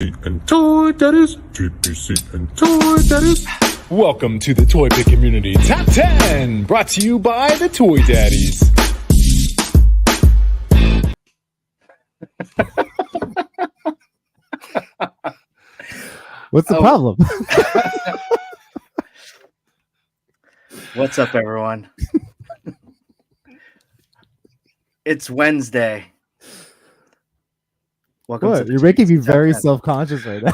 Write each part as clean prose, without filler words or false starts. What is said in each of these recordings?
and Toy Daddies, TPC and Toy Daddies. Welcome to the ToyPic Community Top 10, brought to you by the Toy Daddies. What's the problem? What's up, everyone? It's Wednesday. Welcome What? to You're making me Top very 10. self-conscious right now.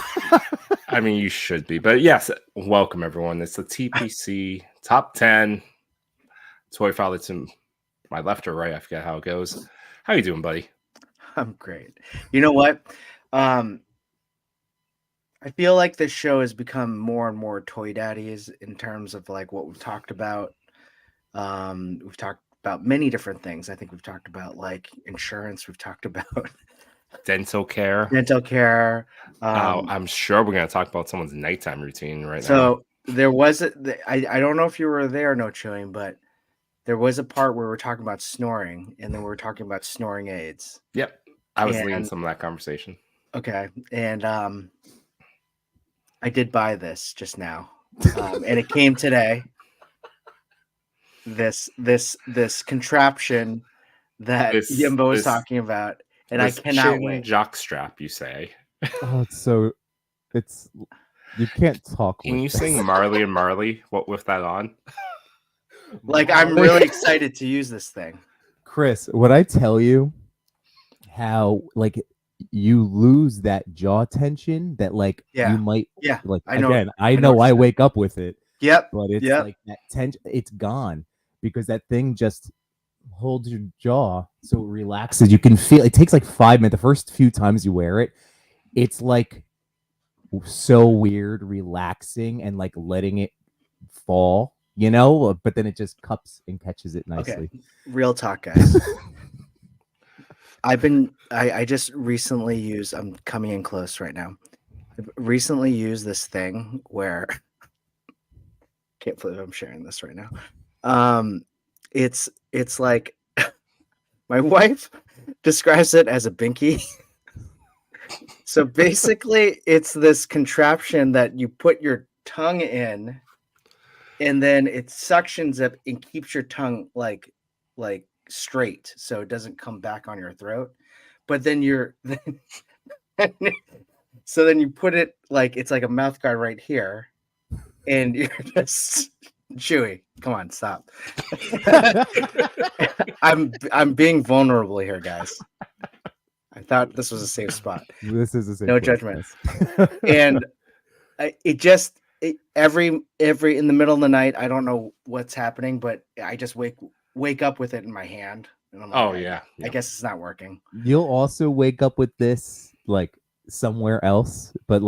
I mean, you should be, but yes, welcome everyone. It's the TPC Top 10. Toy Father to my left or right, I forget how it goes. How you doing, buddy? I'm great. You know what? I feel like this show has become more and more Toy Daddies in terms of like what we've talked about. We've talked about many different things. I think we've talked about like insurance. We've talked about Dental care. I'm sure we're going to talk about someone's nighttime routine right now. So there was I don't know if you were there, No Chewing, but there was a part where we're talking about snoring, and then we were talking about snoring aids. Yep, I was leading some of that conversation. Okay, and I did buy this just now, and it came today. This contraption that Yimbo was talking about, and I cannot wait. Jock strap, you say? Oh, you can't talk. Can you sing Marley and Marley? What with that on? Like, I'm really excited to use this thing. Chris, would I tell you how like you lose that jaw tension that like you might like I know. Again, I know I wake up with it. Yep. But it's like that tension, it's gone because that thing just holds your jaw so it relaxes. You can feel it takes like 5 minutes. The first few times you wear it, it's like so weird, relaxing and like letting it fall, you know, but then it just cups and catches it nicely. Okay. Real talk, guys. I just recently used, I'm coming in close right now. I've recently used this thing where can't believe I'm sharing this right now. It's like my wife describes it as a binky. So basically it's this contraption that you put your tongue in and then it suctions up and keeps your tongue like straight so it doesn't come back on your throat. But then so then you put it like it's like a mouth guard right here. And you're just Chewy. Come on, stop. I'm being vulnerable here, guys. I thought this was a safe spot. This is a safe no place, judgment. And every in the middle of the night, I don't know what's happening, but I just wake up with it in my hand. And I'm like, I guess it's not working. You'll also wake up with this like somewhere else, but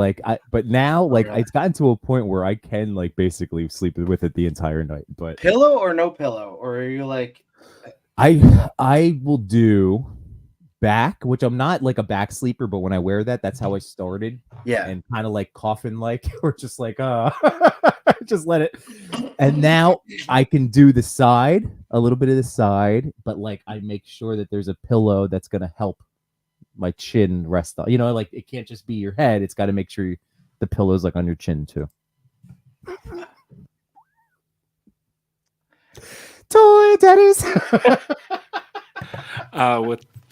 now like it's gotten to a point where I can like basically sleep with it the entire night. But pillow or no pillow, or are you like I will do back, which I'm not like a back sleeper, but when I wear that's how I started. Yeah, and kind of like coffin like or just like just let it. And now I can do the side, a little bit of the side, but like I make sure that there's a pillow that's gonna help my chin rest on, you know, like it can't just be your head. It's got to make sure the pillow's like on your chin too. Toy Daddies.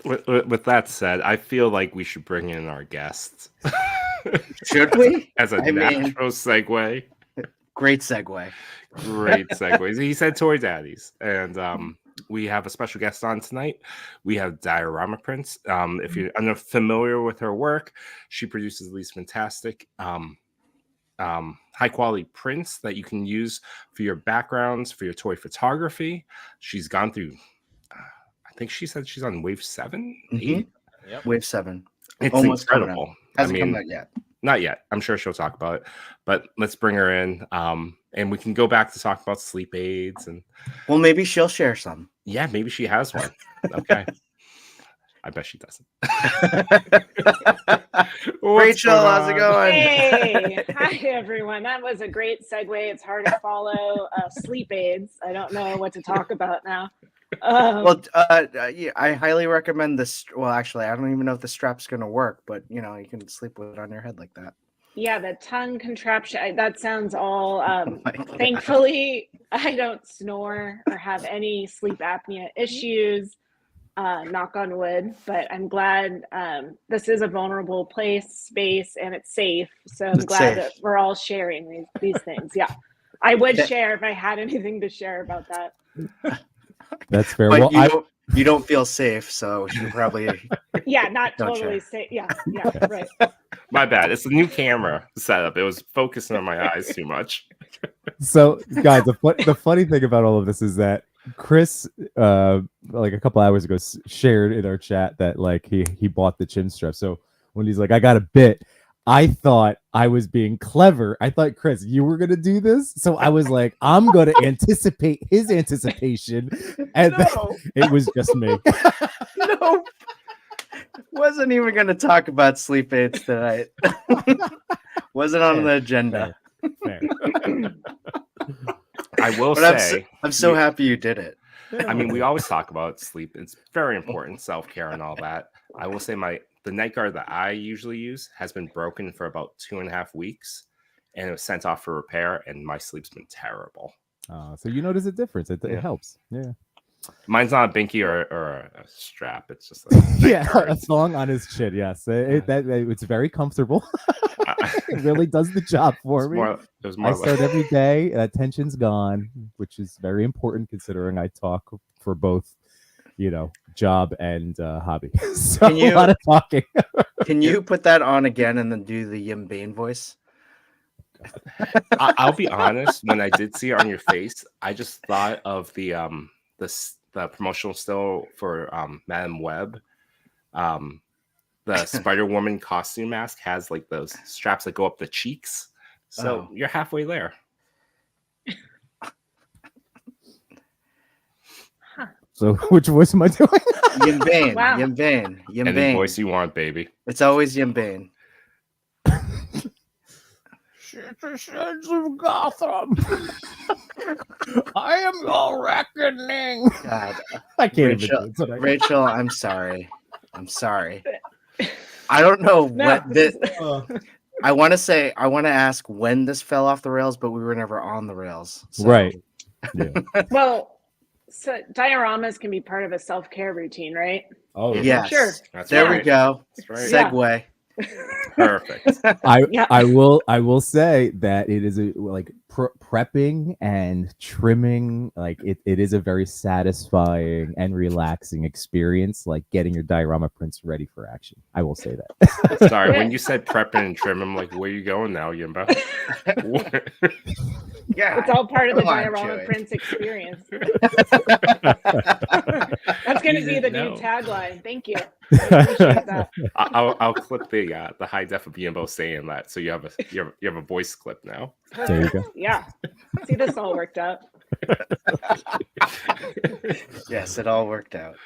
With that said, I feel like we should bring in our guests. Should we? As a natural segue. Great segue. Great segues. He said Toy Daddies, and we have a special guest on tonight. We have Diorama Prints. If you're unfamiliar with her work, she produces these fantastic high quality prints that you can use for your backgrounds, for your toy photography. She's gone through, I think she said she's on wave 7, 8. Yep. Wave 7. It's almost incredible. Hasn't come out yet. Not yet. I'm sure she'll talk about it, but let's bring her in. And we can go back to talk about sleep aids and well, maybe she'll share some. Yeah, maybe she has one. Okay. I bet she doesn't. Rachel, how's it going? Hey, hi everyone. That was a great segue. It's hard to follow sleep aids. I don't know what to talk about now. Well, yeah, I highly recommend this. Well, actually, I don't even know if the strap's gonna work, but you know, you can sleep with it on your head like that. yeah, the tongue contraption. That sounds all. my God. Thankfully, I don't snore or have any sleep apnea issues. Knock on wood. But I'm glad this is a vulnerable space, and it's safe. So I'm It's glad safe. that we're all sharing these things. Yeah, I would Th- share if I had anything to share about that. That's fair. But Well, you don't feel safe, so you probably Yeah, not Don't totally share. safe. Yeah, right. My bad. It's a new camera setup. It was focusing on my eyes too much. So, guys, the funny thing about all of this is that Chris, like a couple hours ago, shared in our chat that like he bought the chin strap. So when he's like, "I got a bit," I thought I was being clever. I thought, Chris, you were gonna do this. So I was like, I'm gonna anticipate his anticipation, and No. it was just me. no. Wasn't even gonna talk about sleep aids tonight. Wasn't on the agenda. Fair. I will But say, I'm so happy you did it. I mean, we always talk about sleep. It's very important, self-care and all that. I will say the night guard that I usually use has been broken for about 2.5 weeks, and it was sent off for repair, and my sleep's been terrible. So you notice a difference. It Yeah. helps. Yeah. Mine's not a binky or a strap. It's just like Yeah, a thong on his chin. Yes, it's very comfortable. It really does the job for me. it was more I like, start every day. That tension's gone, which is very important considering I talk for both, job and hobby. So Can you- a lot of talking. Can you put that on again and then do the Yim Bane voice? I'll be honest. When I did see it on your face, I just thought of the promotional still for Madame Web. The Spider Woman costume mask has like those straps that go up the cheeks. So you're halfway there. So which voice am I doing? Yim Bane. Wow. Yim Bane. Yim Any Bane. voice you want, baby. It's always Yim Bane. Citizens of Gotham, I am your reckoning. God. I can't Rachel, even do it tonight. Rachel, I'm sorry. I'm sorry. I don't know what this. I want to ask when this fell off the rails, but we were never on the rails. So. Right. Yeah. Well, so dioramas can be part of a self-care routine, right? Oh Yes. Sure. That's There right. we go. That's right. Segue. Perfect. I will say that it is like prepping and trimming, like it is a very satisfying and relaxing experience, like getting your diorama prints ready for action. I will say that. Sorry, when you said prepping and trim, I'm like, where you going now, Yimba? Yeah. It's all part of the Come on, diorama Joey. prints experience. That's going to be the new tagline. Thank you. I appreciate that. I'll clip the high def of Yimbo saying that, so you have a voice clip now. There you go. Yeah. See, this all worked out. Yes, it all worked out.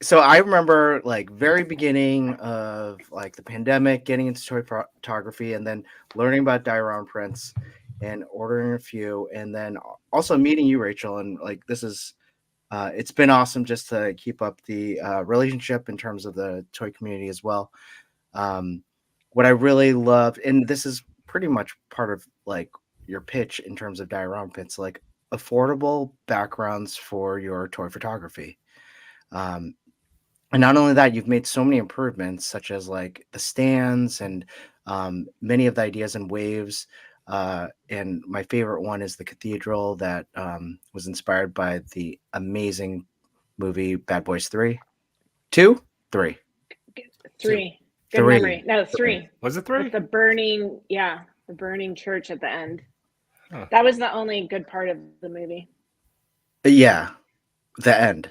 So I remember like very beginning of like the pandemic, getting into toy photography, and then learning about diorama prints and ordering a few, and then also meeting you, Rachel. And like this is, it's been awesome just to keep up the relationship in terms of the toy community as well. What I really love, and this is pretty much part of like your pitch in terms of diorama prints, like affordable backgrounds for your toy photography. And not only that, you've made so many improvements, such as like the stands and many of the ideas and waves. And my favorite one is the cathedral that was inspired by the amazing movie Bad Boys 3. 2? 3. 3. Good 3. memory. No, 3. Was it 3? With the burning church at the end. Huh. That was the only good part of the movie. Yeah, the end.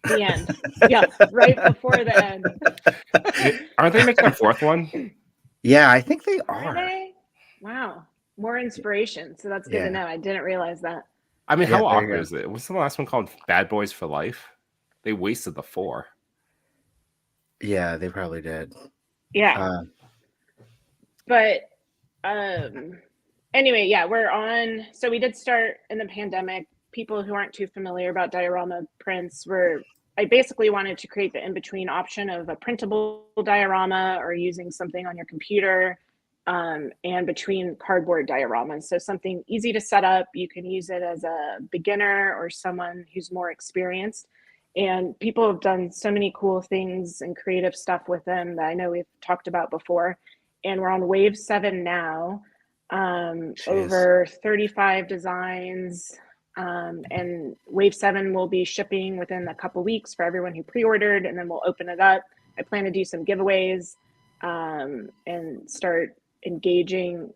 The end. Yeah, right before the end. Aren't they making a fourth one? Yeah, I think they Are are. they? Wow. More inspiration. So that's good Yeah. to know. I didn't realize that. I mean, Yeah, how there you awkward go. is it? What's the last one called? Bad Boys for Life? They wasted the 4. Yeah, they probably did. Yeah. But anyway, yeah, we're on. So we did start in the pandemic people who aren't too familiar about diorama prints, I basically wanted to create the in-between option of a printable diorama or using something on your computer, and between cardboard dioramas. So something easy to set up. You can use it as a beginner or someone who's more experienced. And people have done so many cool things and creative stuff with them that I know we've talked about before. And we're on wave 7 now. Over 35 designs. And wave 7 will be shipping within a couple weeks for everyone who pre-ordered, and then we'll open it up. I plan to do some giveaways, and start engaging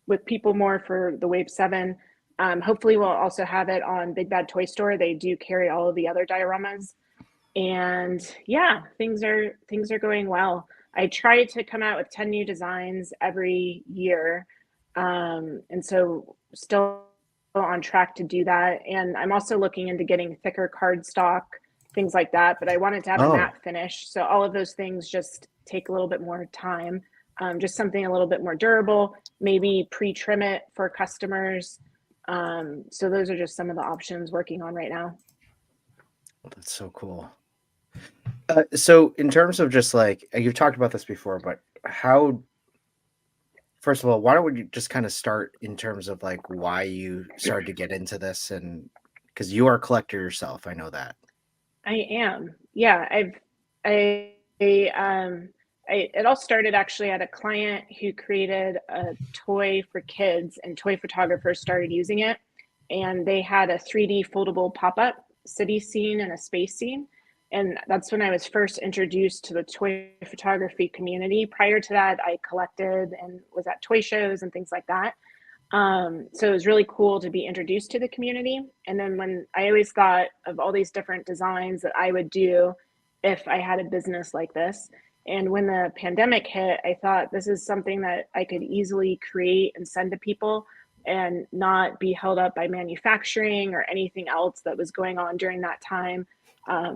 with people more for the wave 7. Hopefully we'll also have it on Big Bad Toy Store. They do carry all of the other dioramas. And yeah, things are going well. I try to come out with 10 new designs every year. And so still on track to do that. And I'm also looking into getting thicker cardstock, things like that. But I wanted to have a matte finish. So all of those things just take a little bit more time. Just something a little bit more durable, maybe pre-trim it for customers. So those are just some of the options working on right now. That's so cool. So in terms of just like, you've talked about this before, but first of all, why don't we just kind of start in terms of like why you started to get into this? And because you are a collector yourself, I know that. I am. Yeah. It all started actually at a client who created a toy for kids, and toy photographers started using it. And they had a 3D foldable pop-up city scene and a space scene. And that's when I was first introduced to the toy photography community. Prior to that, I collected and was at toy shows and things like that. So it was really cool to be introduced to the community. And then when I always thought of all these different designs that I would do if I had a business like this. And when the pandemic hit, I thought this is something that I could easily create and send to people and not be held up by manufacturing or anything else that was going on during that time,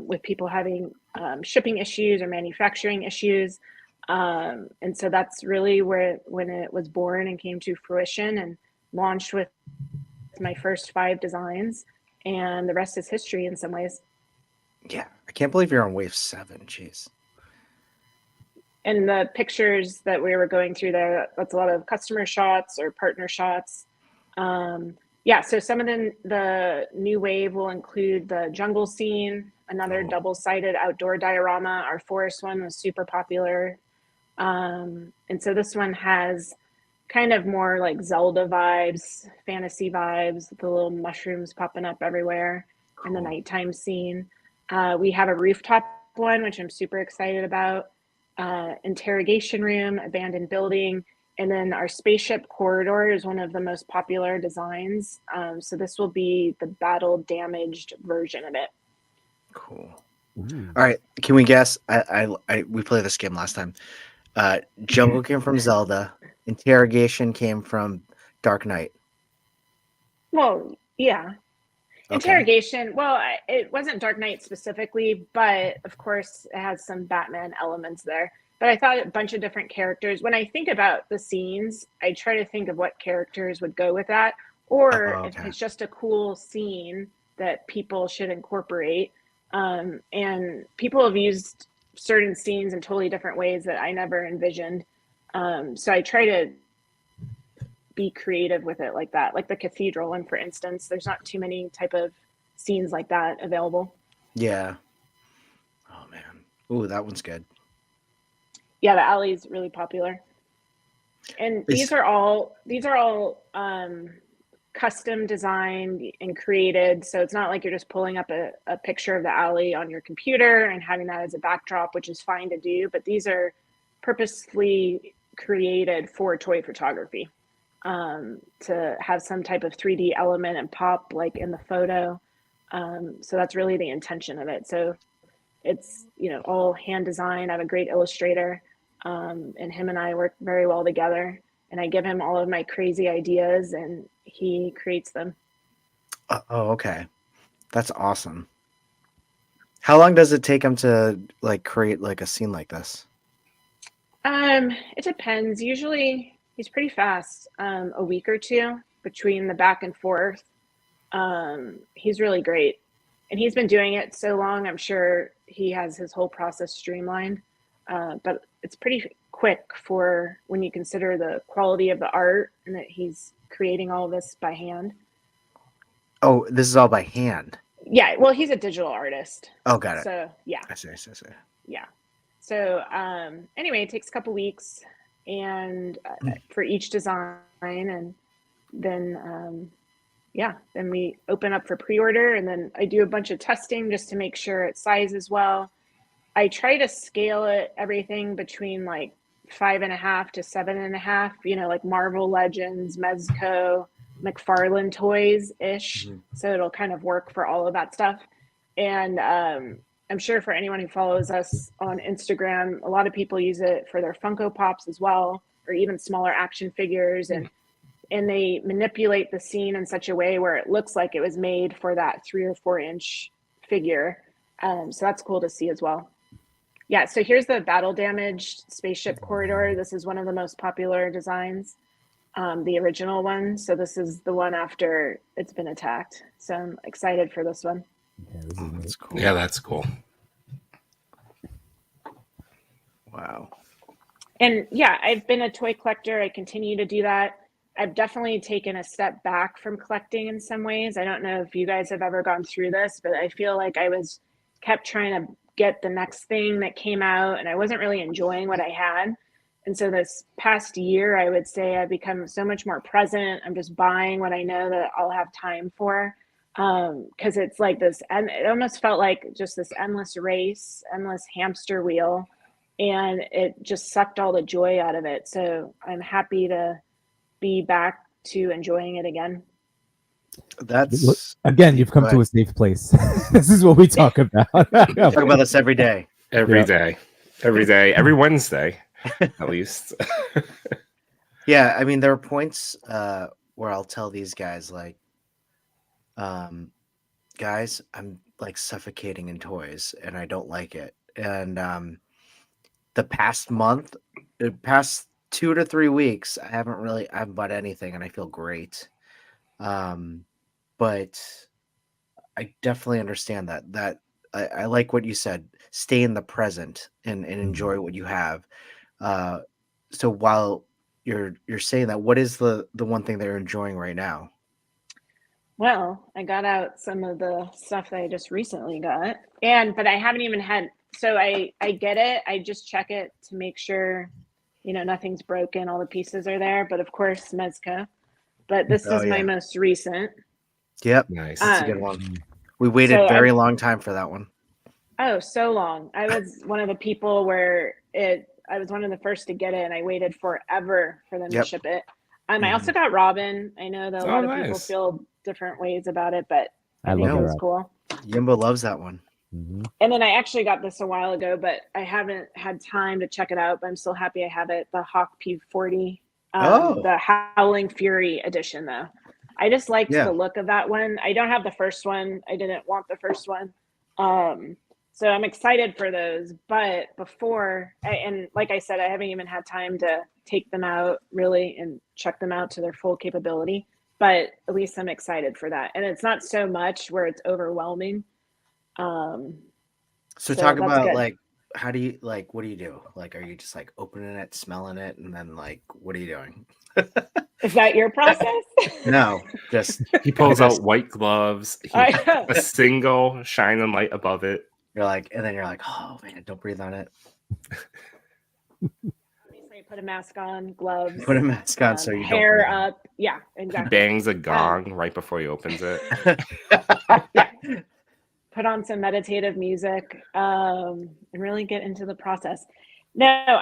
with people having shipping issues or manufacturing issues. And so that's really when it was born and came to fruition and launched with my first 5 designs. And the rest is history in some ways. Yeah. I can't believe you're on wave 7. Jeez. And the pictures that we were going through there, that's a lot of customer shots or partner shots. Yeah, so some of the new wave will include the jungle scene, another double-sided outdoor diorama. Our forest one was super popular. And so this one has kind of more like Zelda vibes, fantasy vibes, with the little mushrooms popping up everywhere in the nighttime scene. We have a rooftop one, which I'm super excited about. Interrogation room, abandoned building, and then our spaceship corridor is one of the most popular designs. So this will be the battle damaged version of it. Cool. Ooh. All right, can we guess? We played this game last time. Jungle came from Zelda. Interrogation came from Dark Knight. Well, yeah. Okay. Interrogation. Well, it wasn't Dark Knight specifically, but of course it has some Batman elements there. But I thought a bunch of different characters. When I think about the scenes, I try to think of what characters would go with that, or if it's just a cool scene that people should incorporate. And people have used certain scenes in totally different ways that I never envisioned. So I try to be creative with it like that. Like the cathedral one, for instance, there's not too many type of scenes like that available. Yeah. Oh man. Ooh, that one's good. Yeah, the alley is really popular. And these are all custom designed and created. So it's not like you're just pulling up a picture of the alley on your computer and having that as a backdrop, which is fine to do, but these are purposefully created for toy photography, to have some type of 3D element and pop like in the photo. So that's really the intention of it. So it's, all hand designed. I have a great illustrator, and him and I work very well together, and I give him all of my crazy ideas and he creates them. Oh, okay. That's awesome. How long does it take him to like create like a scene like this? It depends. Usually he's pretty fast, a week or two between the back and forth. He's really great, and he's been doing it so long. I'm sure he has his whole process streamlined, but it's pretty quick for when you consider the quality of the art and that he's creating all this by hand. Oh, this is all by hand. Yeah, well, he's a digital artist. Oh, got it. So yeah, I see. yeah. So anyway, it takes a couple weeks, and for each design, and then then we open up for pre-order, and then I do a bunch of testing just to make sure it sizes well. I try to scale it everything between like 5.5 to 7.5, like Marvel Legends, Mezco, McFarlane toys ish. So it'll kind of work for all of that stuff. And I'm sure for anyone who follows us on Instagram, a lot of people use it for their Funko Pops as well, or even smaller action figures. And they manipulate the scene in such a way where it looks like it was made for that 3 or 4 inch figure. So that's cool to see as well. Yeah, so here's the battle damaged spaceship corridor. This is one of the most popular designs, the original one. So this is the one after it's been attacked. So I'm excited for this one. Yeah, this is That's cool. Yeah, that's cool. Wow. And yeah, I've been a toy collector. I continue to do that. I've definitely taken a step back from collecting in some ways. I don't know if you guys have ever gone through this, but I feel like I kept trying to get the next thing that came out, and I wasn't really enjoying what I had. And so this past year, I would say I've become so much more present. I'm just buying what I know that I'll have time for. Because it's like this, and it almost felt like just this endless race, endless hamster wheel, and it just sucked all the joy out of it. So I'm happy to be back to enjoying it again. That's Again, you've come to a safe place. This is what we talk about. talk about this every day. Every day, every Wednesday, at least. Yeah, I mean, there are points where I'll tell these guys like, guys, I'm like suffocating in toys, and I don't like it. And the past 2 to 3 weeks, I haven't bought anything, and I feel great. But I definitely understand that I like what you said. Stay in the present and enjoy what you have. So while you're saying that, what is the one thing that you're enjoying right now? Well, I got out some of the stuff that I just recently got, but I haven't even had. So I get it. I just check it to make sure, nothing's broken. All the pieces are there. But of course, Mezco. But this is my most recent. Yep, Nice. That's a good one. We waited a very long time for that one. Oh, so long. I was one of the people where I was one of the first to get it, and I waited forever for them to ship it. I also got Robin. I know that a lot of people feel different ways about it, but I think it was cool. Yimbo loves that one. Mm-hmm. And then I actually got this a while ago, but I haven't had time to check it out. But I'm still happy I have it. The Hawk P40, the Howling Fury edition, though. I just liked the look of that one. I don't have the first one. I didn't want the first one. So I'm excited for those. But and like I said, I haven't even had time to take them out really and check them out to their full capability. But at least I'm excited for that. And it's not so much where it's overwhelming. So talk about like, how do you like, what do you do? Like, are you just like opening it, smelling it, and then like, what are you doing? Is that your process? No, just he pulls out white gloves, a single shining light above it. You're like, and then you're like, oh man, don't breathe on it. Obviously, put a mask on, gloves. Put a mask on so you hair don't up. Yeah, exactly. He bangs a gong right before he opens it. Put on some meditative music and really get into the process. No,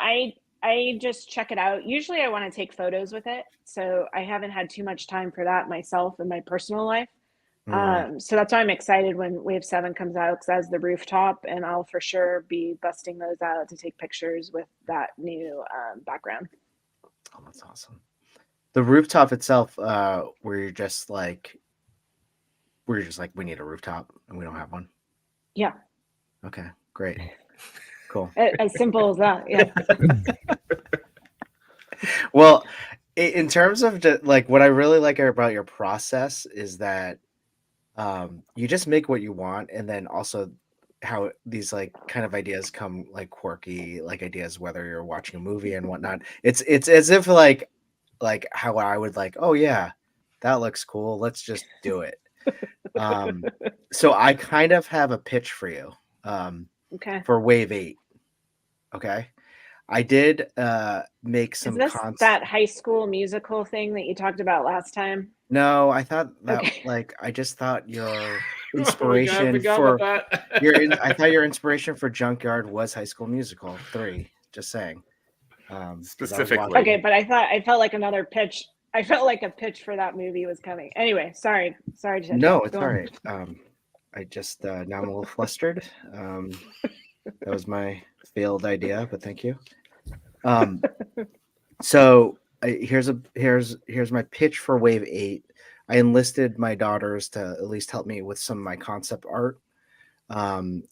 I just check it out. Usually I want to take photos with it. So I haven't had too much time for that myself in my personal life. So that's why I'm excited when Wave 7 comes out, because that's the rooftop, and I'll for sure be busting those out to take pictures with that new background. Oh, that's awesome. The rooftop itself, where you're just like, we need a rooftop and we don't have one. Yeah. Okay, great. Cool. As simple as that. Yeah. Well, in terms of like what I really like about your process is that you just make what you want, and then also how these like kind of ideas come like quirky like ideas, whether you're watching a movie and whatnot. It's as if like how I would like, oh yeah, that looks cool, let's just do it. So I kind of have a pitch for you Okay. for Wave 8. Okay. I did make Is some this that High School Musical thing that you talked about last time? No, I thought that Okay. like I just thought your Oh my God, I inspiration forgot for about that. I thought your inspiration for Junkyard was High School Musical 3. Just saying. 'Cause I was Specifically. watching- Okay, but I felt like another pitch. I felt like a pitch for that movie was coming. Anyway, sorry to No, it's go all on. right. I just now I'm a little flustered. That was my failed idea, but thank you. So here's my pitch for Wave 8. I enlisted my daughters to at least help me with some of my concept art.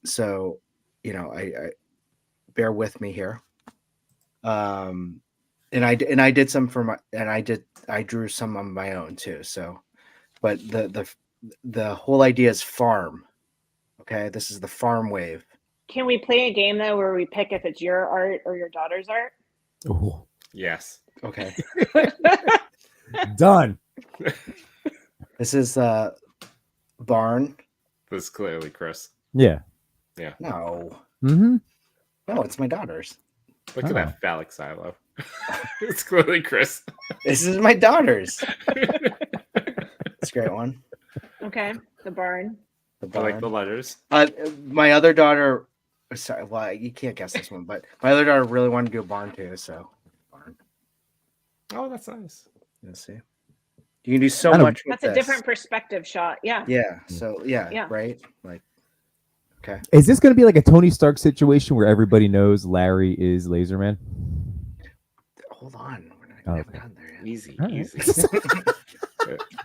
So I bear with me here. And I did some for my I drew some on my own too. So, but the whole idea is farm. Okay, this is the farm wave. Can we play a game though where we pick if it's your art or your daughter's art? Ooh, Yes. Okay, done. this is barn. This is clearly Chris. Yeah. No, Mm-hmm. no, it's my daughter's. Look at that phallic silo. It's clearly Chris. This is my daughter's. It's a great one. Okay, the barn. The I like barn. the letters. My other daughter. Sorry, well, you can't guess this one, but my other daughter really wanted to do a barn too. So, barn. Oh, that's nice. Let's see. You can do so I don't- much with That's a this. different perspective shot. Yeah. Yeah. So yeah. Yeah. Right. Like. Okay. Is this going to be like a Tony Stark situation where everybody knows Larry is Laserman? Hold on. We're not, Oh, we haven't okay. gotten there yet. Easy, All right. easy.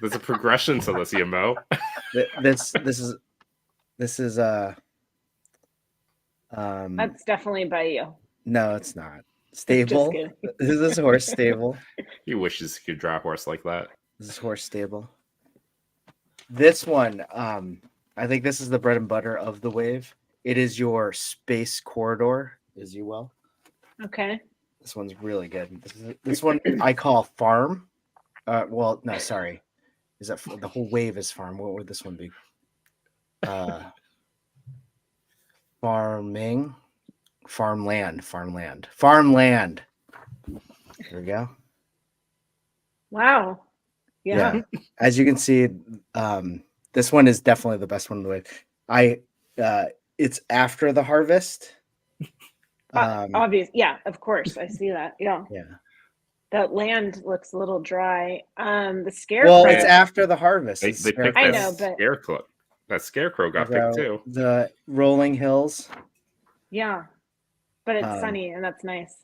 There's a progression to this, Mo. This is That's definitely by you. no, it's not stable. kidding. This is horse stable. He wishes he could draw a horse like that. This is horse stable. This one, I think this is the bread and butter of the wave. It is your space corridor, as you will. Okay. This one's really good. This one I call farm. Well, no, sorry. Is that the whole wave is farm? What would this one be? Farming, farmland. There we go. Wow. Yeah. As you can see, this one is definitely the best one in the wave. It's after the harvest. Obvious. Yeah, of course. I see that. Yeah. Yeah. That land looks a little dry. The scarecrow. Well, it's after the harvest. They It's picked scarecrow. I that know, but- scarecrow. That scarecrow got picked too. The rolling hills. Yeah. But it's Um, sunny and that's nice.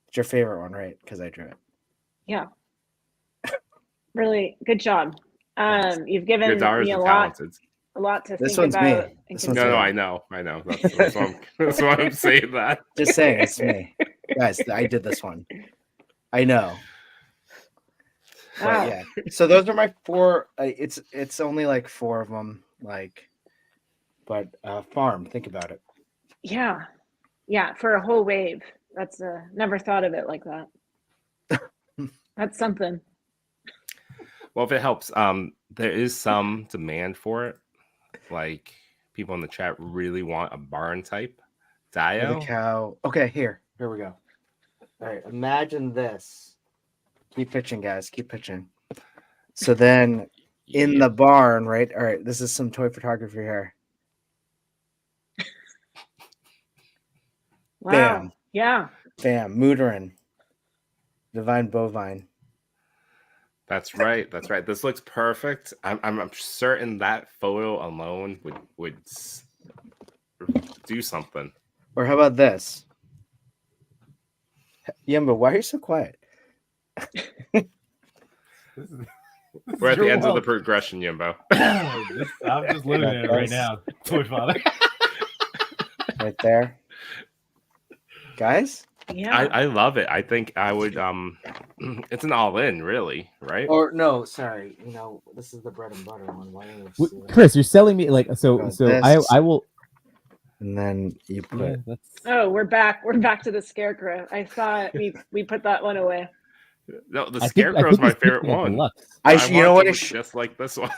It's your favorite one, right? Because I drew it. Yeah. Really good job. You've Your given daughters me are a talented. lot to This think one's me. about. and This one's No, me. I know. That's why I'm saying that. Just saying, it's me, guys. I did this one. I know. But Wow. yeah. So those are my 4. It's only like 4 of them. Like, but farm. Think about it. Yeah. Yeah. For a whole wave. That's never thought of it like that. That's something. Well, if it helps, there is some demand for it. Like people in the chat really want a barn type The Dio. cow. Okay, here we go. All right. Imagine this. Keep pitching, guys. Keep pitching. So then in the barn, right? All right. This is some toy photography here. Wow. Bam. Yeah. Bam. Mooterin. Divine bovine. That's right. That's right. This looks perfect. I'm certain that photo alone would do something. Or how about this? Yemba, why are you so quiet? We're at the end of the progression, Yimbo. I'm just living in it right now, Toy Father. Right there. Guys? Yeah. I love it. I think I would it's an all-in, really, right? Or no, sorry. You know, this is the bread and butter one. Why don't you see that? Chris, you're selling me like so. Go So this. I will. And then you put. Yeah, that's. Oh, we're back. We're back to the scarecrow. I saw we put that one away. No, the I Scarecrow is my he's favorite picking a one. deluxe. You know want what? to I look sh- just like this one.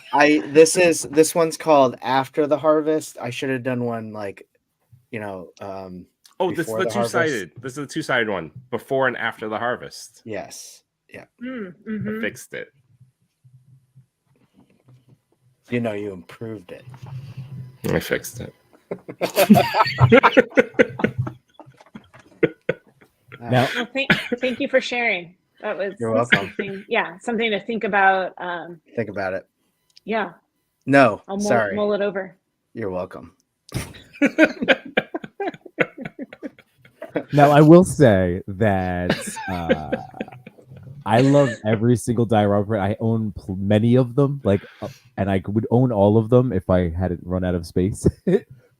this one's called After the Harvest. I should have done one like, you know, Oh, this is before the the harvest. two-sided. This is the two-sided one. Before and after the harvest. Yes. Yeah. Mm-hmm. I fixed it. You know, you improved it. I fixed it. Now, Well, thank you for sharing. That was You're welcome. something to think about. Think about it. Yeah, No, I'll sorry. mull it over. You're welcome. now I will say that I love every single diorama print. I own many of them, and I would own all of them if I hadn't run out of space.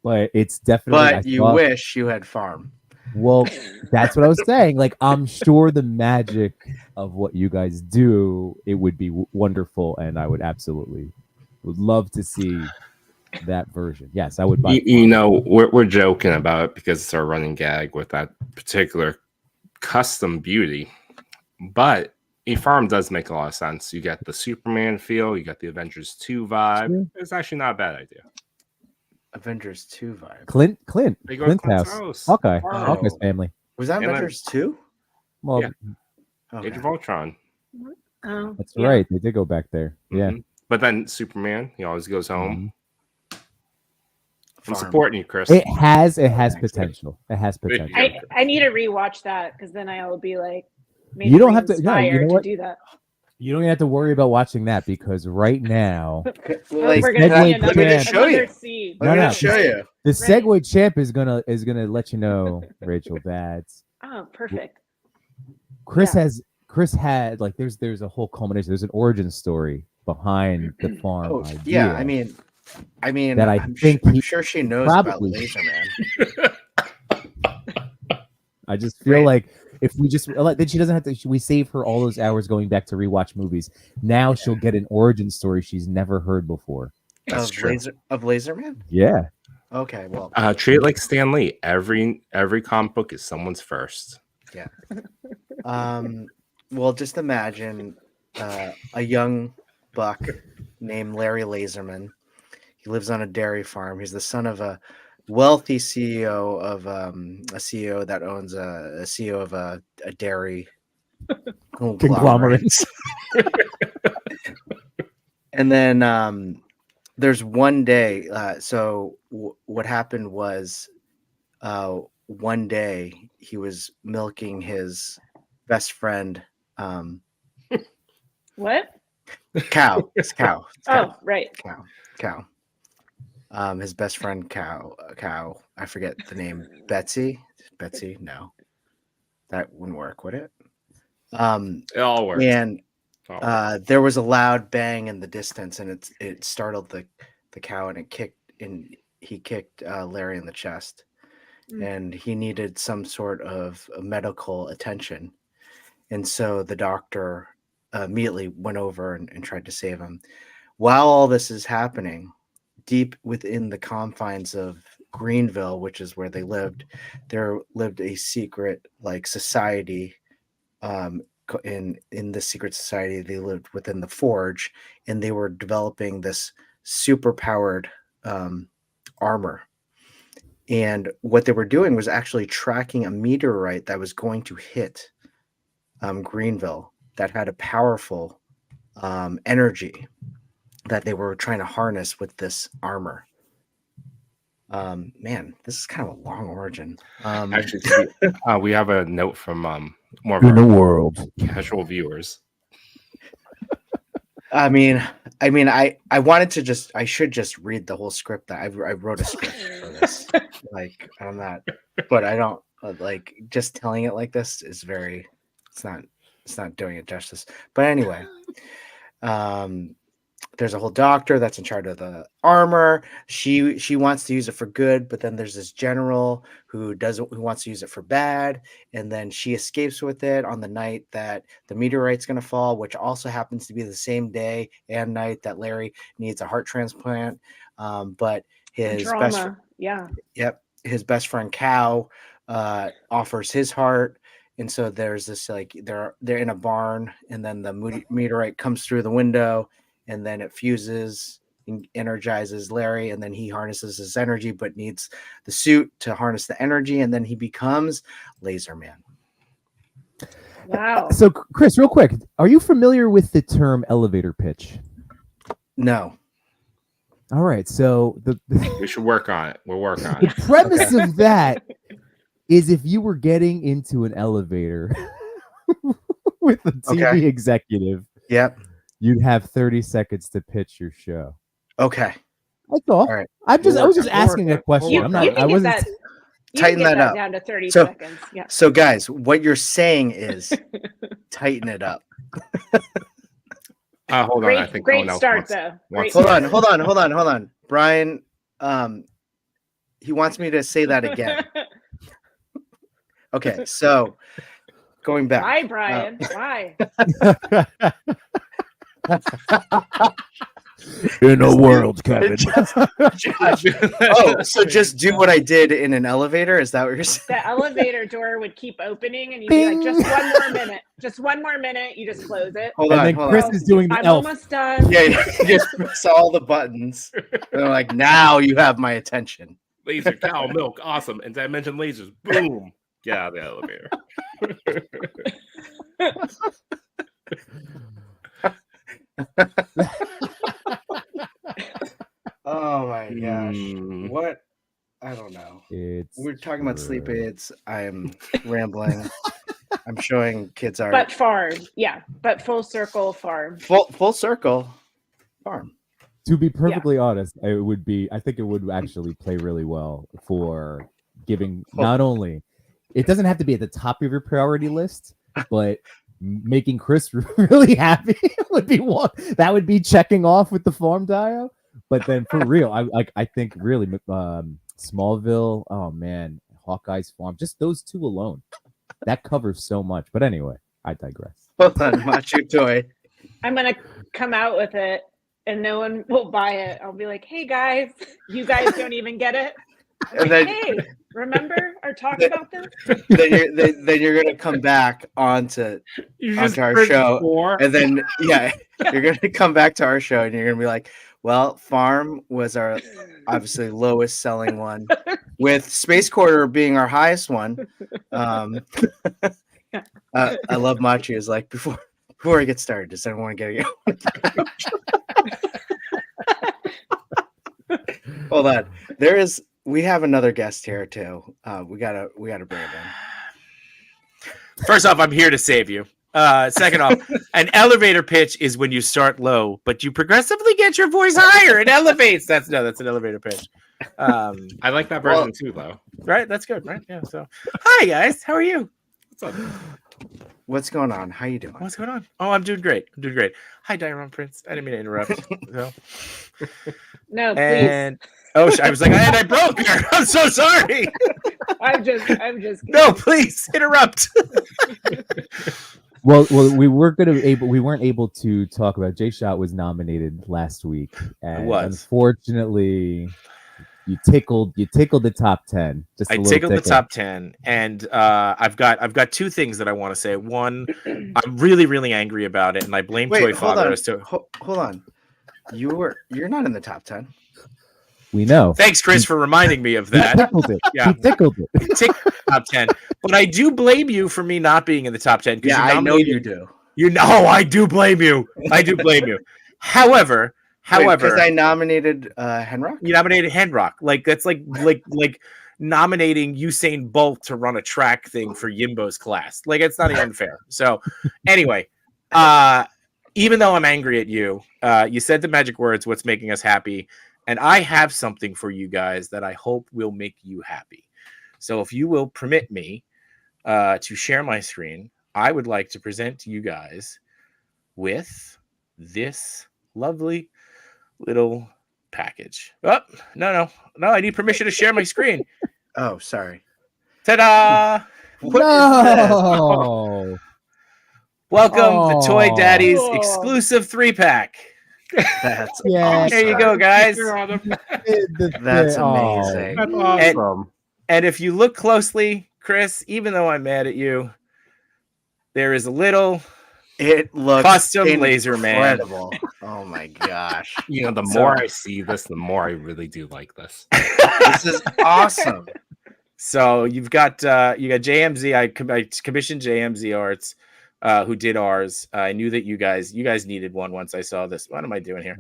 But it's definitely. But you wish you had farm. Well, that's what I was saying. Like, I'm sure the magic of what you guys do, it would be wonderful, and I would love to see that version. Yes, I would buy. You know, we're joking about it because it's our running gag with that particular custom beauty, but a farm does make a lot of sense. You get the Superman feel, you got the Avengers 2 vibe. Yeah. It's actually not a bad idea. Avengers 2 vibe. Clint, They go to Clint's Clint's house. house. Hawkeye, Oh. Hawkeye's family. Was that And then- Avengers 2? Well, Yeah. Okay. Age of Ultron. Oh, that's yeah. right. They did go back there. Yeah. Mhm. But then Superman, he always goes home. I'm Farm. supporting you, Chris. It has potential. It has potential. I need to rewatch that because then I'll be like, maybe You don't have to- no, you know inspired what? to do that. You don't even have to worry about watching that because right now Like, We're gonna see Segway another, champ. Show you. another seed. Let me No, just show you. the Segway champ is gonna let you know, Rachel, that Oh, perfect. Chris Yeah. had like there's a whole culmination. There's an origin story behind the farm Oh, idea. yeah. I mean, That I think I'm he sure she knows probably- about Laser Man. I just feel like if we just then she doesn't have to. We save her all those hours going back to rewatch movies. Now she'll get an origin story she's never heard before. That's of true. Laser Man. Yeah, Okay, well, Treat it like Stan Lee. Every comic book is someone's first. well, just imagine a young buck named Larry Laserman. He lives on a dairy farm. He's the son of a wealthy CEO of a CEO that owns a CEO of a dairy conglomerate. And then there's one day. What happened was one day he was milking his best friend What? cow. It's cow. It's Oh, right. cow. His best friend cow. I forget the name. Betsy. No, that wouldn't work, would it? It all works. And It all works. there was a loud bang in the distance, and it startled the cow, and he kicked Larry in the chest, and he needed some sort of medical attention, and so the doctor immediately went over and tried to save him. While all this is happening, deep within the confines of Greenville, which is where they lived, there lived a secret society. In the secret society, they lived within the forge, and they were developing this super powered armor. And what they were doing was actually tracking a meteorite that was going to hit Greenville that had a powerful energy that they were trying to harness with this armor. Man, this is kind of a long origin. Actually, we have a note from more of In the our world. casual viewers. I wanted to I should just read the whole script. That I wrote a script for this. I'm not, but I don't just telling it like this is it's not doing it justice. But anyway, there's a whole doctor that's in charge of the armor. She wants to use it for good, but then there's this general who wants to use it for bad, and then she escapes with it on the night that the meteorite's going to fall, which also happens to be the same day and night that Larry needs a heart transplant. But his Drama. Yeah. his best friend Cow offers his heart. And so there's this like they're in a barn, and then the meteorite comes through the window, and then it fuses and energizes Larry, and then he harnesses his energy, but needs the suit to harness the energy, and then he becomes Laser Man. Wow. So, Chris, real quick, are you familiar with the term elevator pitch? No. All right, so We should work on it. We'll work on the it. premise of that is if you were getting into an elevator with a TV executive, Yep. you'd have 30 seconds to pitch your show. Okay. That's all. All right. I was just We'll asking work a question. You, I'm you not. can I get wasn't. that. You Tighten can get that up. down to 30 So- seconds. Yeah. So guys, what you're saying is tighten it up. Hold on. I think Great someone else start wants- though. wants- Great Hold start. on. Brian, he wants me to say that again. Okay, so going back. Why, Brian? Why? In a world, Kevin. Oh, so just do what I did in an elevator? Is that what you're saying? The elevator door would keep opening, and you'd be like, "Just one more minute. Just one more minute." You just close it. Hold And on, then hold Chris on. is doing the I'm elf. almost done. Yeah, you just press all the buttons. And they're like, now you have my attention. Laser, cow, milk, awesome. And did I mention lasers? Boom. Get out of the elevator. Oh my gosh. Mm. What? I don't know. It's We're talking about sleep true. aids. I'm rambling. I'm showing kids art. But farm, yeah. But full circle farm. Full circle farm. To be perfectly honest, I think it would actually play really well for giving not only, it doesn't have to be at the top of your priority list, but making Chris really happy would be one. That would be checking off with the farm dio. But then for real, I think really Smallville, oh man, Hawkeye's farm, just those two alone, that covers so much. But anyway, I digress. Hold on, Machu Toy. I'm gonna come out with it, and no one will buy it. I'll be like, "Hey guys, you guys don't even get it." And Like, then, hey, remember our talk about this? then you're gonna come back onto our show, and then you're gonna come back to our show, and you're gonna be like, "Well, Farm was our obviously lowest selling one, with Space Quarter being our highest one." I love Machi is like before I get started. Does anyone want to get Hold on, we have another guest here too. We gotta bring him in. First off, I'm here to save you. Second off, an elevator pitch is when you start low, but you progressively get your voice higher. It elevates. That's an elevator pitch. I like that version too, though. Right? That's good, right? Yeah. So, hi guys, how are you? What's up? What's going on? How you doing? What's going on? Oh, I'm doing great. Hi, Diorama Prints. I didn't mean to interrupt. So, No, please. and I was like, I broke her. I'm so sorry. I'm just kidding. No, please interrupt. Well, we weren't able to talk about. Jay Shot was nominated last week, and unfortunately, you tickled the top 10. I tickled the top 10, and I've got two things that I want to say. One, I'm really, really angry about it, and I blame Toy Father as to. Hold on, you're not in the top 10. We know. Thanks, Chris, for reminding me of that. He tickled it. Yeah. He tickled it. Top 10, but I do blame you for me not being in the top 10. Yeah, I know you do. I do blame you. However, because I nominated Henrock. You nominated Henrock. Like that's like nominating Usain Bolt to run a track thing for Yimbo's class. Like it's not even fair. So anyway, even though I'm angry at you, you said the magic words, "What's making us happy?" And I have something for you guys that I hope will make you happy. So if you will permit me to share my screen, I would like to present to you guys with this lovely little package. Oh, no, I need permission to share my screen. Oh, sorry. Ta-da! What is this? No. Welcome the Toy Oh. Daddies Cool. exclusive 3-pack. That's Yeah. awesome. There you go, guys. That's Oh. amazing. That's awesome. And if you look closely, Chris, even though I'm mad at you, there is a little It looks custom laser man. incredible. Oh my gosh. You know, the So- more I see this, the more I really do like this. This is awesome. So you've got JMZ. I commissioned JMZ Arts, who did ours. I knew that you guys needed one once I saw this. What am I doing here?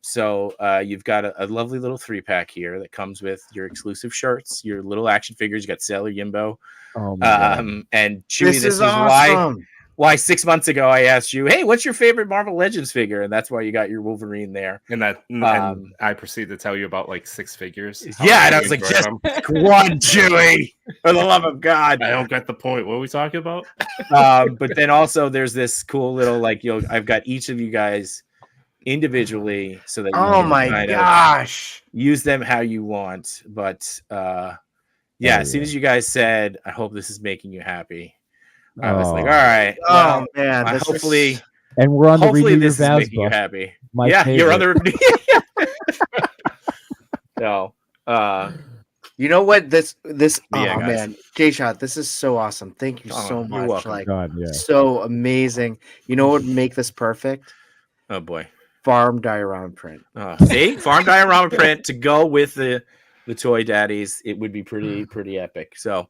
So you've got a lovely little 3-pack here that comes with your exclusive shirts, your little action figures. You got Sailor Yimbo, Oh my God. and Chewie. This is awesome. why 6 months ago I asked you, hey, what's your favorite Marvel Legends figure? And that's why you got your Wolverine there. And and I proceed to tell you about like 6 figures. Yeah, and I was like, just one, Chewie, for the love of God. I don't get the point. What are we talking about? But then also there's this cool little like I've got each of you guys individually so that you Oh can my kind of gosh. use them how you want. But yeah, as soon as you guys said, I hope this is making you happy, I was like, all right, Oh man. This hopefully, And we're on the hopefully Renew Your this is Vows making you book. happy. My Yeah, your favorite. other. So, you know what? This Yeah, oh guys. man. J-Shot, this is so awesome. Thank you Oh, so you're much. welcome. Like God, yeah. so amazing. You know what would make this perfect? oh boy. Farm diorama print. See, farm diorama print to go with the Toy Daddies. It would be pretty epic. So,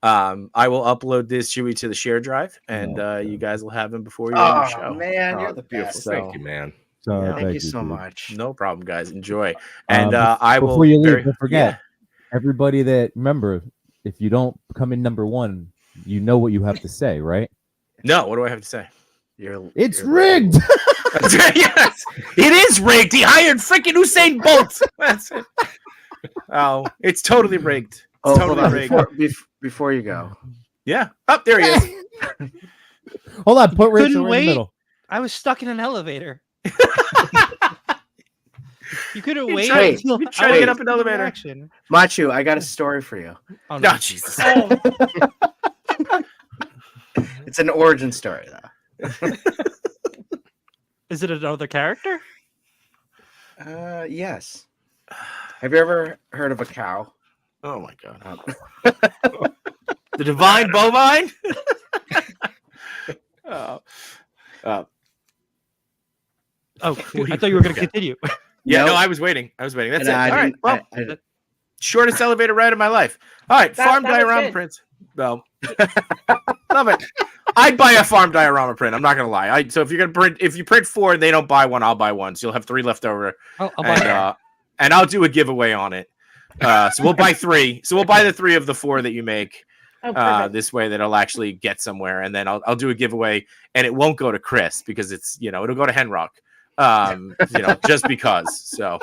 I will upload this Chewie to the share drive, and you guys will have him before you end the Oh show. man, you're Oh, the beautiful. best. So- Thank you, man. So Yeah. Thank you so dude. much. No problem, guys. Enjoy. And bef- I will. Before you leave, very- don't forget, everybody that remember, if you don't come in number 1, you know what you have to say, right? No, what do I have to say? It's you're- rigged. Yes, it is rigged. He hired freaking Usain Bolt. That's it. Oh, it's totally rigged. It's Oh, hold totally on. rigged. Before you go. Yeah. Up there he is. Hold on, put Rachel Couldn't in the wait. middle. I was stuck in an elevator. You couldn't You wait tried- until you tried I to get was up an in elevator. direction. Machu, I got a story for you. Oh, No, no. Jesus. It's an origin story though. Is it another character? Yes. Have you ever heard of a cow? Oh my God. The divine bovine. Oh. Oh, I thought you were going to continue. Yeah, No. no, I was waiting. That's And it. I All right. didn't- Well, I- shortest elevator ride of my life. All right, farm that was diorama good. prints. Well, love it. I'd buy a farm diorama print. I'm not gonna lie. So if you're gonna print, if you print 4 and they don't buy one, I'll buy one. So you'll have 3 left over, I'll buy it. and I'll do a giveaway on it. So we'll buy 3. So we'll buy the 3 of the 4 that you make. Oh, perfect. This way that it'll actually get somewhere, and then I'll do a giveaway, and it won't go to Chris because it's it'll go to Henrock, just because. So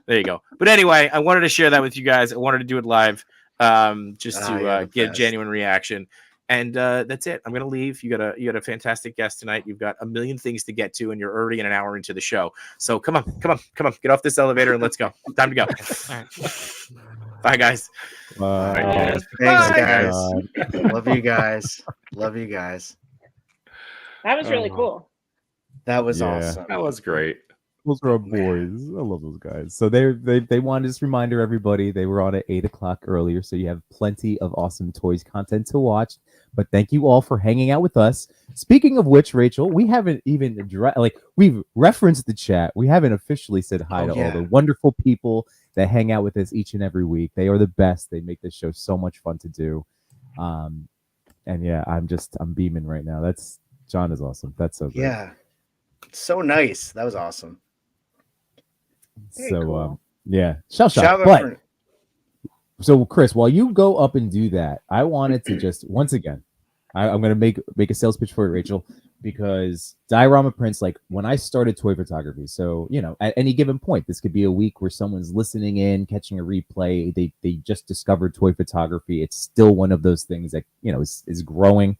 there you go. But anyway, I wanted to share that with you guys. I wanted to do it live, just you're to the get a best. genuine reaction. And that's it. I'm gonna leave. You got a fantastic guest tonight. You've got a million things to get to, and you're already an hour into the show. So come on, get off this elevator and let's go. Time to go. All right. Bye, guys. Thanks, Bye. guys. God. Love you guys. Love you guys. That was really Oh. cool. That was Yeah. awesome. That was great. Those are our boys. I love those guys. So they wanted to just reminder everybody they were on at 8:00 earlier, so you have plenty of awesome toys content to watch. But thank you all for hanging out with us. Speaking of which, Rachel, we haven't even we've referenced the chat. We haven't officially said hi Oh, to yeah. all the wonderful people that hang out with us each and every week. They are the best. They make this show so much fun to do. And yeah, I'm beaming right now. John is awesome. That's so great. Yeah. So nice. That was awesome. Very So cool. yeah, shout Shout out But for- so Chris, while you go up and do that, I wanted to just once again, I'm gonna make a sales pitch for it, Rachel, because Diorama Prints, like when I started toy photography, so at any given point, this could be a week where someone's listening in, catching a replay, they just discovered toy photography. It's still one of those things that is growing.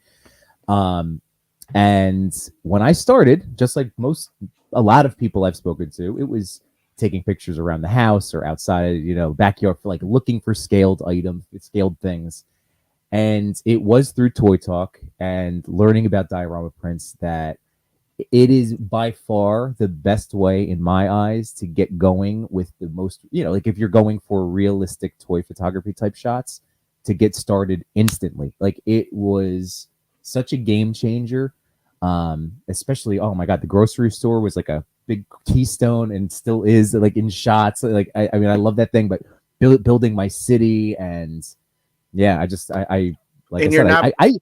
And when I started, just like most a lot of people I've spoken to, it was taking pictures around the house or outside, backyard, for like looking for scaled items, scaled things. And it was through Toy Talk and learning about Diorama Prints that it is by far the best way, in my eyes, to get going with the most, like if you're going for realistic toy photography type shots, to get started instantly. Like, it was such a game changer. Especially, oh my God, the grocery store was like a big keystone and still is, like, in shots. Like, I mean, I love that thing, but building my city, and yeah, I like And I you're said, not- I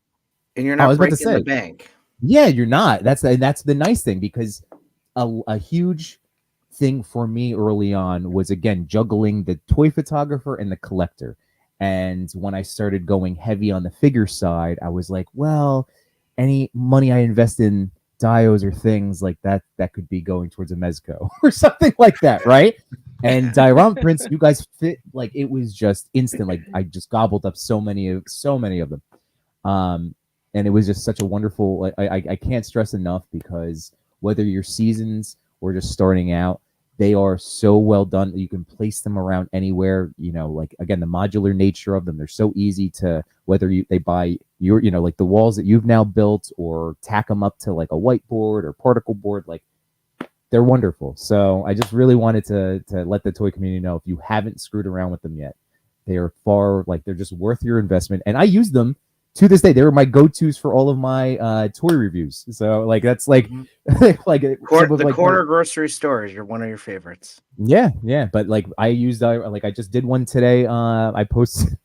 And you're I not was about to breaking the say. bank. Yeah, you're not. That's the nice thing, because a huge thing for me early on was, again, juggling the toy photographer and the collector. And when I started going heavy on the figure side, I was like, well, any money I invest in dios or things like that could be going towards a mezco or something like that, right? And Diorama Prints, you guys fit, like, it was just instant. Like, I just gobbled up so many of them. And it was just such a wonderful, I can't stress enough, because whether you're seasons or just starting out, they are so well done. You can place them around anywhere, like, again, the modular nature of them. They're so easy to, whether they buy your, like the walls that you've now built, or tack them up to like a whiteboard or particle board, like, they're wonderful. So I just really wanted to let the toy community know, if you haven't screwed around with them yet, they are they're just worth your investment. And I use them to this day. They were my go-tos for all of my toy reviews. So, like, that's like like The corner grocery store is one of your favorites. Yeah. But like, I used, like, I just did one today. I posted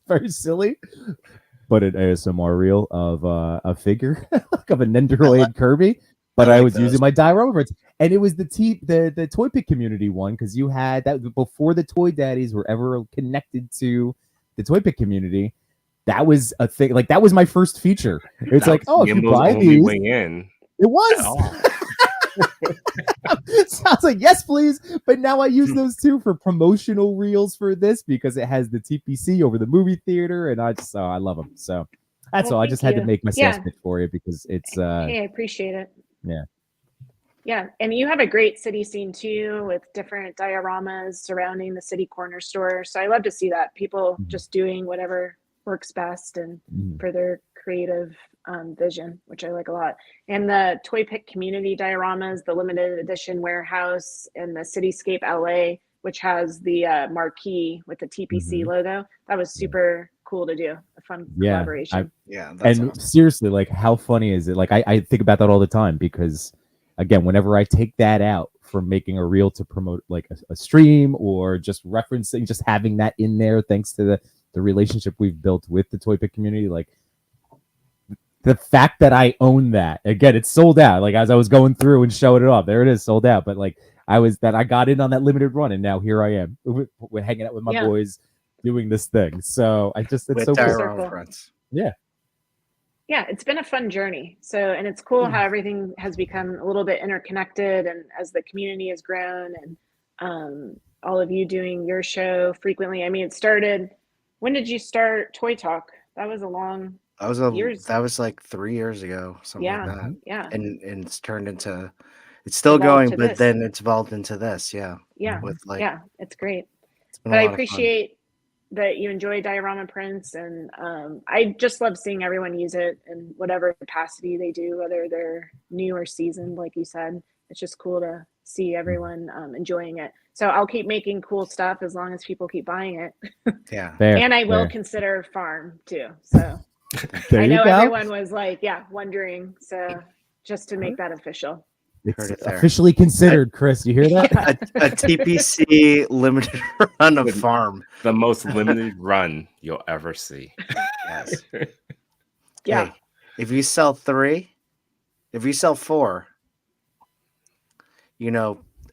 very silly, but an ASMR reel of a figure of a Nendoroid Kirby. But I was using my Diorama Prints, and it was the ToyPic Community one, because you had that before the Toy Daddies were ever connected to the ToyPic Community. That was a thing. Like, that was my first feature. It's like, oh, if you buy these, it was. So I was like, yes, please. But now I use those too for promotional reels for this, because it has the TPC over the movie theater, and I love them. So that's all. I just had to make my sales pitch for you, because it's. Hey, I appreciate it. Yeah. Yeah, and you have a great city scene too, with different dioramas surrounding the city corner store. So I love to see that, people just doing whatever works best and for their creative vision, which I like a lot. And the ToyPic Community dioramas, the limited edition warehouse, and the Cityscape LA, which has the marquee with the TPC logo, that was super cool to do. A fun collaboration. That's awesome. Seriously, like, how funny is it? Like, I think about that all the time, because, again, whenever I take that out from making a reel to promote, like, a stream, or just referencing, just having that in there, thanks to the relationship we've built with the ToyPic community, like, the fact that I own that, again, it's sold out. Like, as I was going through and showing it off, there it is, sold out. But like, I got in on that limited run, and now here I am. We're hanging out with my boys, doing this thing. So it's so cool. Yeah. Yeah, it's been a fun journey. So, and it's cool how everything has become a little bit interconnected, and as the community has grown, and all of you doing your show frequently. I mean, it started. When did you start Toy Talk? That was a long. That was like 3 years ago, something like that. Yeah. And it's turned into, it's still going, but then it's evolved into this. Yeah. With it's great. But I appreciate that you enjoy Diorama Prints, and I just love seeing everyone use it in whatever capacity they do, whether they're new or seasoned, like you said. It's just cool to see everyone enjoying it. So I'll keep making cool stuff as long as people keep buying it. Yeah. And I will consider farm too. So I know everyone was like, wondering. So just to make that official. It's officially considered, Chris. You hear that? a TPC limited run of farm. The most limited run you'll ever see. Yes. Yeah. Hey, if you sell 3, if you sell 4,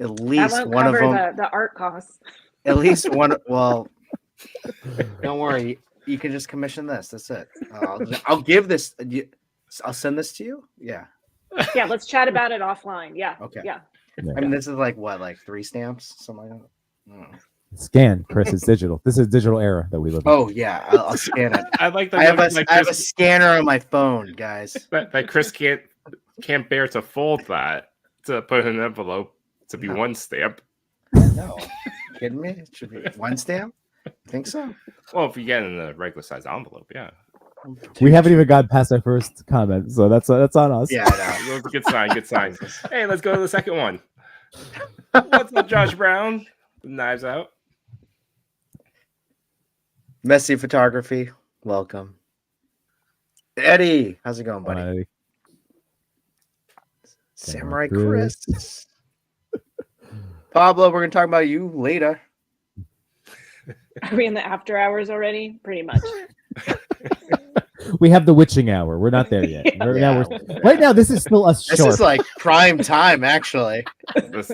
at least one of them. The art costs. At least one. Well, don't worry. You can just commission this. That's it. I'll give this. I'll send this to you. Yeah. Yeah. Let's chat about it offline. Yeah. Okay. Yeah. I mean, this is like what, like 3 stamps, something like that. Scan, Chris. It's digital. This is a digital era that we live in. Oh yeah, I'll scan it. I like that. I have a scanner on my phone, guys. That Chris can't bear to fold that to put in an envelope to be No. one stamp. No, kidding me? It should be one stamp. Think so? Well, if you get in a regular size envelope, yeah. We haven't even gotten past our first comment, so that's on us. Yeah, I know. Good sign. Good sign. Hey, let's go to the second one. What's up, Josh Brown? Knives Out. Messy photography. Welcome, Eddie. How's it going, buddy? Samurai Chris. Pablo, we're gonna talk about you later. Are we in the after hours already? Pretty much. We have the witching hour. We're not there yet. Right now, this is still us This short. is like prime time, actually. This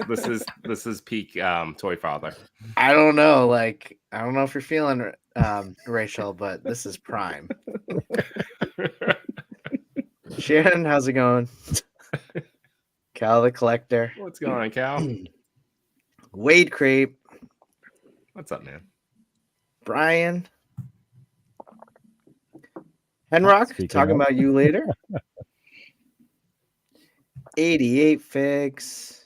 is peak toy father. I don't know. Like, I don't know if you're feeling Rachel, but this is prime. Shannon, how's it going? Cal the collector. What's going on, Cal? Wade Creep. What's up, man? Brian. Henrock, Speaking talking of. about you later. 88 Figs.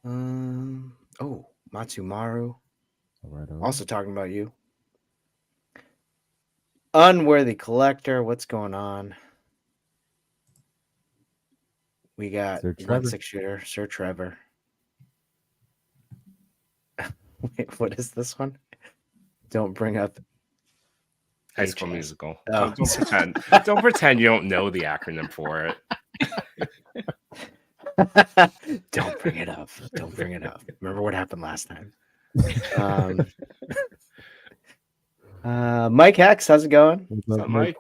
Oh, Matsumaru. All right. Also talking about you. Unworthy Collector. What's going on? We got Sir Trevor. 1-6 shooter, Sir Trevor. Wait, what is this one? Don't bring up High School HS. Musical. Oh. Don't pretend. Don't pretend you don't know the acronym for it. Don't bring it up. Don't bring it up. Remember what happened last time. Mike Hex, how's it going? What's up, Mike?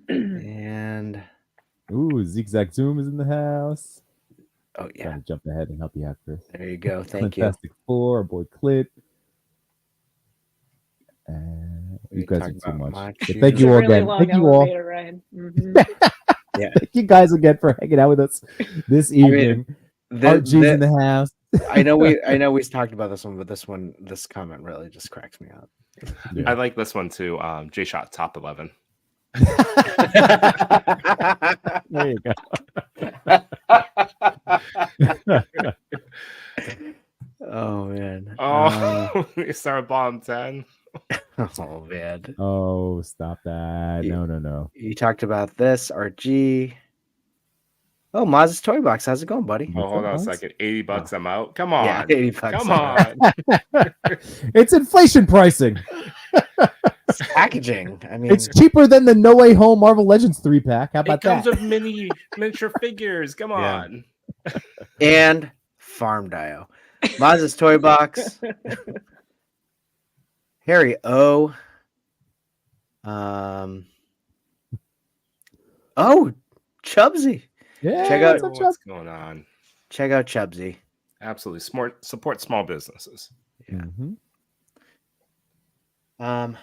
And Ooh, Zigzag Zoom is in the house. oh yeah, Trying to jump ahead and help you out, Chris. there you go. Thank you. Fantastic Four, our boy Clit. We You guys talked are too about much. Machu. But thank It's you a all really again. long Thank you all. elevator ride. Mhm. Thank you guys again for hanging out with us this evening. RG's in the house. I know we talked about this one, but this comment really just cracks me up. I like this one too. J Shot top 11. There you go. Oh man. Oh, we start bottom 10. Oh man. Oh, stop that. No. You talked about this, RG. Oh, Maz's Toy Box. How's it going, buddy? Oh, hold on a second. $80 I'm out. Come on. Yeah, $80 Come I'm on. It's inflation pricing. It's packaging. I mean, It's cheaper than the No Way Home Marvel Legends 3-pack. How It about comes that? with miniature figures. Come Yeah. on. and Farm Dio. Maz's Toy Box. Harry O. Oh, Chubsy. Yeah, Check out- what's up, Chubb? What's going on? Check out Chubsy. Absolutely. Support small businesses. Mhm. And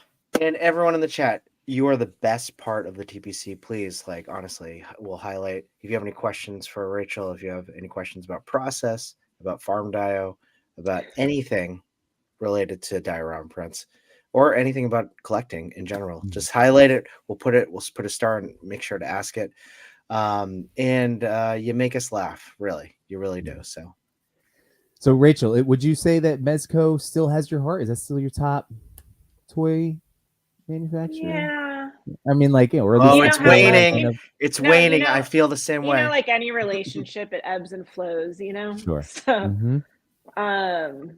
everyone in the chat, you are the best part of the TPC. Please, like, honestly, we'll highlight if you have any questions for Rachel, if you have any questions about process, about Farm Dio, about anything related to Diorama Prints, or anything about collecting in general, just highlight it. We'll put a star and make sure to ask it. You make us laugh, really. You really do. So, Rachel, would you say that Mezco still has your heart? Is that still your top toy manufacturer? Yeah. I mean, like, or at Oh, least it's how, like, waning. It's No, waning. you know- I feel the same You way. know, like any relationship, it ebbs and flows, you know? Sure. So, Mhm.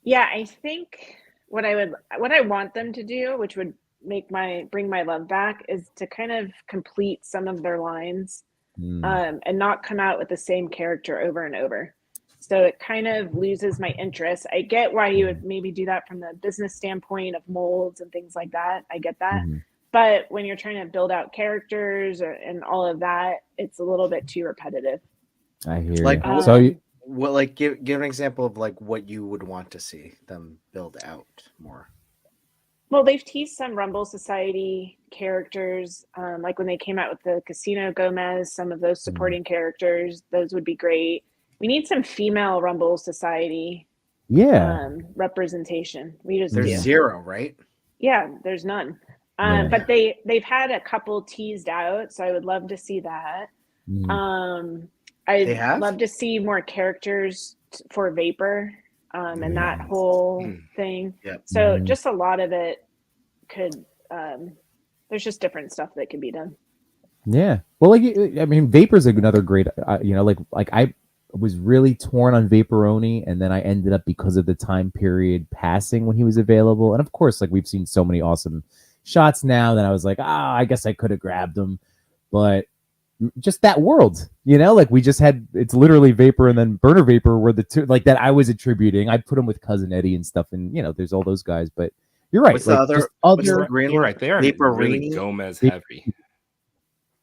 yeah, I think what I want them to do, which would bring my love back, is to kind of complete some of their lines, and not come out with the same character over and over. So it kind of loses my interest. I get why you would maybe do that from the business standpoint of molds and things like that. I get that. Mhm. But when you're trying to build out characters and all of that, it's a little bit too repetitive. I hear Like, you. So, Well, like give an example of like what you would want to see them build out more. Well, they've teased some Rumble Society characters, like when they came out with the Casino Gomez, some of those supporting characters, those would be great. We need some female Rumble Society yeah. representation. We just There's do. zero, right? Yeah, there's none. Yeah. But they've had a couple teased out, so I would love to see that. They I'd have? love to see more characters for Vapor, and that whole thing. Yep. So just a lot of it could. There's just different stuff that could be done. Yeah. Well, like I mean, Vapor's another great. Like I was really torn on Vaporoni, and then I ended up because of the time period passing when he was available, and of course, like we've seen so many awesome shots now that I was like, I guess I could have grabbed him, but just that world, like we just had. It's literally Vapor and then Burner Vapor were the two like that I was attributing. I put him with Cousin Eddie and stuff, and there's all those guys, but. You're right. What's like, the other? just What's the green You're one? right. They are really Vaporini? Gomez heavy.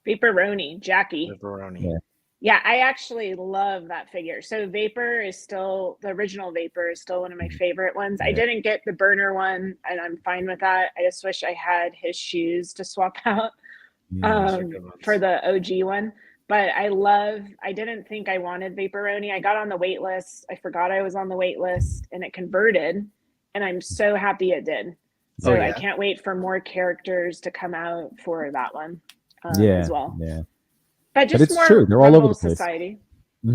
Vaporoni, Jackie. Vaporoni. Yeah. Yeah, I actually love that figure. So Vapor is still the original Vapor is still one of my favorite ones. I didn't get the burner one, and I'm fine with that. I just wish I had his shoes to swap out for the OG one. But I didn't think I wanted Vaporoni. I got on the wait list. I forgot I was on the wait list, and it converted, and I'm so happy it did. So I can't wait for more characters to come out for that one as well. Yeah. But just it's more true. They're all over the place. Society.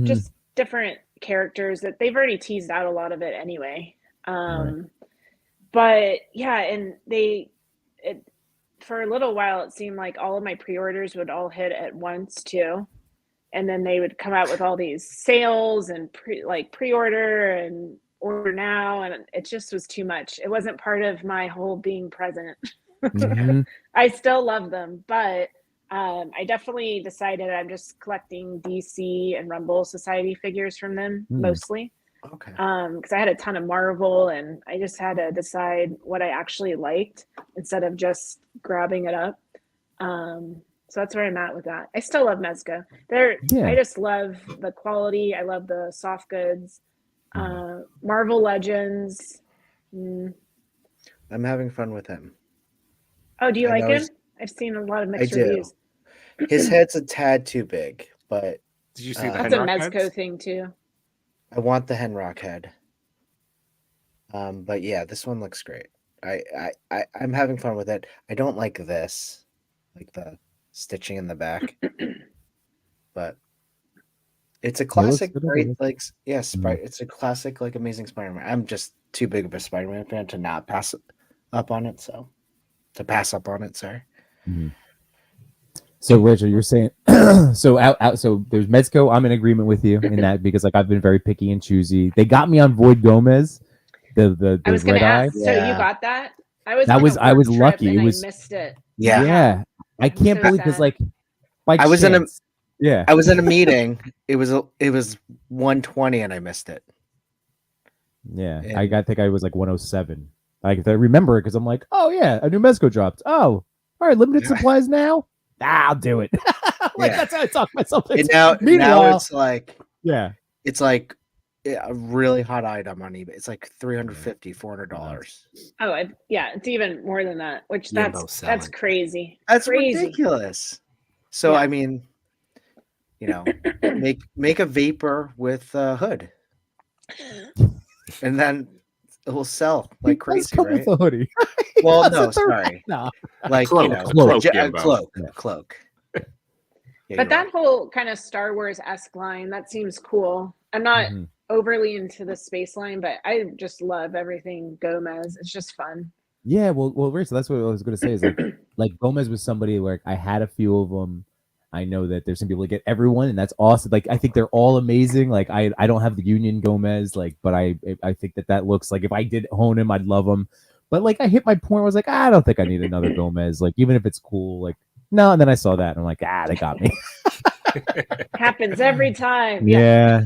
Just different characters that they've already teased out a lot of it anyway. But yeah, and for a little while it seemed like all of my pre-orders would all hit at once too. And then they would come out with all these sales and pre-order and order now, and it just was too much. It wasn't part of my whole being present. I still love them, but I definitely decided I'm just collecting DC and Rumble Society figures from them mostly. Okay. Because I had a ton of Marvel, and I just had to decide what I actually liked instead of just grabbing it up. So that's where I'm at with that. I still love Mezco. I just love the quality. I love the soft goods. Marvel Legends. I'm having fun with him. Oh, do you like him? I've seen a lot of mixed I do. reviews. His head's a tad too big, but Did you see the That's a Henrock Mezco heads? thing too. I want the Henrock head. But yeah, this one looks great. I'm having fun with it. I don't like this, like the stitching in the back, but it's a classic, right? Like, it's a classic, like Amazing Spider-Man. I'm just too big of a Spider-Man fan to not pass up on it. Sorry. So Rachel, you're saying so so there's Mezco. I'm in agreement with you in that because like I've been very picky and choosy. They got me on Void Gomez, the I was going red to eye. ask. So you got that? I was lucky. And It was I missed it. Yeah. I can't so believe because sad. like by I was chance, I was in a meeting. It was 120 and I missed it. Yeah, And- I think I was like 107. I remember it because I'm like, oh yeah, a new Mezco dropped. Oh, all right, limited supplies now. I'll do it. Like that's how I talk myself. And now it's like it's like a really hot item on eBay. It's like $350, $400. Oh, it's even more than that. Which that's crazy. That's crazy. ridiculous. So I mean, make a Vapor with a hood, and then it will sell like crazy, right? With a hoodie. Well, no, sorry. No. Like cloak. Cloak. Yeah, But that whole kind of Star Wars-esque line, that seems cool. I'm not overly into the space line, but I just love everything Gomez. It's just fun. Yeah, well, Rachel, that's what I was going to say. Is like Gomez was somebody where I had a few of them. I know that there's some people that get everyone, and that's awesome. Like I think they're all amazing. Like I don't have the Union Gomez, but I think that looks like if I did own him, I'd love him. But like I hit my point where I was like, I don't think I need another Gomez. Like even if it's cool, like no. And then I saw that, and I'm like, they got me. Happens every time. Yeah.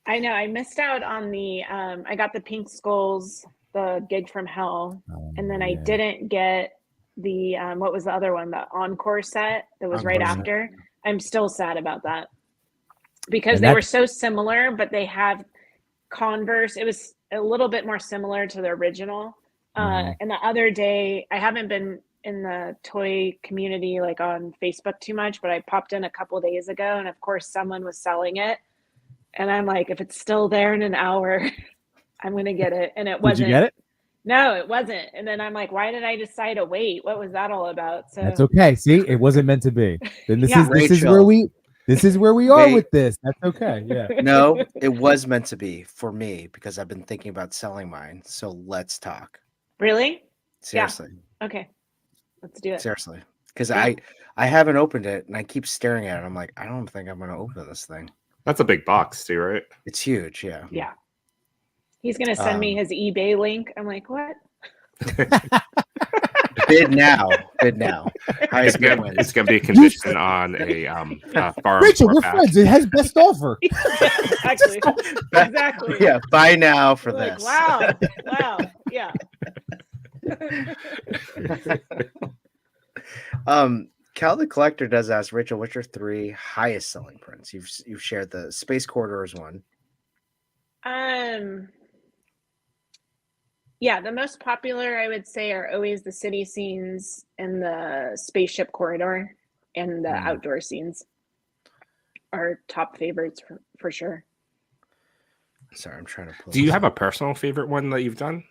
I know. I missed out on the. I got the Pink Skulls, the Gig from Hell, and then I didn't get the what was the other one? The Encore set that was right after. I'm still sad about that because they were so similar, but they have Converse. It was a little bit more similar to the original. And the other day, I haven't been in the toy community like on Facebook too much, but I popped in a couple days ago, and of course, someone was selling it, and I'm like, if it's still there in an hour, I'm gonna get it. And it wasn't. Did you get it? No, it wasn't. And then I'm like, why did I decide to wait? What was that all about? So That's okay. See, it wasn't meant to be. Then this Yeah. is where we are Wait. with this. That's okay. Yeah. No, it was meant to be for me because I've been thinking about selling mine. So let's talk. Really? Seriously. Okay. Let's do it. Seriously. Because Yeah. I haven't opened it and I keep staring at it. I'm like, I don't think I'm gonna open this thing. That's a big box too, right? It's huge, yeah. Yeah. He's gonna send me his eBay link. I'm like, what? Bid now. Bid now. Highest bid wins. It's gonna be a condition on a farm. Rachel, we're pack. friends. It has best offer. Exactly. Exactly. Yeah, buy now for Like, this. wow. Wow. Yeah. Cal the Collector does ask, Rachel, what's your 3 highest selling prints? You've shared the Space Corridors one. Yeah, the most popular I would say are always the city scenes and the spaceship corridor, and the outdoor scenes are top favorites for sure. Sorry, I'm trying to pull. Do you have a personal favorite one that you've done?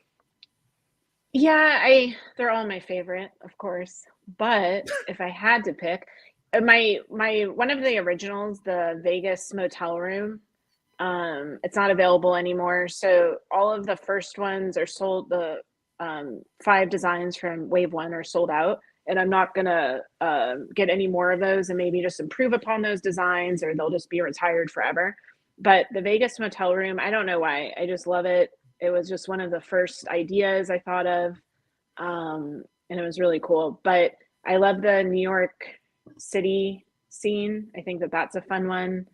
Yeah, they're all my favorite, of course. But if I had to pick, my one of the originals, the Vegas motel room, it's not available anymore. So all of the first ones are sold. The 5 designs from Wave 1 are sold out, and I'm not gonna get any more of those, and maybe just improve upon those designs, or they'll just be retired forever. But the Vegas motel room, I don't know why, I just love it. It was just one of the first ideas I thought of, and it was really cool. But I love the New York City scene. I think that's a fun one.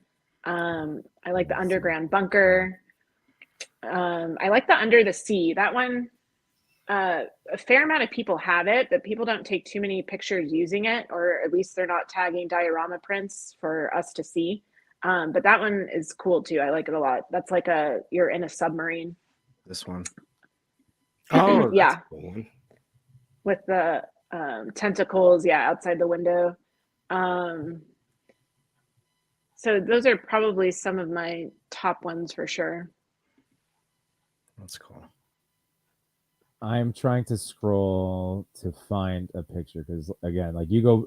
I like the underground bunker. I like the under the sea. That one, a fair amount of people have it, but people don't take too many pictures using it, or at least they're not tagging Diorama Prints for us to see. But that one is cool too. I like it a lot. That's like you're in a submarine. This one. Oh, that's Yeah. a cool one. With the tentacles, outside the window. So those are probably some of my top ones for sure. That's cool. I'm trying to scroll to find a picture because, again, like you go,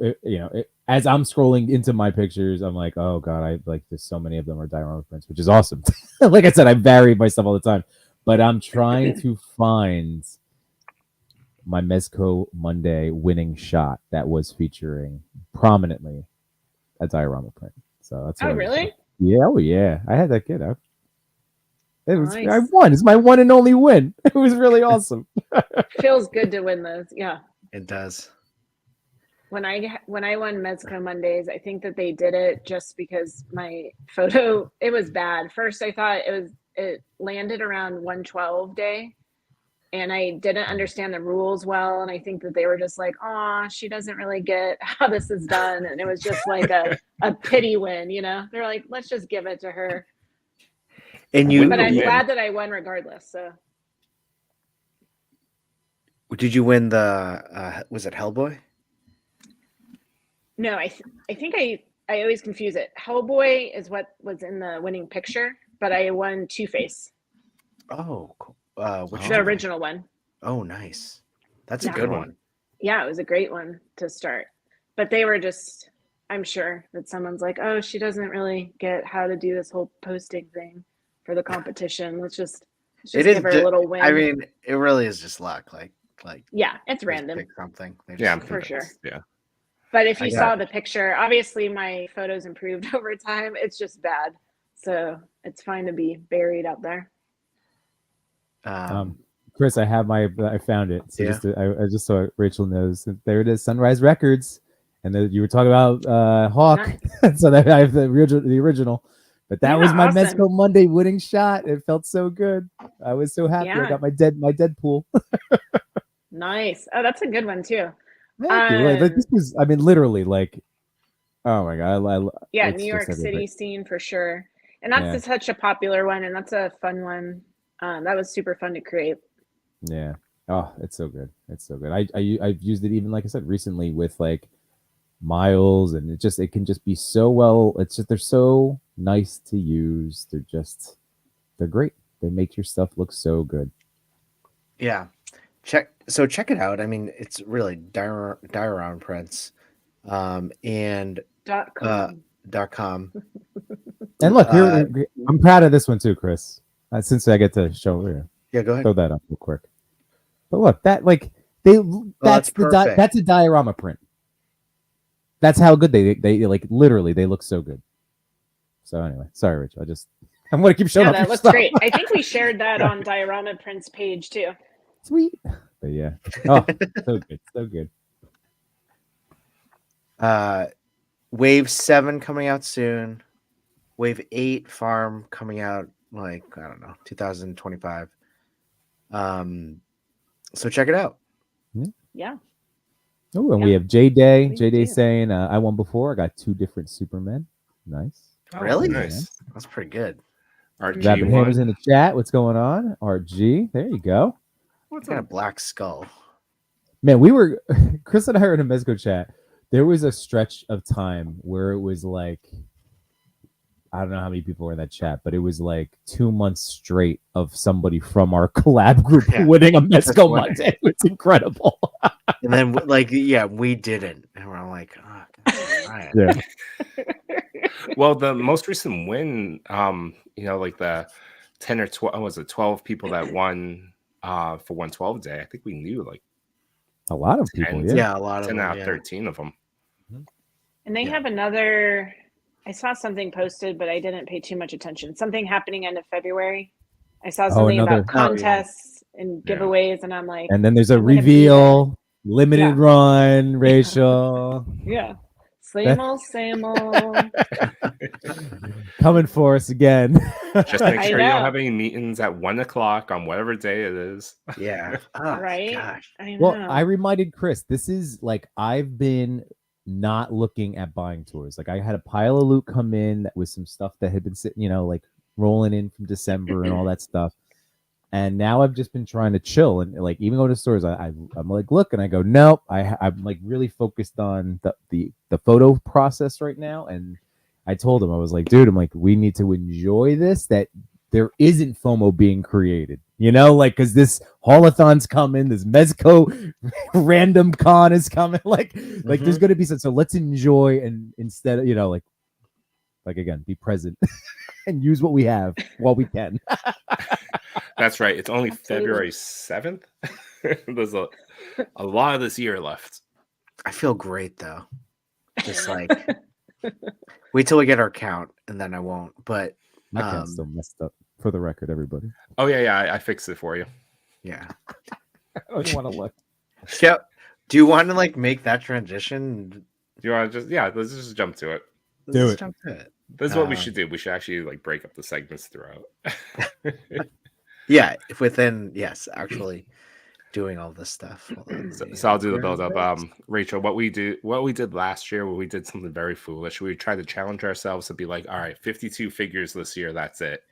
as I'm scrolling into my pictures, I'm like, oh god, there's so many of them are diorama prints, which is awesome. Like I said, I vary my stuff all the time, but I'm trying to find my Mezco Monday winning shot that was featuring prominently a diorama print. So that's Oh, really? Yeah, oh yeah, I had that kid out. It was Nice. I won. It's my one and only win. It was really awesome. Feels good to win those. Yeah. It does. When I won Mezco Mondays, I think that they did it just because my photo, it was bad. First, I thought it landed around 112 day, and I didn't understand the rules well. And I think that they were just like, oh, she doesn't really get how this is done. And it was just like a pity win, They're like, let's just give it to her. And But I'm glad that I won regardless. So did you win the was it Hellboy? no, I think I always confuse it. Hellboy is what was in the winning picture, but I won Two-Face. Oh, cool. Which The original one. Oh, nice. That's a Yeah. good one. Yeah, it was a great one to start. But they were just, I'm sure that someone's like, oh, she doesn't really get how to do this whole posting thing for the competition. Let's just give her a little win. I mean, it really is just luck. Like yeah, it's they random pick something. They Yeah, I'm for sure. convinced. Yeah. But if I you got saw the picture, obviously my photos improved over time. It's just bad. So it's fine to be buried out there. Chris, I found it. So Yeah. I just saw it. Rachel knows. There it is, Sunrise Records. And then you were talking about Hawk. So that I have the original. But that was my awesome. Mezco Monday winning shot. It felt so good. I was so happy. I Yeah. got my Deadpool. Nice. Oh, that's a good one too. Thank you. Like, this was, I mean, literally, like, oh my god. Yeah, it's New just York City everything. scene for sure. And that's such a popular one, and that's a fun one. That was super fun to create. Yeah. Oh, it's so good. It's so good. I've used it even, like I said, recently with like Miles, and it can just be so well. It's just, they're so nice to use. They're great. They make your stuff look so good. Yeah. check it out. I mean, it's really Diorama Prints, and .com. .com. And look, Uh, I'm proud of this one too, Chris. Since I get to show here, Yeah, go ahead. throw that up real quick. But look, that like that's perfect. that's a diorama print. That's how good they like. Literally, they look so good. So anyway, sorry, Rich. I'm gonna keep showing Yeah, up. that your looks stuff. great. I think we shared that on Diorama Prints page too. Sweet. But yeah. Oh, so good, so good. Wave 7 coming out soon. Wave 8 farm coming out like, I don't know, 2025. So check it out. Yeah. Oh, and Yeah. we have J Day. Please J Day do. saying, "I won before. I got 2 different Supermen. Nice. Really? Nice. That's pretty good. RG Rapid Hammers in one. the chat. What's going on? RG. There you go. What's got a black skull? Man, we were Chris and I were in a Mezco chat. There was a stretch of time where it was like, I don't know how many people were in that chat, but it was like 2 months straight of somebody from our collab group Yeah, winning a Mezco what- Monday. It's incredible. And then like, yeah, we didn't. And we're like, oh, God, Ryan. Yeah. Well, the most recent win, like the 10 or 12, was it 12 people that won for 112 day? I think we knew like A lot of people, 10, yeah. Yeah, a lot of 10 them. out of Yeah. 13 of them. And they have another. I saw something posted, but I didn't pay too much attention. Something happening end of February. I saw something another- about contests and Yeah. giveaways, and I'm like, And then there's a I'm gonna be reveal, limited Yeah. run, Rachel. yeah, same old, same old. Coming for us again. Just make I sure you don't know. have any meetings at 1 o'clock on whatever day it is. Yeah. Oh, Right? Gosh. I know. Well, I reminded Chris, this is like I've been not looking at buying tours. Like I had a pile of loot come in that was some stuff that had been sitting, like rolling in from December and all that stuff. And now I've just been trying to chill and like even go to stores. I'm like, look, and I go, nope. I'm like really focused on the photo process right now. And I told him, I was like, dude, I'm like, we need to enjoy this. That there isn't FOMO being created, like because this haulathon's coming, this Mezco random con is coming, like there's gonna be some. So let's enjoy and instead of like again, be present and use what we have while we can. That's right. It's only Absolutely. February 7th. There's a lot of this year left. I feel great though. Just like wait till we get our count and then I won't. But My cat's still messed up. For the record, everybody. Oh, yeah. I fixed it for you. yeah. I don't want to look. Yeah. Do you want to like make that transition? Do you want to let's just jump to it. Do Let's it. jump to it. This is what we should do. We should actually like break up the segments throughout. Yeah, actually doing all this stuff. So I'll do the build up. Rachel, what we did last year, we did something very foolish. We tried to challenge ourselves to be like, all right, 52 figures this year. That's it.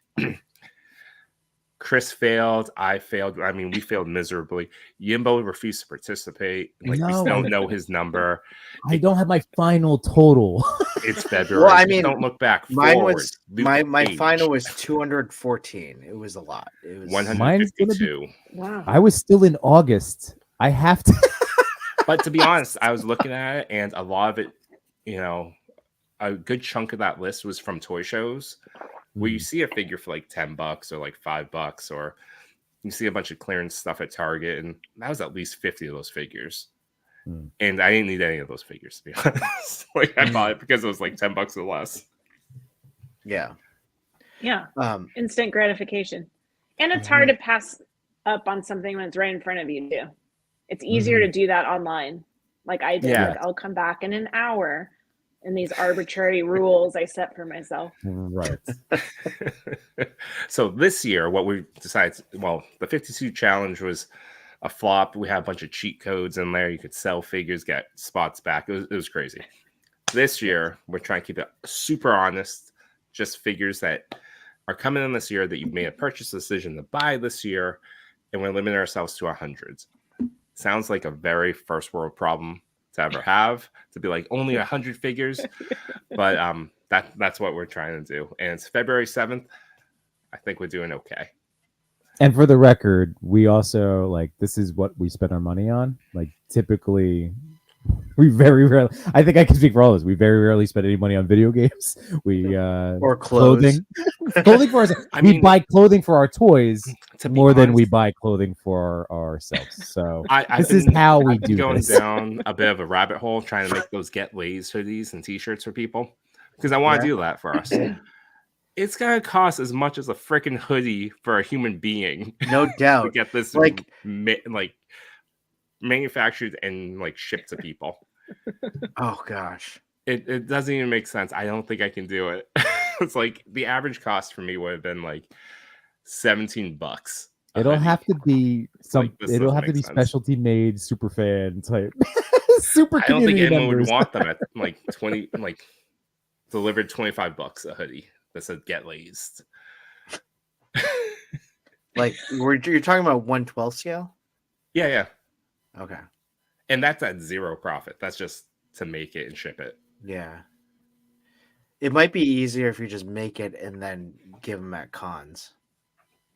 Chris failed. I failed. I mean, we failed miserably. Yimbo refused to participate. Like we still don't know his number. I don't have my final total. It's February. Well, I Just mean, don't look back. Mine forward. was Look my page. final was 214. It was a lot. It was 152. wow. I was still in August. I have to. But to be honest, I was looking at it, and a lot of it, a good chunk of that list was from toy shows, where you see a figure for like $10 or like $5, or you see a bunch of clearance stuff at Target, and that was at least 50 of those figures. And I didn't need any of those figures, to be honest. Like I bought it because it was like $10 or less. Yeah. Yeah. Um, Instant gratification. And it's hard to pass up on something when it's right in front of you too. It's easier to do that online. Like I did. Yeah. Like I'll come back in an hour and these arbitrary rules I set for myself. Right. So this year, what we decided, the 52 challenge was a flop. We had a bunch of cheat codes in there. You could sell figures, get spots back. It was crazy. This year, we're trying to keep it super honest. Just figures that are coming in this year that you've made a purchase decision to buy this year, and we're limiting ourselves to 100. Sounds like a very first world problem to ever have, to be like only 100 figures, but that's what we're trying to do. And it's February 7th. I think we're doing okay. And for the record, we also like this is what we spend our money on. Like typically, we very rarely. I think I can speak for all of us. We very rarely spend any money on video games. We Or clothes. clothing for us. I We mean, buy clothing for our toys to be more than we honest, buy clothing for ourselves. So I've this is been- how we I've been do going this. down a bit of a rabbit hole trying to make those Get Lays hoodies and T-shirts for people because I want to Yeah. do that for us. It's gonna cost as much as a freaking hoodie for a human being No to doubt. get this Like- like manufactured and like shipped to people. Oh gosh. It doesn't even make sense. I don't think I can do it. It's like the average cost for me would have been like $17. a It'll hoodie. have to be some. Like, this it'll doesn't have to make be sense. specialty made super fan type. Super I don't think community anyone members. would want them at like 20 like delivered $25 a hoodie that said Get Lazed. Like you're talking about 1/12 scale? Yeah. Okay. And that's at zero profit. That's just to make it and ship it. Yeah. It might be easier if you just make it and then give them at cons.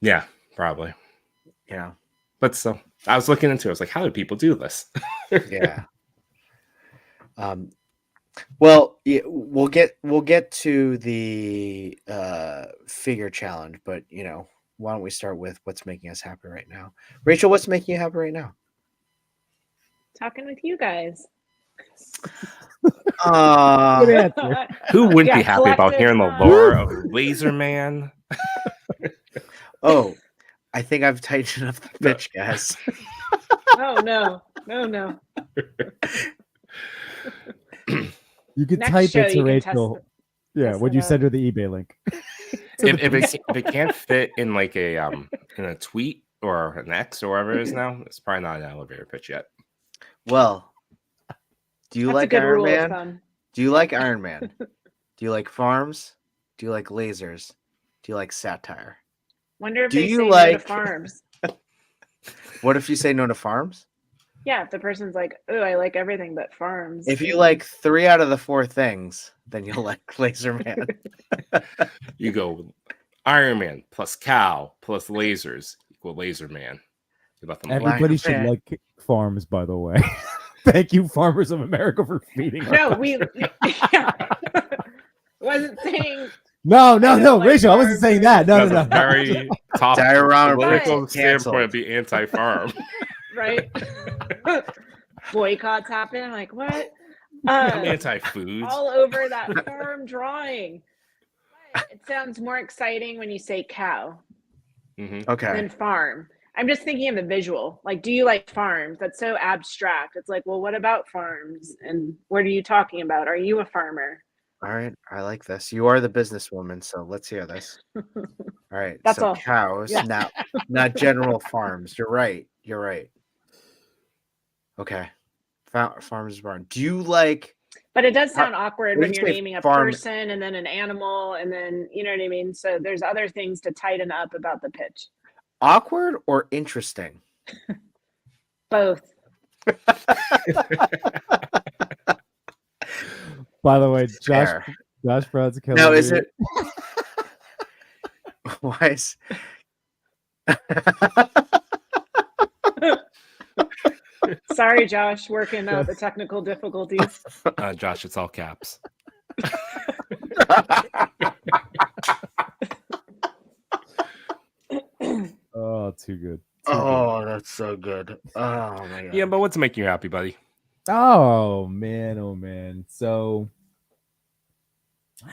Yeah, probably. You know? But still, I was looking into it. I was like, how do people do this? Yeah. Well, yeah, we'll get to the figure challenge, but you know, why don't we start with what's making us happy right now? Rachel, what's making you happy right now? Talking with you guys. Good answer. Who wouldn't be Yeah, happy about collective hearing the time. lore of Laser Man? Oh, I think I've tightened up the pitch, guys. Oh no. You could Next type show it to you can test Rachel. it. Yeah, test when it you out. send her the eBay link. if it can't fit in like a in a tweet or an X or whatever it is now, it's probably not an elevator pitch yet. Well, do you That's like a good Iron rule of Man? thumb. Do you like Iron Man? Do you like farms? Do you like lasers? Do you like satire? Wonder if Do they you say no like- to farms. What if you say no to farms? Yeah, if the person's like, "Oh, I like everything but farms." If you like 3 out of the 4 things, then you'll like Laser Man. You go Iron Man plus cow plus lasers equal Laser Man. You let them like, Everybody should fan. like farms, by the way. Thank you, farmers of America, for feeding. No, we yeah. wasn't saying No, I don't like Rachel, I wasn't farms saying or- that. No, that's no, a no. very top Diorama political Prints standpoint canceled. of the anti-farm. right. Boycotts happen. I'm like, what? I'm anti-food. All over that farm drawing. But it sounds more exciting when you say cow Mhm. Okay. than farm. I'm just thinking of the visual. Like, do you like farms? That's so abstract. It's like, well, what about farms? And what are you talking about? Are you a farmer? All right. I like this. You are the businesswoman, so let's hear this. All right. That's so all. cows, Yeah. not general farms. You're right. Okay. Farms barn. Do you like But it does sound awkward what when if you're you say naming a farm- person and then an animal and then, you know what I mean? So there's other things to tighten up about the pitch. awkward or interesting? Both. By the way, Fair. Josh Brown's killing Now, is me. it why is Sorry, Josh, working out the technical difficulties. Josh, it's all caps. Oh, too good. Oh, that's so good. Oh my god. Yeah, but what's making you happy, buddy? Oh man. So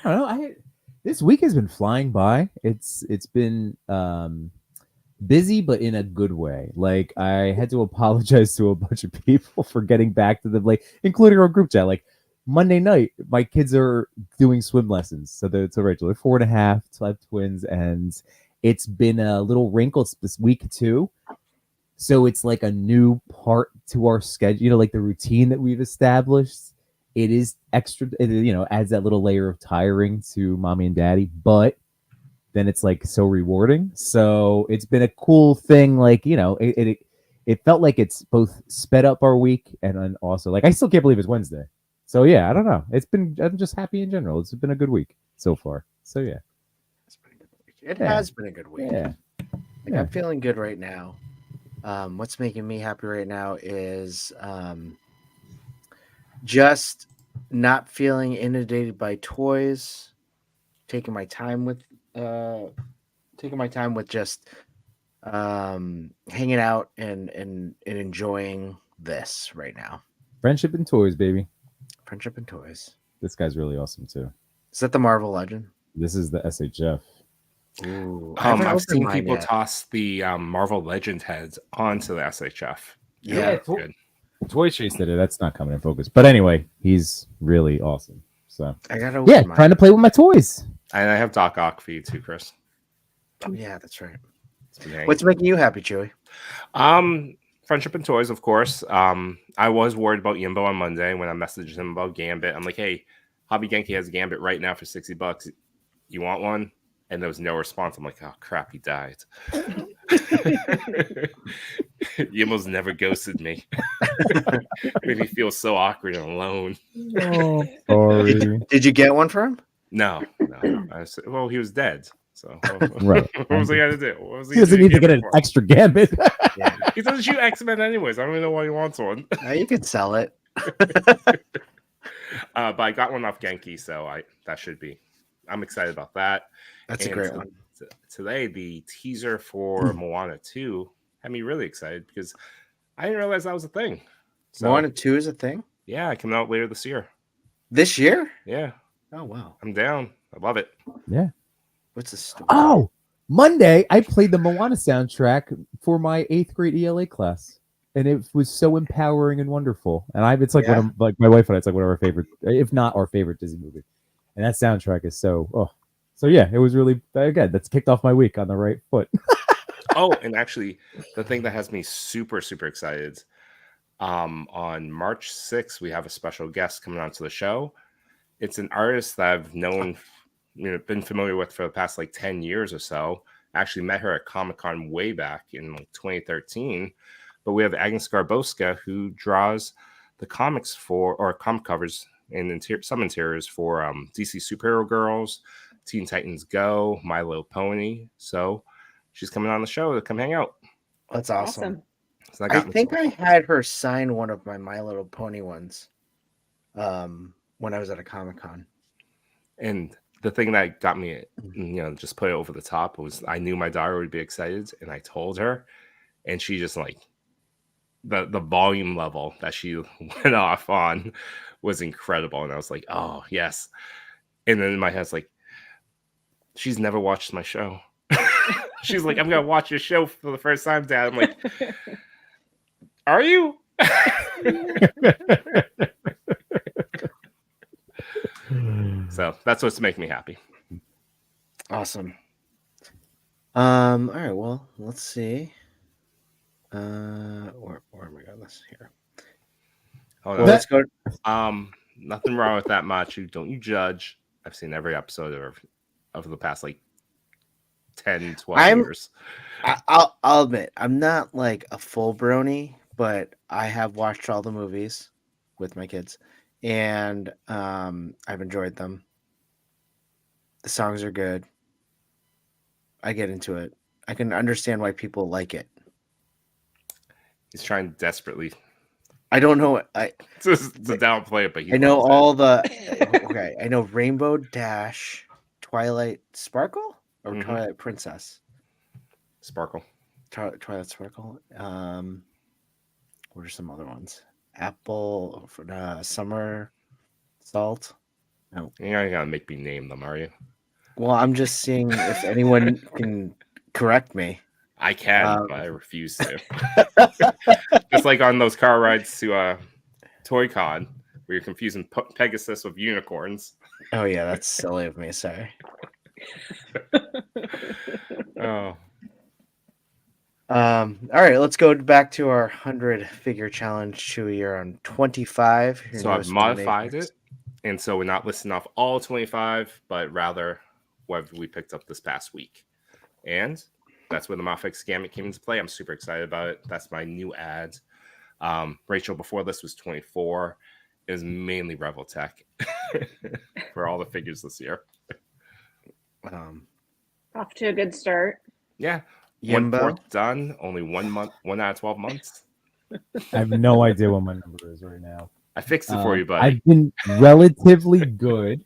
I don't know. This week has been flying by. It's been busy, but in a good way. Like I had to apologize to a bunch of people for getting back to them, like including our group chat. Like Monday night, my kids are doing swim lessons. So Rachel, they're 4.5, so I have twins, and it's been a little wrinkle this week too. So it's like a new part to our schedule, you know, like the routine that we've established. It is extra, it adds that little layer of tiring to mommy and daddy, but then it's like so rewarding. So it's been a cool thing. Like, it felt like it's both sped up our week and then also like, I still can't believe it's Wednesday. So yeah, I don't know. I'm just happy in general. It's been a good week so far. So yeah. It Yeah. has been a good week. Yeah. Like Yeah. I'm feeling good right now. What's making me happy right now is just not feeling inundated by toys, taking my time with just hanging out and enjoying this right now. Friendship and toys, baby. Friendship and toys. This guy's really awesome too. Is that the Marvel Legend? This is the SHF. Ooh, I haven't I've opened seen mine people yet. toss the Marvel Legend heads onto the SHF. Yeah, Good. Toy Chase did it. That's not coming in focus. But anyway, he's really awesome. So I gotta open yeah, mine. trying to play with my toys. And I have Doc Ock for you too, Chris. Oh, yeah, that's right. It's been hanging. What's making you happy, Chewy? Friendship and toys, of course. I was worried about Yimbo on Monday when I messaged him about Gambit. I'm like, hey, Hobby Genki has Gambit right now for $60. You want one? And there was no response. I'm like, oh crap, he died. Yimbo's never ghosted me. Made me feel so awkward and alone. Oh, sorry. Did you get one for him? No. I said, well, he was dead. So Right. what was he gonna do? What was He doesn't doing need to get an Gambit for? extra gambit. Yeah. He doesn't shoot X-Men anyways. I don't even know why he wants one. You could sell it. But I got one off Genki, so that should be. I'm excited about that. That's a great one. Today, the teaser for Moana 2 had me really excited because I didn't realize that was a thing. So, Moana 2 is a thing? yeah, coming out later this year. This year? Yeah, Oh, wow. I'm down. I love it. Yeah. What's the story? Oh, Monday I played the Moana soundtrack for my 8th grade ELA class, and it was so empowering and wonderful. And it's like Yeah? one of like my wife and I, it's like one of our favorite, if not our favorite Disney movie. And that soundtrack is so yeah, it was really good. That's kicked off my week on the right foot. Oh, and actually, the thing that has me super, super excited, on March 6th, we have a special guest coming onto the show. It's an artist that I've known, been familiar with for the past like 10 years or so. I actually met her at Comic-Con way back in like 2013. But we have Agnes Garboska, who draws the comics or comic covers and some interiors for DC Superhero Girls, Teen Titans Go, My Little Pony. So she's coming on the show to come hang out. That's awesome. So I think I had her sign one of my Little Pony ones when I was at a Comic-Con. And the thing that got me, just put it over the top was I knew my daughter would be excited, and I told her, and she just like the volume level that she went off on was incredible. And I was like, oh yes. And then in my head's like, she's never watched my show. She's like, I'm gonna watch your show for the first time, Dad. I'm like, are you? So that's what's making me happy. Awesome. All right, well, let's see. Where am I going this here? Hold Well, on. let's go. Nothing wrong with that, Machu. Don't you judge. I've seen every episode of the past like 10, 12 years. I'll admit, I'm not like a full brony, but I have watched all the movies with my kids, and I've enjoyed them. The songs are good. I get into it. I can understand why people like it. He's trying desperately I don't know. to downplay it, but I know all the. Okay, I know Rainbow Dash, Twilight Sparkle, or Twilight Princess. Sparkle. Twilight Sparkle. What are some other ones? Apple, Summer Salt. No. You're not gonna make me name them, are you? Well, I'm just seeing if anyone can correct me. I can, but I refuse to. Just like on those car rides to ToyCon, where you're confusing Pegasus with unicorns. Oh yeah, that's silly of me. Sorry. Oh. All right, let's go back to our 100 figure challenge. Chewy, you're on 25. So I've modified it, and so we're not listing off all 25, but rather what we picked up this past week. And that's where the Mafex Gamut came into play. I'm super excited about it. That's my new ad. Rachel, before this was 24. It was mainly Reveltech for all the figures this year. Off to a good start. Yeah. Yimbo. 1/4 done. Only 1 month. 1 out of 12 months. I have no idea what my number is right now. I fixed it for you, buddy. I've been relatively good.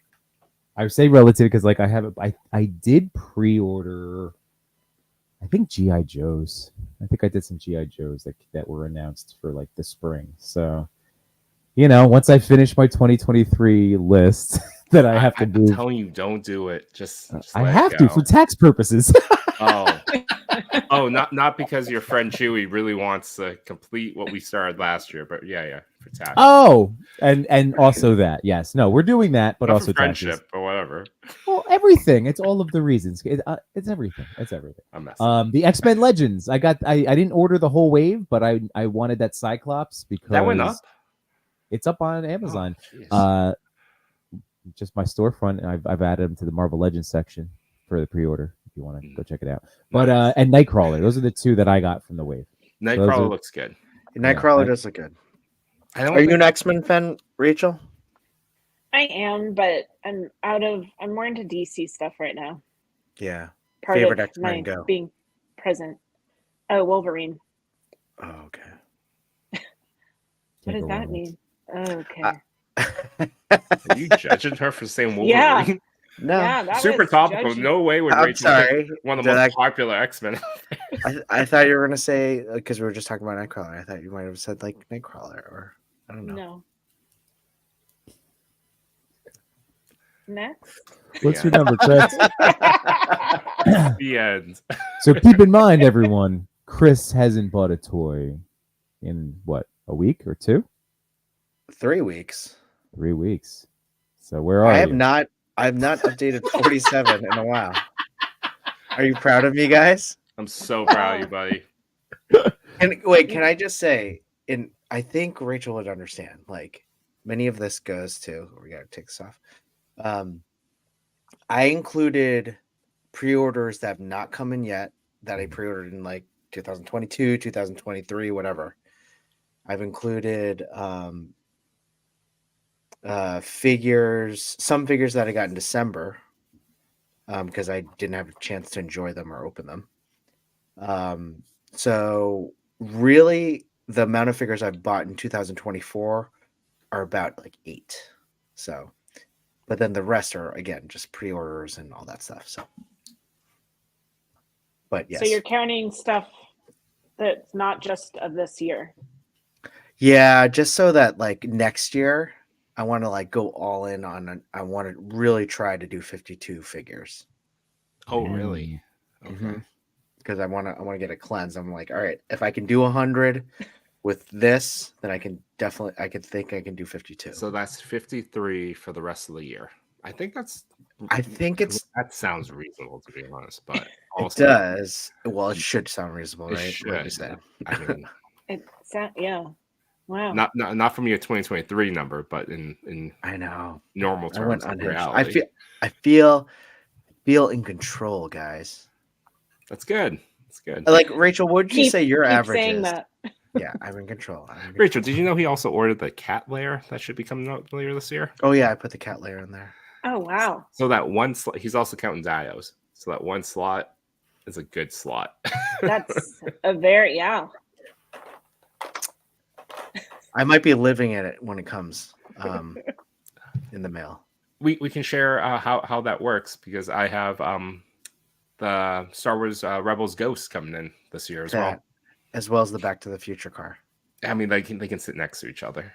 I say relative because like I did pre-order. I think GI Joes. I think I did some GI Joes that were announced for like the spring. So, once I finish my 2023 list, that I have to I'm do. telling you, don't do it. Just I let it have to go. for tax purposes. Oh, not because your friend Chewy really wants to complete what we started last year, but yeah, for tax. Oh, and also that. Yes, no, we're doing that, but Not also for friendship taxes. or whatever. Well, everything. It's all of the reasons. It's everything. It's everything. I'm messing. The X-Men Legends. I didn't order the whole wave, but I wanted that Cyclops because That went up. It's up on Amazon. Oh, Just my storefront. I've added them to the Marvel Legends section for the pre-order. If you want to go check it out. But Nice. and Nightcrawler. Those are the two that I got from the wave. Nightcrawler looks good. Nightcrawler does look good. Are you an X-Men fan, Rachel? I am, but I'm more into DC stuff right now. Yeah. Part Favorite of X-Men my go. being present. Oh, Wolverine. Oh, okay. What does that mean? Okay. Are you judging her for saying Wolverine? Yeah. No. Yeah, that Super was topical. judgy. No way would I'm Rachel pick sorry. one of the most popular X-Men. I thought you were gonna say because we were just talking about Nightcrawler. I thought you might have said like Nightcrawler or I don't know. No. Next. What's your number, Chris? The end. So keep in mind, everyone, Chris hasn't bought a toy in what, a week or two? 3 weeks. 3 weeks. So where are I you? have not updated 47 in a while. Are you proud of me, guys? I'm so proud of you, buddy. And wait, can I just say, I think Rachel would understand. Like many of this goes to. We gotta take this off. I included pre-orders that have not come in yet that I pre-ordered in like 2022, 2023, whatever. I've included figures, some figures that I got in December because I didn't have a chance to enjoy them or open them. So really the amount of figures I bought in 2024 are about like 8. So, but then the rest are again just pre-orders and all that stuff. So, but yes. So you're counting stuff that's not just of this year. Yeah, just so that like next year I want to like go all in on. I want to really try to do 52 figures. Oh, really? Okay. Because I want to get a cleanse. I'm like, all right, if I can do 100 with this, then I can definitely. I can think I can do 52. So that's 53 for the rest of the year. I think that sounds reasonable, to be honest. But also, it does. Well, it should sound reasonable, right? It should. Like you said. I mean, Yeah. Wow. Not from your 2023 number, but in I know normal terms. I went unhinged. I feel in control, guys. That's good. That's good. Like Rachel, what would you say your average saying is? That. Yeah, I'm in control. Rachel, did you know he also ordered the cat layer that should be coming out later this year? Oh yeah, I put the cat layer in there. Oh wow. So that one slot, he's also counting dios. So that one slot is a good slot. That's a very I might be living in it when it comes in the mail. We can share how that works because I have the Star Wars Rebels Ghost coming in this year as well as the Back to the Future car. I mean, they can sit next to each other.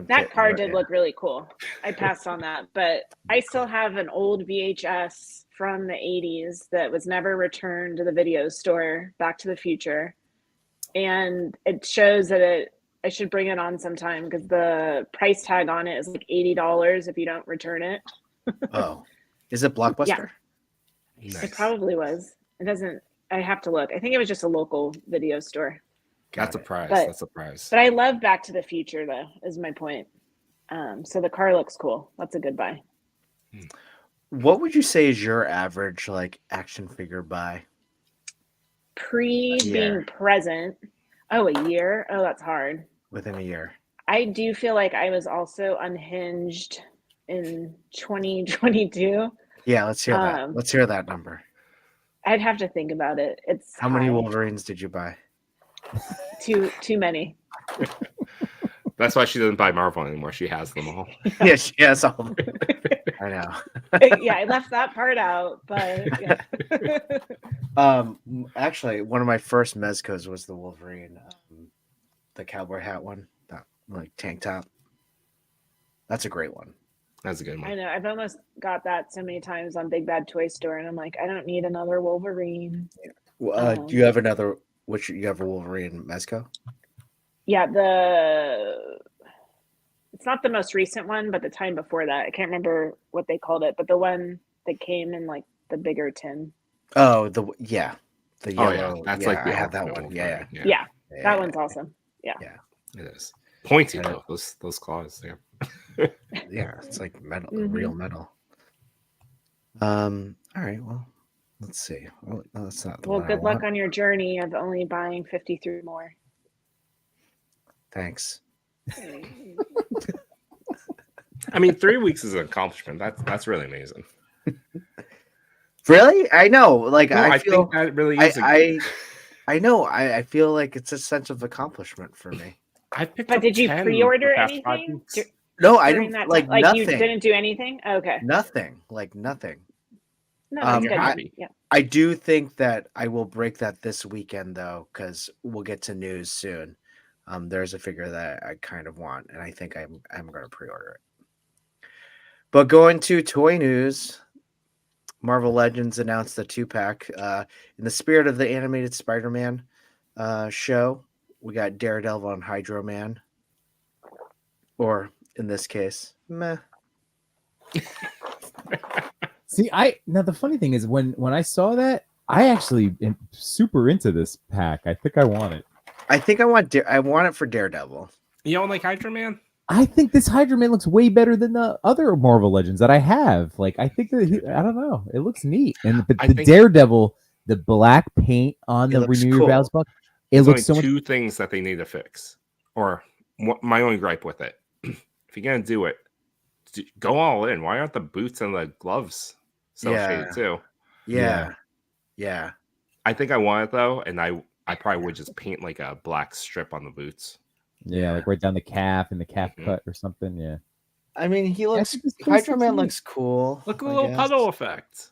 That car did look really cool. I passed on that, but I still have an old VHS from the 80s that was never returned to the video store, Back to the Future. And it shows that I should bring it on sometime because the price tag on it is like $80 if you don't return it. Oh, is it Blockbuster? Yeah. Nice. It probably was. It doesn't. I have to look. I think it was just a local video store. That's a prize. That's a prize. But I love Back to the Future, though. Is my point. So the car looks cool. That's a good buy. What would you say is your average like action figure buy? Being present. Oh, a year? Oh, that's hard. Within a year. I do feel like I was also unhinged in 2022. Yeah, let's hear that. Let's hear that number. I'd have to think about it. It's How many high. Wolverines did you buy? Too many. That's why she doesn't buy Marvel anymore. She has them all. Yeah, she has all of them. I know. Yeah, I left that part out, but yeah. Actually, one of my first Mezcos was the Wolverine, the cowboy hat one, that like tank top. That's a great one. That's a good I one. know. I've almost got that so many times on Big Bad Toy Store, and I'm like, I don't need another Wolverine. Do you have another? Which you have a Wolverine Mezco? Yeah, it's not the most recent one, but the time before that. I can't remember what they called it, but the one that came in like the bigger tin. Oh, the yellow. Oh yeah, that's like the I have that ultimate one. Wolverine. Yeah, that one's awesome. Yeah. It is pointy Yeah. though. Those claws. Yeah. Yeah, it's like metal, Mhm. real metal. All right. Well, let's see. Oh, no, that's not the Well, one I good luck want. on your journey of only buying 53 more. Thanks. I mean, 3 weeks is an accomplishment. That's really amazing. Really? I know. Like No, I feel. think that really is. I know. I feel like it's a sense of accomplishment for me. I picked But up did you 10 pre-order the past 5 anything weeks. No, I during didn't. that Like time? Like nothing. you didn't do anything? Okay. Nothing. Like nothing. No, that's you're good. happy. Yeah. I do think that I will break that this weekend though, because we'll get to news soon. There's a figure that I kind of want, and I think I'm going to pre-order it. But going to toy news, Marvel Legends announced a 2-pack. In the spirit of the animated Spider-Man show, we got Daredevil and Hydro Man, or in this case, meh. See, now the funny thing is when I saw that, I actually am super into this pack. I think I want it. I think I want it for Daredevil. You don't like Hydra Man? I think this Hydra Man looks way better than the other Marvel Legends that I have. Like, I think that I don't know, it looks neat. And but I the think- Daredevil, the black paint on It the looks Renew Your cool. Vows book, it There's looks so only much. 2 things that they need to fix, or my only gripe with it. If you're gonna do it, go all in. Why aren't the boots and the gloves so shaded too? Yeah. I think I want it though, and I probably would just paint like a black strip on the boots. Yeah, like right down the calf and the calf Mhm. cut or something. Yeah. I mean, he looks. think this face Hydro looks Man neat. looks cool. Look, a I little guess. puddle effect.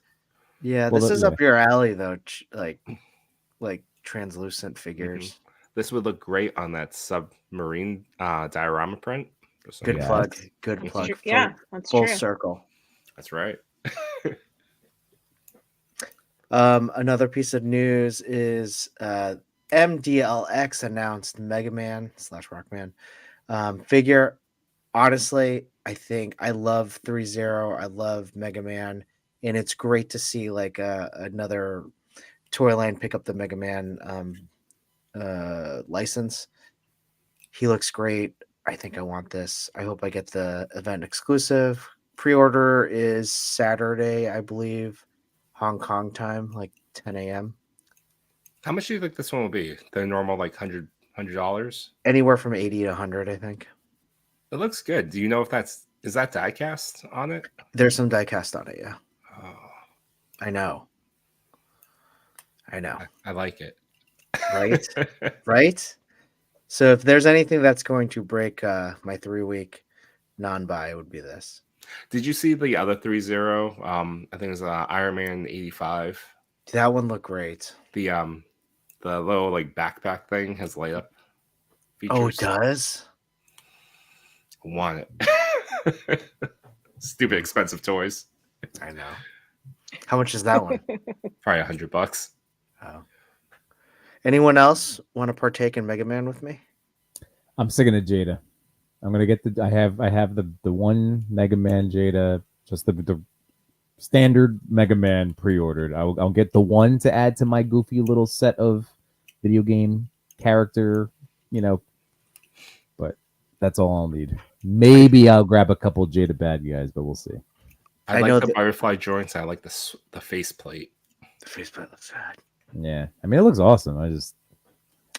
Yeah, Well, this is yeah. up your alley though. Like translucent figures. This would look great on that submarine diorama print. Just so Good you know. plug. Good That's plug. true. Yeah, that's Full true. circle. That's right. Another piece of news is MDLX announced Mega Man / Rockman figure. Honestly, I think I love 3-0. I love Mega Man, and it's great to see like another toy line pick up the Mega Man license. He looks great. I think I want this. I hope I get the event exclusive. Pre-order is Saturday, I believe, Hong Kong time, like 10 a.m. How much do you think this one will be? The normal like $100? Anywhere from 80 to 100, I think. It looks good. Do you know if is that die cast on it? There's some die cast on it, yeah. Oh, I know. I like it. Right? Right? So if there's anything that's going to break my 3-week non-buy, it would be this. Did you see the other 3-0? I think it was Iron Man 85. That one looked great. The little like backpack thing has light up features. Oh, it does? Want it. Stupid expensive toys. I know. How much is that one? Probably $100. Oh. Anyone else want to partake in Mega Man with me? I'm sticking to Jada. I'm gonna get I have the one Mega Man Jada, just the standard Mega Man pre-ordered. I'll get the one to add to my goofy little set of video game character, but that's all I'll need. Maybe I'll grab a couple Jada bad guys, but we'll see. I know like the that- butterfly joints. I like the face plate. The faceplate looks bad. Yeah, I mean it looks awesome. I just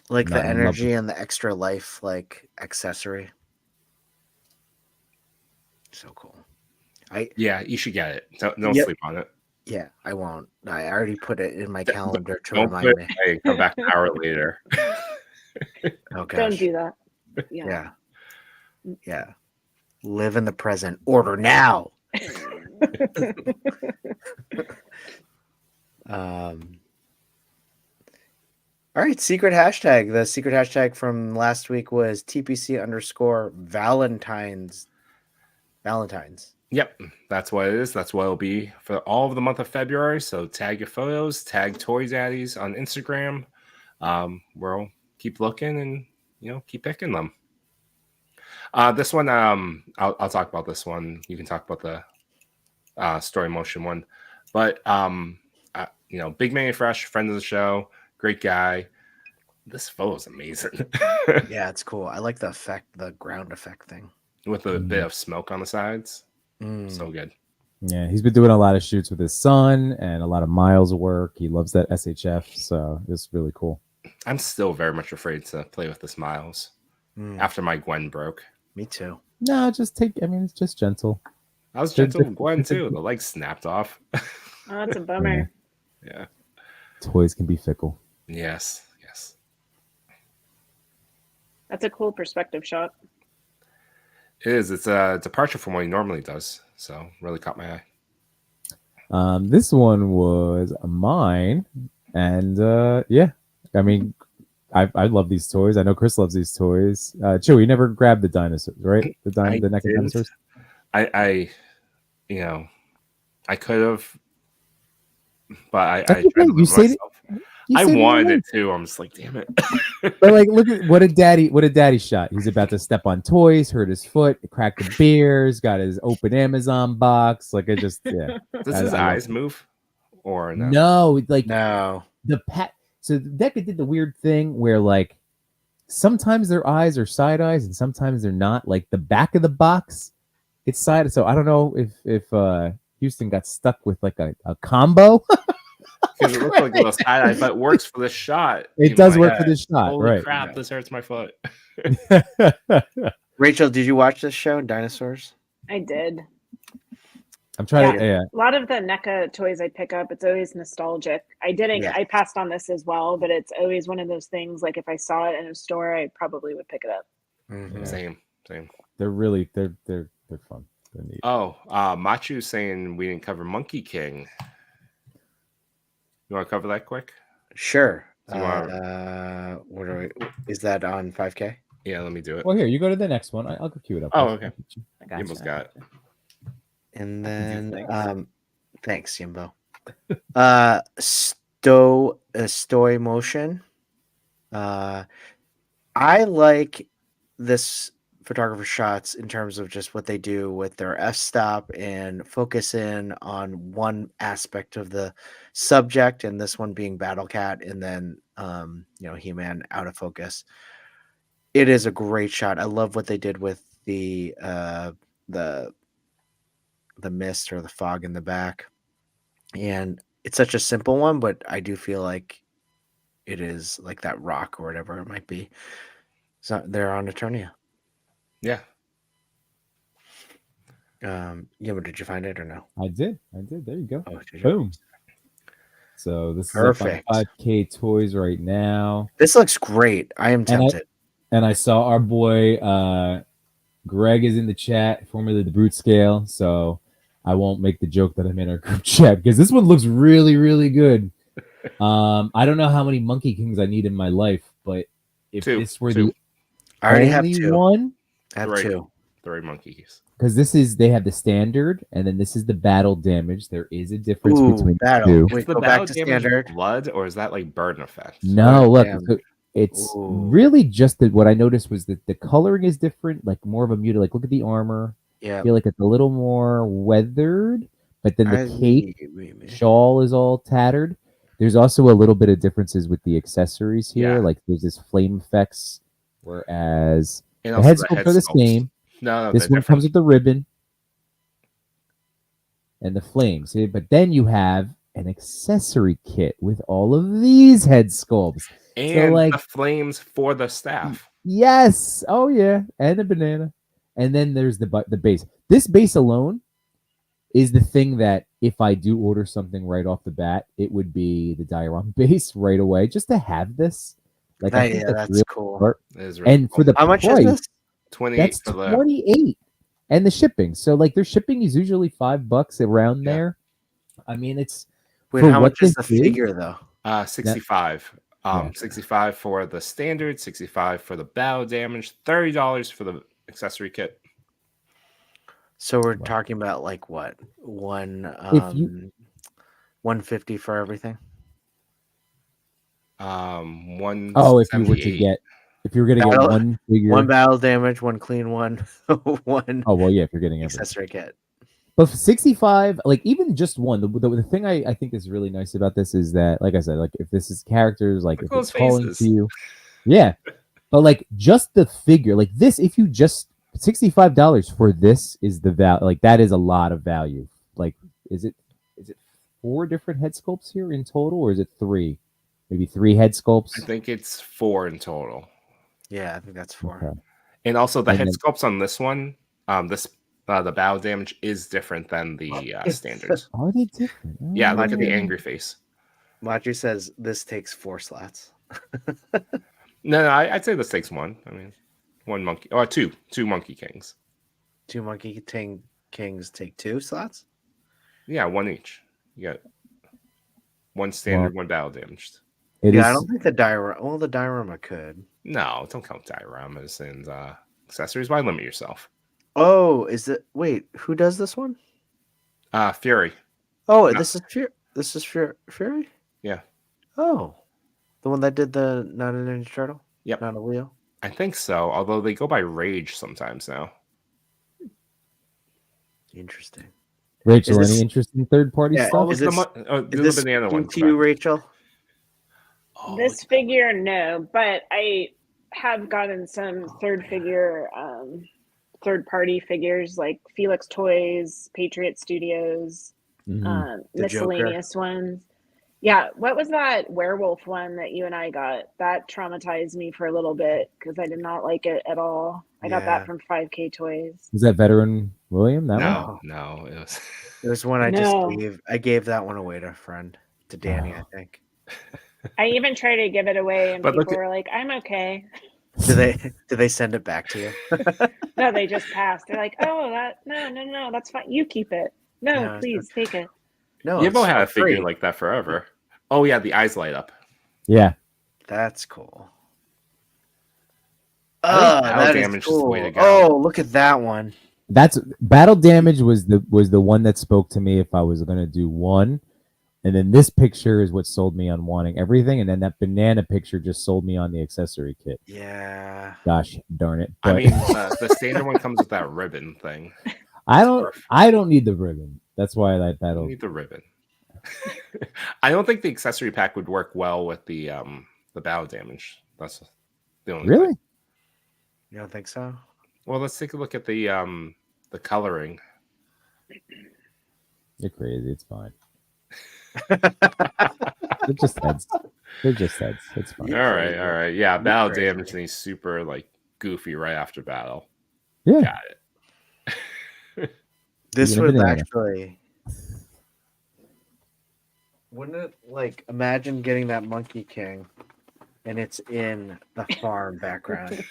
Like Not the in love energy and the extra life like accessory. So cool. Yeah, you should get it. Don't Yep. sleep on it. Yeah, I won't. I already put it in my calendar to Don't remind put, me. hey, come back an hour later. Oh gosh. Don't do that. Yeah. Yeah. Live in the present. Order now. All right, secret hashtag. The secret hashtag from last week was TPC_Valentine's. Valentine's. Yep, that's what it is. That's what it'll be for all of the month of February. So tag your photos, tag Toy Daddies on Instagram. We'll keep looking and keep picking them. This one, I'll talk about this one. You can talk about the story motion one, but Big Manny Fresh, friend of the show, great guy. This photo is amazing. Yeah, it's cool. I like the effect, the ground effect thing with a bit of smoke on the sides. So good. Yeah, he's been doing a lot of shoots with his son and a lot of miles of work. He loves that SHF, so it's really cool. I'm still very much afraid to play with this Miles after my Gwen broke. Me too. No, it's just gentle. I was gentle with Gwen too. The leg snapped off. Oh, that's a bummer. Yeah. Toys can be fickle. Yes. That's a cool perspective shot. It is. It's a departure from what he normally does. So really caught my eye. This one was mine, and yeah, I mean, I love these toys. I know Chris loves these toys. Chewy, you never grabbed the dinosaurs, right? The neck of dinosaurs. I could have, but I tried to you limit said myself. I wanted it too. I'm just like, damn it. But like, look at what a daddy shot. He's about to step on toys, hurt his foot, cracked the beers, got his open Amazon box. Like, it just, yeah. Does his eyes move or no? No, like No. the pet. So Deca did the weird thing where like sometimes their eyes are side eyes and sometimes they're not. Like the back of the box, it's side. So I don't know if Houston got stuck with like a combo. Because it looks like a little side eye, but it works for this shot. It does work for this shot, Holy right? crap! This hurts my foot. Rachel, did you watch this show, Dinosaurs? I did. I'm trying to. Yeah. A lot of the NECA toys I pick up, it's always nostalgic. I didn't. Yeah. I passed on this as well, but it's always one of those things. Like if I saw it in a store, I probably would pick it up. Mm-hmm. Same. They're really they're fun. They're neat. Oh, Machu's saying we didn't cover Monkey King. You want to cover that quick? Sure. Do you want- Is that on 5K? Yeah, let me do it. Well, here you go to the next one. I'll go cue it up. Oh, okay. I Yimbo's got it. And then thanks, Yimbo. Story motion. I like this photographer shots in terms of just what they do with their f-stop and focus in on one aspect of the subject, and this one being Battle Cat, and then He-Man out of focus. It is a great shot. I love what they did with the mist or the fog in the back, and it's such a simple one, but I do feel like it is like that rock or whatever it might be. So they're on Eternia. Yeah. But did you find it or no? I did. There you go. Oh, did you? Boom. So this Perfect. is 5K toys right now. This looks great. I am tempted. And I saw our boy Greg is in the chat, formerly the Brute Scale. So I won't make the joke that I'm in our group chat because this one looks really, really good. I don't know how many Monkey Kings I need in my life, but if this were the I already have only two. one, I have two. 3 monkeys. because they have the standard and then this is the battle damage. There is a difference Ooh, between battle. the two. Wait, Is the go battle back to damage standard. blood or is that like burn effect? No, look, Damn. it's Ooh. really just that what I noticed was that the coloring is different, like more of a muted. Like, look at the armor. Yeah. I feel like it's a little more weathered, but then the cape shawl is all tattered. There's also a little bit of differences with the accessories here. Yeah. Like there's this flame effects, whereas And the also head sculpts are the sculpts. same. No, This one comes with the ribbon and the flames. But then you have an accessory kit with all of these head sculpts. and like- the flames for the staff. Yes. Oh yeah, and a banana. And then there's the base. This base alone is the thing that if I do order something right off the bat, it would be the diorama base right away, just to have this. Like, I think Yeah, that's that's really cool. smart. It is really And cool. for the How much is price, this? 28 that's for the 28, and the shipping. So like, their shipping is usually $5 around Yeah. there. I mean, it's Wait, for how what much is this the figure though? 65. Yeah. 65 for the standard, 65 for the battle damage, $30 for the accessory kit. So we're Wow. talking about like what? If you 150 for everything? Oh, if you were to 178. get, if you were gonna get Battle- one figure, One battle damage, one clean one, one oh well, yeah, if you're getting everything. accessory kit. But for 65, like even just one, the thing I think is really nice about this is that, like I said, like if this is characters, like Look if at it's those calling to faces. you, yeah. But like just the figure, like this, if you just $65 for this is the value, like that is a lot of value. Like, is it 4 different head sculpts here in total, or is it 3? Maybe 3 head I sculpts. think it's 4 in total. Yeah, I think that's 4. Okay. And also the And head then- sculpts on this one, the battle damage is different than the standards. Are they different? Yeah, look at the Oh. angry face. Machi says this takes 4 slots. No, I'd say this takes one. I mean, one monkey or two monkey kings. 2 kings take 2 slots? Yeah, one each. You got one standard, one battle damaged. It Yeah, is- I don't think the diorama. Well, the diorama could. No, don't count dioramas and accessories. Why limit yourself? Oh, is it? Wait, who does this one? Fury. Oh, No. this is Fury. This is Fury. Yeah. Oh, the one that did the not a Ninja Turtle. Yep. Not a wheel. I think so. Although they go by rage sometimes now. Interesting. Rachel, Is this- any interest in third-party Yeah, stuff? Oh, is look this- at the Is this banana one. to you, Rachel? Oh, This figure, no, but I have gotten some third party figures like Felix Toys, Patriot Studios, Mhm. The miscellaneous ones. Yeah, what was that werewolf one that you and I got? That traumatized me for a little bit because I did not like it at all. I got Yeah. that from 5K Toys. Is that veteran William? That one? no, it was. There's one I No. just gave. I gave that one away to a friend, to Danny, I think. I even tried to give it away, and But look people at- were like, "I'm okay." Did they send it back to you? No, they just passed. They're like, "Oh, no, that's fine. You keep it. No, No, it's please take it." No, Yimbo it's had a for free. figure like that forever. Oh yeah, the eyes light up. Yeah. That's cool. I think Oh, battle that is damage is the way cool. to go. Oh, look at that one. That's battle damage was the one that spoke to me if I was gonna do one. And then this picture is what sold me on wanting everything. And then that banana picture just sold me on the accessory kit. Yeah. Gosh darn it. I But mean, the standard one comes with that ribbon thing. I don't need the ribbon. That's why You that'll need the ribbon. I don't think the accessory pack would work well with the battle damage. That's the only really. thing. You don't think so? Well, let's take a look at the coloring. You're crazy. It's fine. They're just heads. They're just heads. It's fine. All right. Yeah, battle crazy. damage and he's super like goofy right after battle. Yeah. Got it. This You're gonna was banana. actually. Wouldn't it like imagine getting that Monkey King, and it's in the farm background.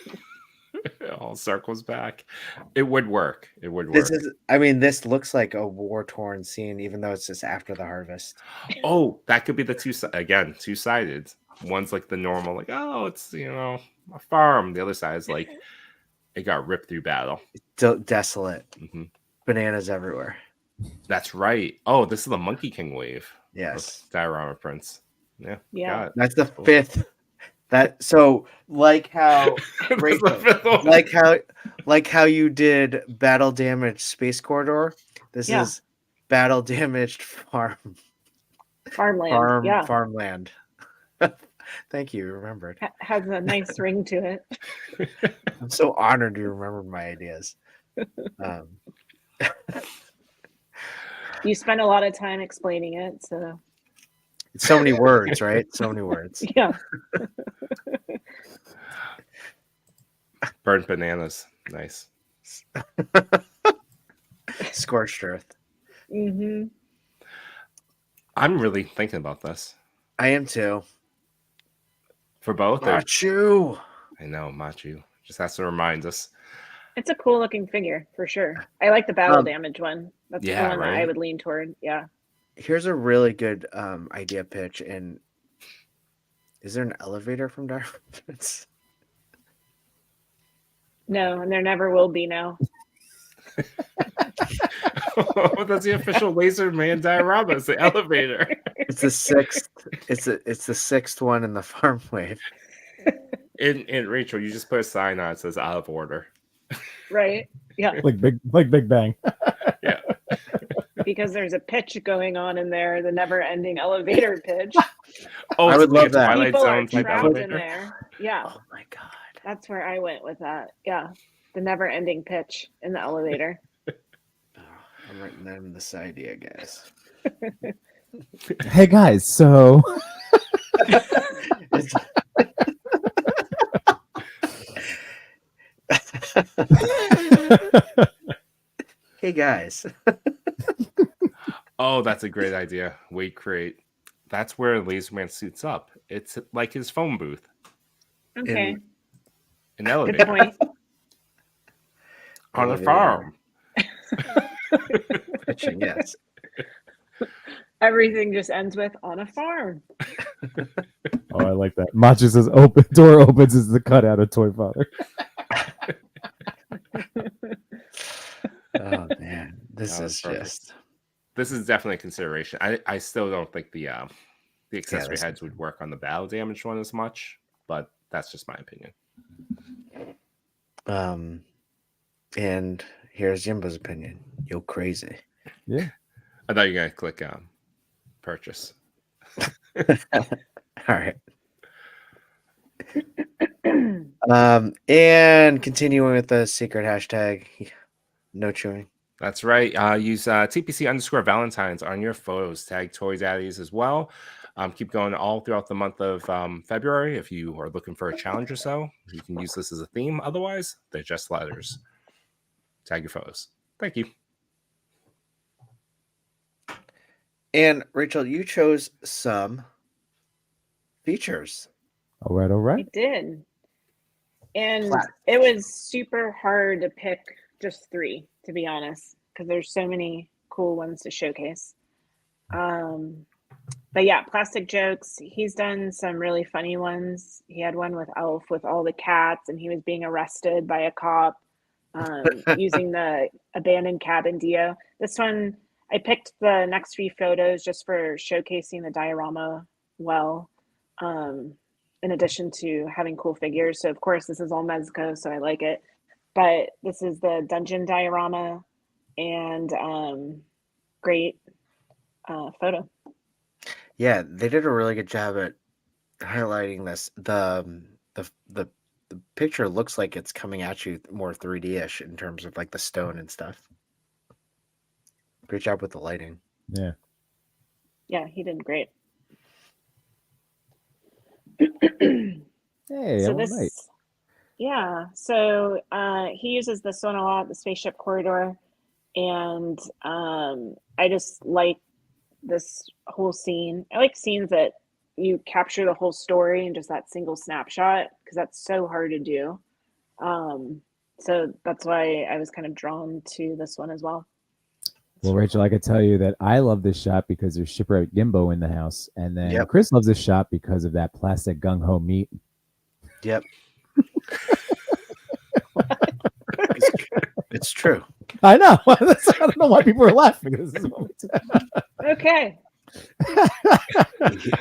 It all circles back. It would work. It would work. This is. I mean, this looks like a war torn scene, even though it's just after the harvest. Oh, that could be the two-sided. One's like the normal, like, oh, it's a farm. The other side is like it got ripped through battle. Desolate. hmm Bananas everywhere. That's right. Oh, this is the Monkey King wave. Yes, Diorama Prints. Yeah. Yeah. got it. that's the Cool. 5th. That so like how That's Rachel, the fifth one. like how you did battle damaged space corridor. This Yeah. is battle damaged farmland. Farmland. Thank you. You remembered. Has a nice ring to it. I'm so honored you remembered my ideas. You spend a lot of time explaining it, so It's so many words, right? So many words. yeah. Burnt bananas. Nice. Scorched earth. hmm I'm really thinking about this I am too. for both. or- Machu. I know, Machu just has to remind us. It's a cool looking figure for sure. I like the battle Um, damage one. That's yeah, the one that I right? would lean toward. Yeah. Here's a really good idea pitch. And is there an elevator from Diorama Prints? No, and there never will be now. Oh, that's the official Laser Man diorama. It's the elevator. It's the sixth. It's the sixth one in the farm wave. And Rachel, you just put a sign on it that says out of order. Right. Yeah. like Big Bang. Yeah. Because there's a pitch going on in there, the never ending elevator pitch. Oh, I it's would like love a that. Twilight People are Zone type trapped in elevator. there. Yeah. Oh my god. That's where I went with that. Yeah. The never ending pitch in the elevator. Oh, I'm writing that in this idea, guys. Hey guys, so Hey guys. Oh, that's a great idea. Weight crate. That's where Laserman suits up. It's like his phone booth, Okay. In- an Good elevator point. on a Elevator. farm. Pitching, yes. Everything just ends with on a farm. oh, I like that. Macho says open door opens is the cutout of Toy Father. Oh man, this Oh, is perfect. just This is definitely a consideration. I still don't think the accessory this- heads would work on the battle damage one as much, but that's just my opinion. and here's Jimbo's opinion. Yo crazy. Yeah. I thought you were gonna click purchase. All right. And continuing with the secret hashtag, no chewing. That's right. Use TPC_Valentines on your photos. Tag Toy Daddies as well. Keep going all throughout the month of February. If you are looking for a challenge or so, you can use this as a theme. Otherwise, they're just letters. Tag your photos. Thank you. And Rachel, you chose some features. All right. I did. And Class. it was super hard to pick just 3, to be honest, because there's so many cool ones to showcase. But yeah, Plastic Jokes. He's done some really funny ones. He had one with Elf with all the cats, and he was being arrested by a cop using the abandoned cabin Dio. This one, I picked the next 3 photos just for showcasing the diorama well, in addition to having cool figures. So, of course, this is all Mezco, so I like it. But this is the dungeon diorama and great photo. Yeah, they did a really good job at highlighting this. The picture looks like it's coming at you more 3D-ish in terms of like the stone and stuff. Great job with the lighting. Yeah. Yeah, he did great. Hey, So all this, right. yeah. So he uses this one a lot, the spaceship corridor, and I just like this whole scene. I like scenes that you capture the whole story in just that single snapshot because that's so hard to do. So that's why I was kind of drawn to this one as well. Well, Rachel, I could tell you that I love this shot because there's Shipwreck Gimbo in the house, and then Yep. Chris loves this shot because of that plastic gung ho meat. Yep. It's true. I know. I don't know why people are laughing. This is what we do. Okay.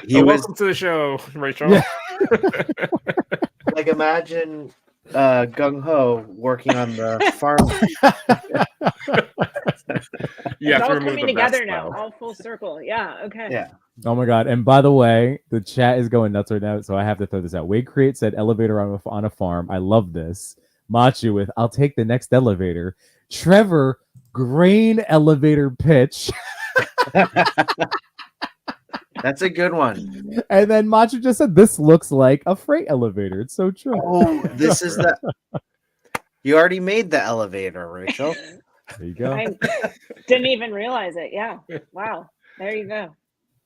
He was Welcome to the show, Rachel. Yeah. like, imagine Gung Ho working on the farm. You It's have to all remove coming the together vest, now, though. all full circle. Yeah. Okay. Yeah. Oh my god! And by the way, the chat is going nuts right now, so I have to throw this out. Wade Create said elevator on a farm. I love this. Machu with I'll take the next elevator. Trevor grain elevator pitch, That's a good one. and then Machu just said this looks like a freight elevator. It's so true. Oh, this is the. You already made the elevator, Rachel. There you go. I didn't even realize it. Yeah. Wow. There you go.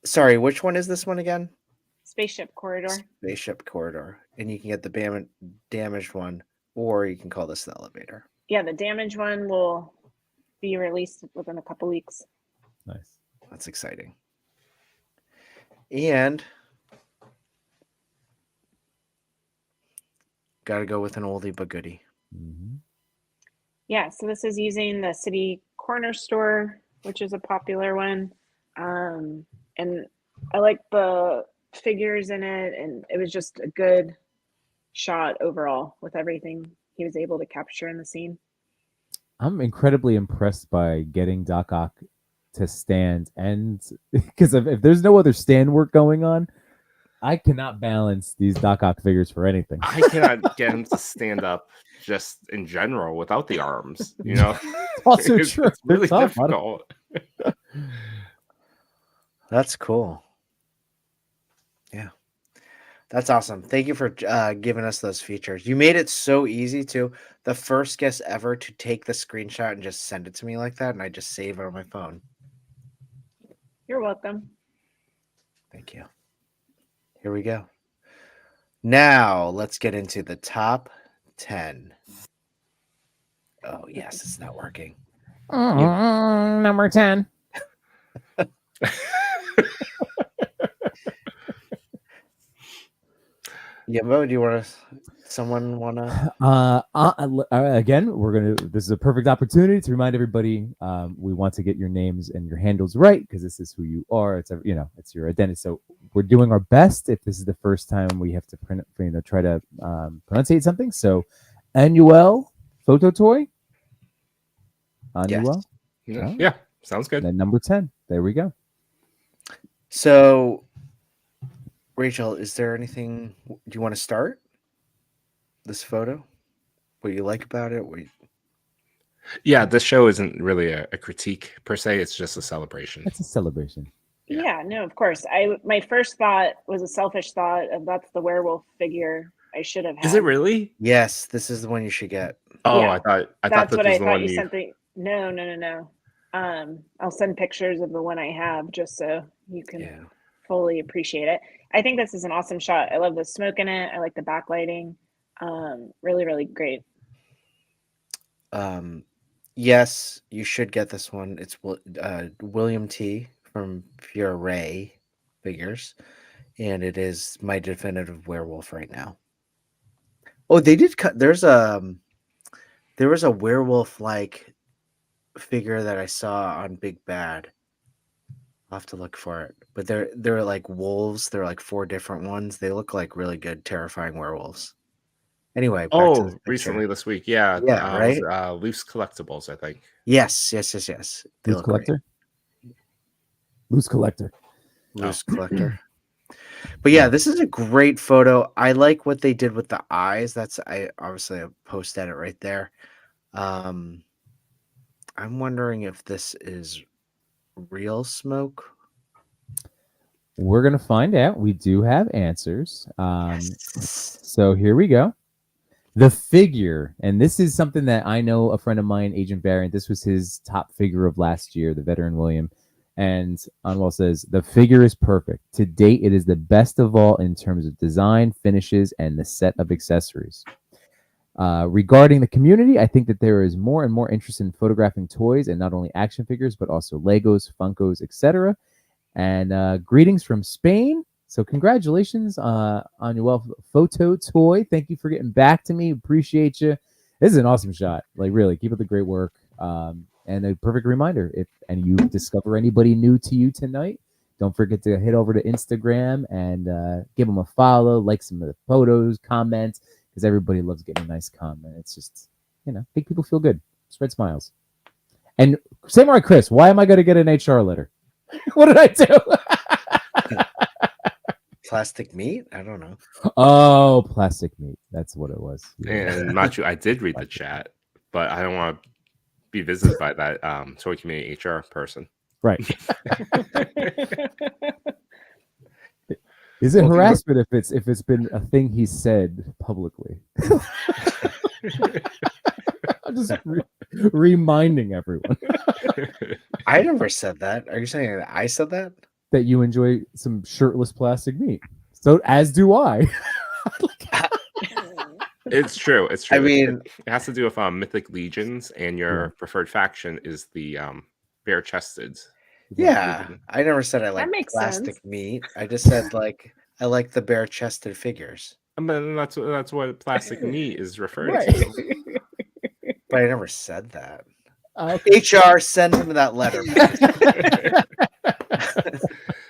Sorry, which one is this one again? Spaceship corridor. Spaceship corridor, and you can get the damaged one, or you can call this the elevator. Yeah, the damaged one will be released within a couple weeks. Nice. That's exciting. And got to go with an oldie but goodie. Mm-hmm. Yeah, so this is using the city corner store, which is a popular one. And I like the figures in it, and it was just a good shot overall with everything he was able to capture in the scene. I'm incredibly impressed by getting Doc Ock to stand, and because if there's no other stand work going on, I cannot balance these Doc Ock figures for anything. I cannot get him to stand up just in general without the arms. You know, Also true. It's really They're tough. I difficult. That's cool. Yeah. That's awesome. Thank you for giving us those features. You made it so easy too. The first guest ever to take the screenshot and just send it to me like that, and I just save it on my phone. You're welcome. Thank you. Here we go. Now let's get into the top 10. Oh yes, it's not working. Number 10. Yimbo, do you want to? Someone want to? Again, we're gonna. This is a perfect opportunity to remind everybody. We want to get your names and your handles right because this is who you are. It's it's your identity. So we're doing our best. If this is the first time we have to try to pronunciate something. So, Annuel Photo Toy. Annuel. Yes. Yeah, sounds good. And number 10. There we go. So, Rachel, is there anything? Do you want to start this photo? What you like about it? Yeah, this show isn't really a critique per se. It's just a celebration. It's a celebration. Yeah, no, of course. My first thought was a selfish thought of that's the werewolf figure I should have had. Is it really? Yes, this is the one you should get. Oh, Yeah, I thought that's that what was I the thought one you you sent. No. I'll send pictures of the one I have just so you can fully appreciate it. I think this is an awesome shot. I love the smoke in it. I like the backlighting. Really, really great. Yes, you should get this one. It's William T. from Pure Ray Figures, and it is my definitive werewolf right now. Oh, they did cut. There was a werewolf like figure that I saw on Big Bad. I'll have to look for it. But they're like wolves. They're like 4 different ones. They look like really good, terrifying werewolves. Anyway, back to the picture. Recently this week, yeah, right. It was, Loose Collectibles, I think. Yes. They Loose collector. Loose collector. Loose collector. But yeah, this is a great photo. I like what they did with the eyes. I obviously post edit right there. I'm wondering if this is real smoke. We're gonna find out. We do have answers. So here we go. The figure, and this is something that I know a friend of mine, Agent Variant, this was his top figure of last year, the veteran William. And Anwell says, the figure is perfect. To date, it is the best of all in terms of design, finishes, and the set of accessories. Regarding the community, I think that there is more and more interest in photographing toys and not only action figures, but also Legos, Funkos, etc. And greetings from Spain. So congratulations on your photo toy. Thank you for getting back to me. Appreciate you. This is an awesome shot. Like really, keep up the great work. And a perfect reminder, if you discover anybody new to you tonight, don't forget to head over to Instagram and give them a follow, like some of the photos, comments, because everybody loves getting a nice comment. It's just, make people feel good. Spread smiles. And Samurai Chris, why am I going to get an HR letter? What did I do? Plastic meat? I don't know. Oh, plastic meat. That's what it was. And Machu, I did read the chat, but I don't want to be visited by that Toy Community HR person. Right. Is it harassment if it's been a thing he said publicly? I'm just reminding everyone. I never said that. Are you saying that I said that? that you enjoy some shirtless plastic meat. So as do I. It's true. It's true. I mean, it has to do with mythic legions, and your preferred faction is the bare chested. yeah, I never said I like makes plastic sense. meat. I just said like I like the bare chested figures. But that's what plastic meat is referred Right. to. But I never said that. Okay. HR, send him that letter.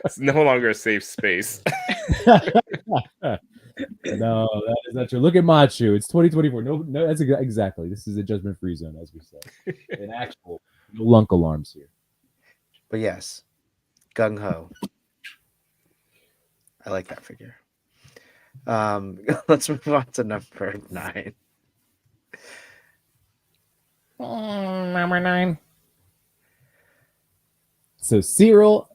It's no longer a safe space. No, that is not true. Look at Machu. It's 2024. No, that's exactly. This is a judgment-free zone, as we say. An actual no lunk alarms here. But yes, gung ho. I like that figure. Let's move on to number 9. Number 9. So Cyril.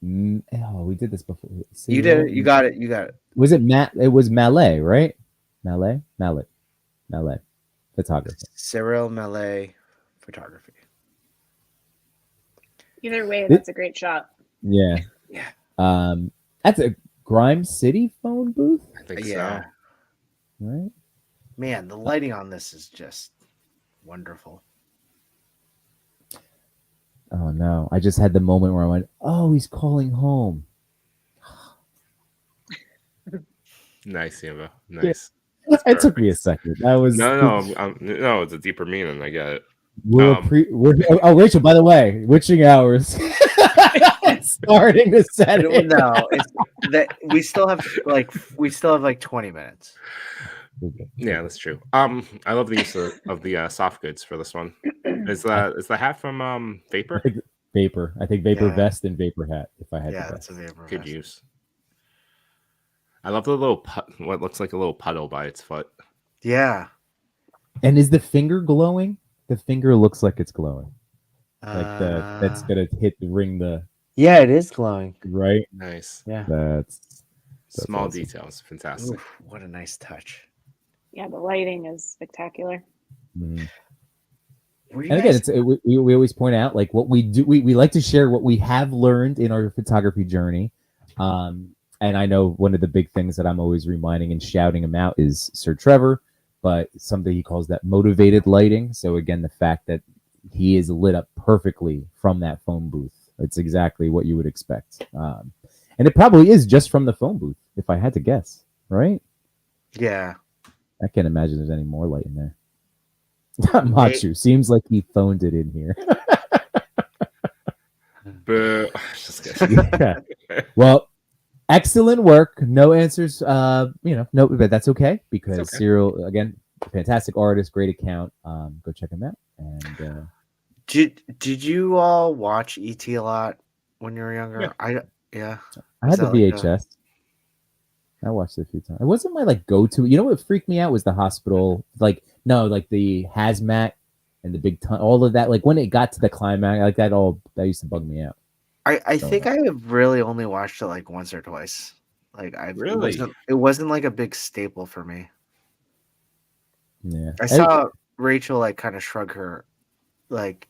Oh, we did this before. You did it. You got it. You got it. Was it Matt? It was Mallet, right? Mallet. Photography. Cyril Mallet photography. Either way, that's a great shot. Yeah. Yeah. That's a Grime City phone booth, I think Yeah. so. right? Man, the lighting on this is just wonderful. Oh no! I just had the moment where I went, "Oh, he's calling home." Nice, Yamba. Nice. It took me a second. That was No, it's a deeper meaning. I get it. We're Rachel. By the way, witching hours starting to set in. No, it's that we still have like 20 minutes. Yeah, that's true. I love the use of the soft goods for this one. Is the hat from Vapor? Vapor. I think Vapor Yeah. vest and Vapor hat. If I had Yeah, to that's guess. a vapor. Good vest. use. I love the little what looks like a little puddle by its foot. Yeah. And is the finger glowing? The finger looks like it's glowing. Like that's gonna ring the Yeah, it is glowing. right. Nice. Yeah. That's Small awesome. details. Fantastic. Oof, what a nice touch. Yeah, the lighting is spectacular. Mhm. Were you And again, guys- we always point out like what we do. We like to share what we have learned in our photography journey. And I know one of the big things that I'm always reminding and shouting him out is Sir Trevor, but something he calls that motivated lighting. So again, the fact that he is lit up perfectly from that phone booth. It's exactly what you would expect. And it probably is just from the phone booth, if I had to guess, right? Yeah. I can't imagine there's any more light in there. Machu seems like he phoned it in here. But just kidding. Yeah. Well, excellent work. No answers. No, but that's okay because It's okay. Cyril, again, fantastic artist, great account. Go check him out. And Did you all watch ET a lot when you were younger? Yeah. I had Is the that like a- VHS. I watched it a few times. It wasn't my like go-to. You know what freaked me out was the hospital. Like the hazmat and the big ton, all of that. Like when it got to the climax, like that used to bug me out. I think I have really only watched it like once or twice. Like Really? it wasn't like a big staple for me. Yeah, I saw Rachel like kind of shrug her like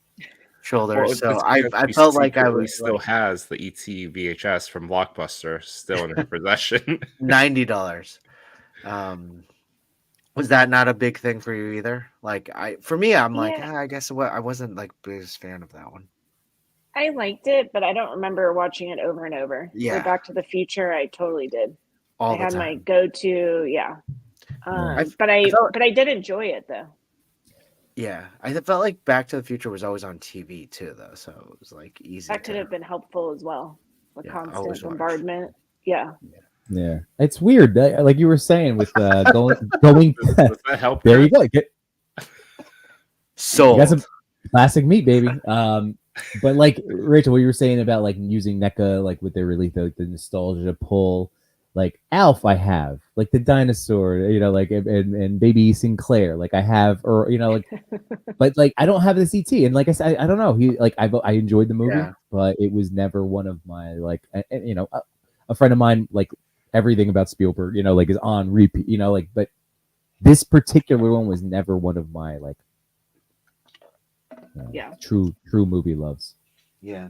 shoulders, Well, so it's because I she felt like I secretly was still like has the ET VHS from Blockbuster still in her possession. $90. Was that not a big thing for you either? Like for me, I'm like, Yeah. I guess what I wasn't like biggest fan of that one. I liked it, but I don't remember watching it over and over. Yeah. Like Back to the Future, I totally did. All I the had time. my go-to, yeah. Yeah. But I felt- I did enjoy it though. Yeah, I felt like Back to the Future was always on TV too, though, so it was like easy. That could have been helpful as well. The Yeah, constant always watch. bombardment. Yeah. Yeah, it's weird. Like you were saying with going. Does that help? There you go. Get, So you got some classic meat, baby. But like Rachel, what you were saying about like using NECA, like with their really the nostalgia pull, like Alf, I have like the dinosaur, like and Baby Sinclair, like I have, or like, but like I don't have the CT, and like I said, I don't know. He like I enjoyed the movie, Yeah. but it was never one of my like, a friend of mine like everything about Spielberg, like is on repeat, like, but this particular one was never one of my like. Yeah. True movie loves. yeah.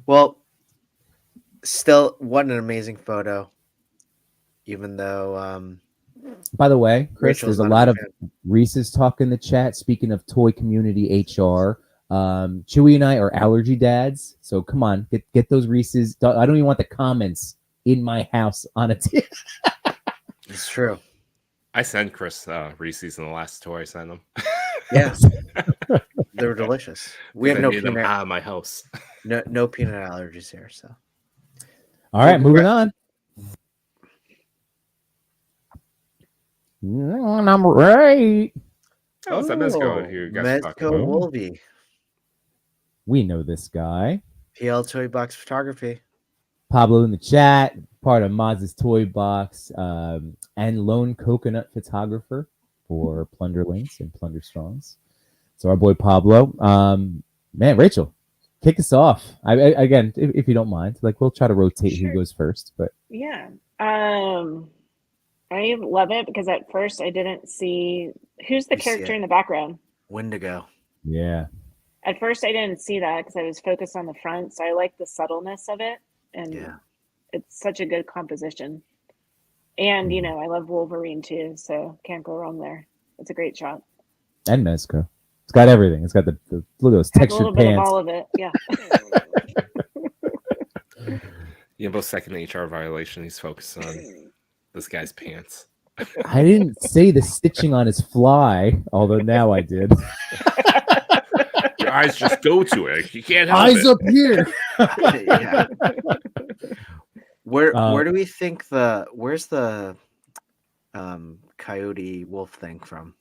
Well, Still, what an amazing photo. Even though By the way, Chris, Rachel's there's a not a lot big of Reese's talk in the chat. Speaking of Toy Community HR, Chewy and I are allergy dads, so come on, get those Reese's. I don't even want the comments in my house on a t- it's true. I sent Chris Reese's in the last tour I sent him. Yeah, they were delicious. We have I no need them peanut, out of my house. no peanut allergies here. So, All right, moving on. Number 8. Oh, it's Mezco who you guys talked Mezco about. Wolvie, We know this guy. PL Toy Box Photography. Pablo in the chat, part of Maz's Toy Box, and lone coconut photographer for Plunderlings and Plunderstrongs. So our boy Pablo. Man, Rachel, kick us off. I again, if you don't mind, like we'll try to rotate who goes first, but Yeah. I love it because at first I didn't see who's the You see character it. in the background. Wendigo. yeah. At first I didn't see that because I was focused on the front, so I like the subtleness of it, and Yeah. it's such a good composition. And you know, I love Wolverine too, so can't go wrong there. It's a great shot. And Mezco. It's got everything. It's got the look at those Has a textured little bit of pants. all of it. Yeah. Yimbo's second HR violation. He's focused on this guy's pants. I didn't say the stitching on his fly, although now I did. Your eyes just go to it. You can't help Eyes it. up here. Yeah. Where do we think where's the coyote wolf thing from?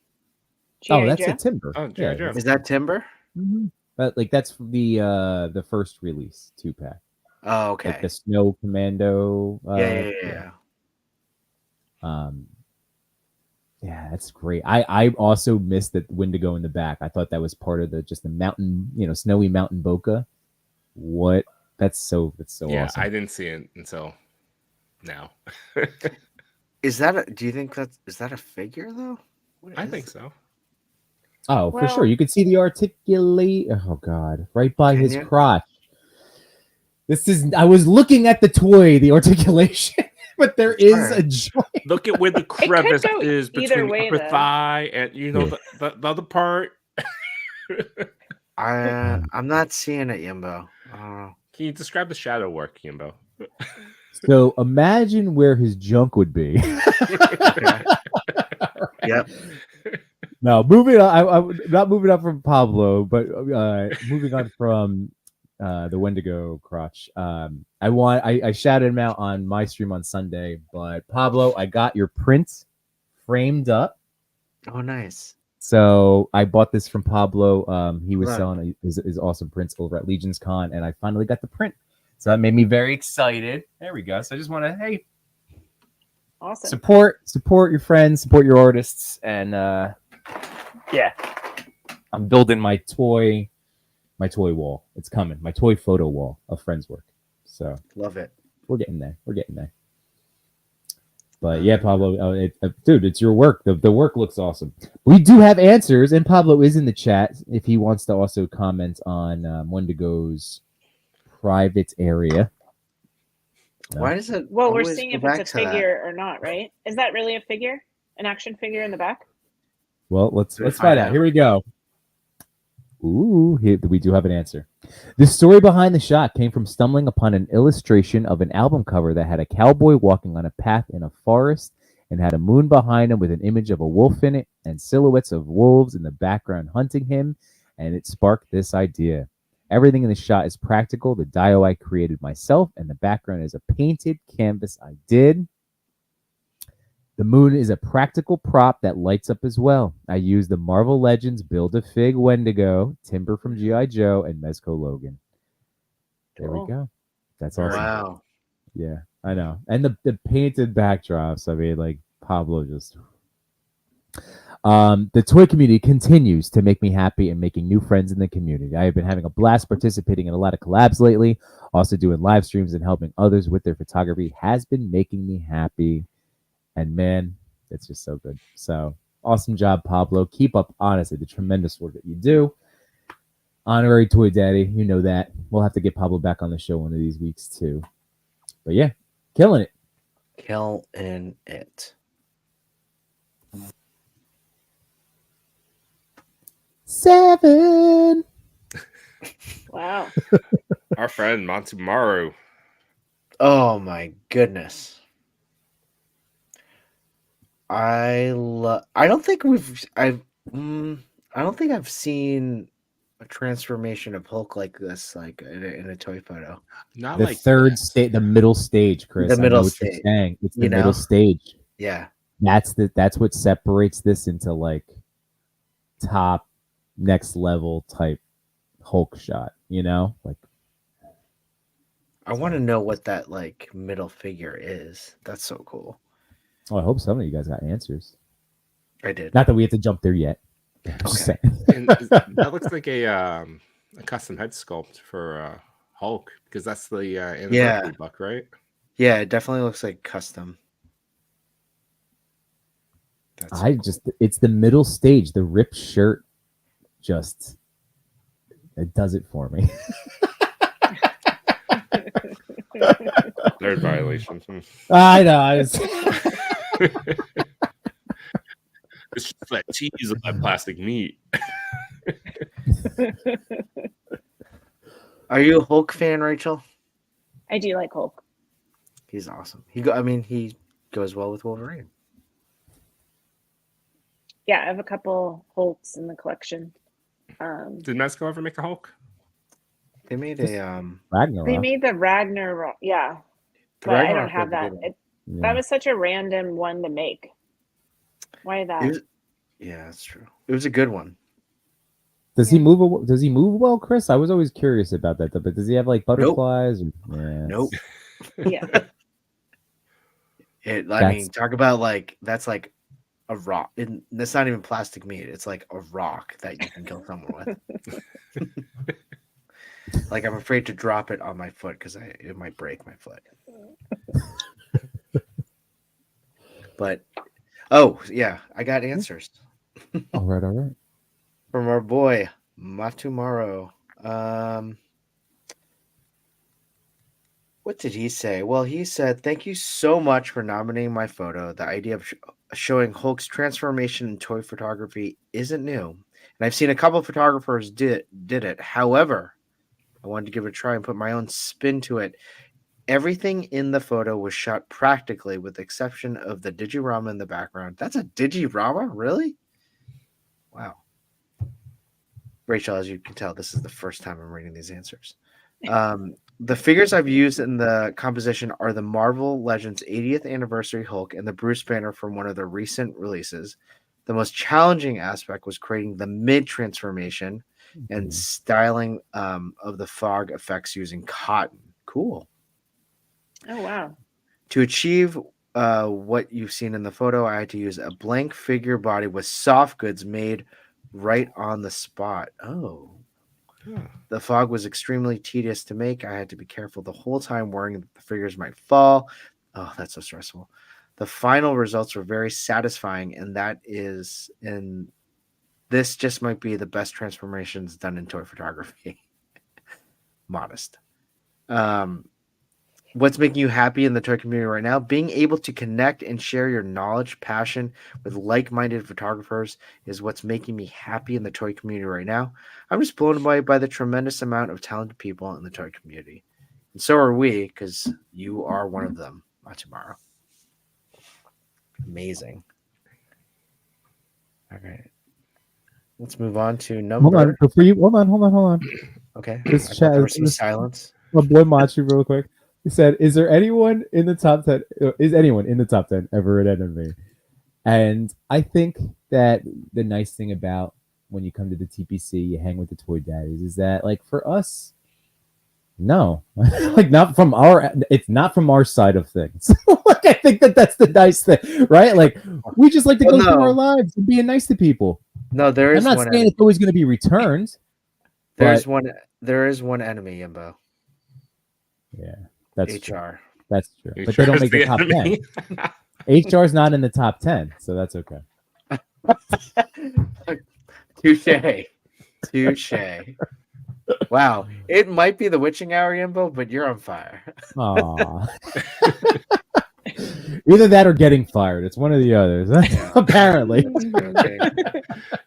Oh, that's a timber. Oh, G.I. Joe. Is that timber? Mhm. But like that's the first release 2-pack. Oh, okay. Like the Snow Commando. Yeah. Yeah, that's great. I also missed the Wendigo in the back. I thought that was part of the mountain, snowy mountain bokeh. What? That's so Yeah, awesome. I didn't see it until now. Is that do you think is that a figure though? I think so. Oh, for Well- sure. You can see the articulate. Oh God, right by Can his you? crotch. I was looking at the toy, the articulation, but there is Alright. a joint. Look at where the crevice go is either between way, upper though. thigh and the other part. I'm not seeing it, Yimbo. Can you describe the shadow work, Yimbo? So imagine where his junk would be. Yep. No, moving on. I'm not moving on from Pablo, but moving on from the Wendigo crotch. I shouted him out on my stream on Sunday, but Pablo, I got your print framed up. Oh, nice. So I bought this from Pablo. He was Right. selling his awesome prints over at Legion's Con, and I finally got the print. So that made me very excited. There we go. So I just want to Awesome. support your friends, support your artists, and yeah, I'm building my toy wall. It's coming. My toy photo wall of friends' work. So Love it. we're getting there. But yeah, Pablo, dude, it's your work. The work looks awesome. We do have answers, and Pablo is in the chat if he wants to also comment on Wendigo's private area. Why does it? Well, we're always seeing go if back it's a to that? figure or not, right? Is that really a figure? An action figure in the back? Well, let's Let's find find out. out. Here we go. Ooh, we do have an answer. The story behind the shot came from stumbling upon an illustration of an album cover that had a cowboy walking on a path in a forest and had a moon behind him with an image of a wolf in it and silhouettes of wolves in the background hunting him, and it sparked this idea. Everything in the shot is practical. The dio I created myself, and the background is a painted canvas I did. The moon is a practical prop that lights up as well. I used the Marvel Legends Build-A-Fig Wendigo, Timber from G.I. Joe, and Mezco Logan. There we Cool. go. That's awesome. Wow. Yeah, I know. And the painted backdrops, I mean, like, Pablo just... The toy community continues to make me happy and making new friends in the community. I have been having a blast participating in a lot of collabs lately. Also doing live streams and helping others with their photography has been making me happy. And man, it's just so good. So awesome job, Pablo. Keep up, honestly, the tremendous work that you do. Honorary Toy Daddy, you know that. We'll have to get Pablo back on the show one of these weeks too. But yeah, killing it. Killing it. 7. Wow. Our friend Montumaru. Oh my goodness. I don't think I've seen a transformation of Hulk like this, like in a toy photo. Not The like third this. state, the middle stage, Chris. The I know middle what you're stage, saying. It's the you know? middle stage. Yeah. That's what separates this into like top next level type Hulk shot, you know? Like I want to know what that like middle figure is. That's so cool. oh, I hope some of you guys got answers. I did. Not that we have to jump there yet. I'm just Okay. saying. And that looks like a custom head sculpt for Hulk, because that's the anniversary buck, right? Yeah, it definitely looks like custom. That's so cool. It's the middle stage. The ripped shirt just it does it for me. Third violation. I know. It's just that cheese of that plastic meat. Are you a Hulk fan, Rachel? I do like Hulk. He's awesome. He goes well with Wolverine. Yeah, I have a couple Hulks in the collection. Did Mezco ever make a Hulk? They made a Ragnarok. They made the Ragnarok, yeah. the But I Ragnarok don't have was a that. good one. Yeah. That was such a random one to make. Why that? Yeah, that's true. It was a good one. Does he move? Does he move well, Chris? I was always curious about that. But does he have like butterflies? Yeah. Nope. Yeah. I mean, talk about like that's like a rock. That's not even plastic meat. It's like a rock that you can kill someone with. Like I'm afraid to drop it on my foot because it might break my foot. But oh yeah, I got answers. All right. From our boy Matumaro. What did he say? Well, he said, "Thank you so much for nominating my photo. The idea of showing Hulk's transformation in toy photography isn't new, and I've seen a couple of photographers did it. However, I wanted to give it a try and put my own spin to it. Everything in the photo was shot practically, with the exception of the Digirama in the background." That's a Digirama, really? Wow. Rachel, as you can tell, this is the first time I'm reading these answers. The figures I've used in the composition are the Marvel Legends 80th Anniversary Hulk and the Bruce Banner from one of the recent releases. The most challenging aspect was creating the mid-transformation and styling of the fog effects using cotton. Cool. Oh, wow. To achieve what you've seen in the photo, I had to use a blank figure body with soft goods made right on the spot. Oh. The fog was extremely tedious to make. I had to be careful the whole time, worrying that the figures might fall. Oh, that's so stressful. The final results were very satisfying, and this just might be the best transformations done in toy photography. Modest. What's making you happy in the toy community right now? Being able to connect and share your knowledge, passion with like-minded photographers is what's making me happy in the toy community right now. I'm just blown away by the tremendous amount of talented people in the toy community. And so are we, because you are one of them, Matumaro. Amazing. All right. Let's move on to number. Hold on, before you hold on. Okay. This I thought chat there was some this- silence. My boy Machu, real quick. He said, "Is there anyone in the top 10? Is anyone in the top 10 ever an enemy?" And I think that the nice thing about when you come to the TPC, you hang with the toy daddies, is that like for us, no, like it's not from our side of things. Like I think that's the nice thing, right? Like we just like to go through our lives and being nice to people. No, there is. I'm not saying it's always going to be returned. There is one enemy, Yimbo. Yeah, that's HR. True. That's true. HR But they don't make the the top enemy. 10. HR is not in the top 10, so that's okay. Touche. Wow, it might be the witching hour, Yimbo, but you're on fire. Aw. Either that or getting fired. It's one of the others. Apparently. Okay.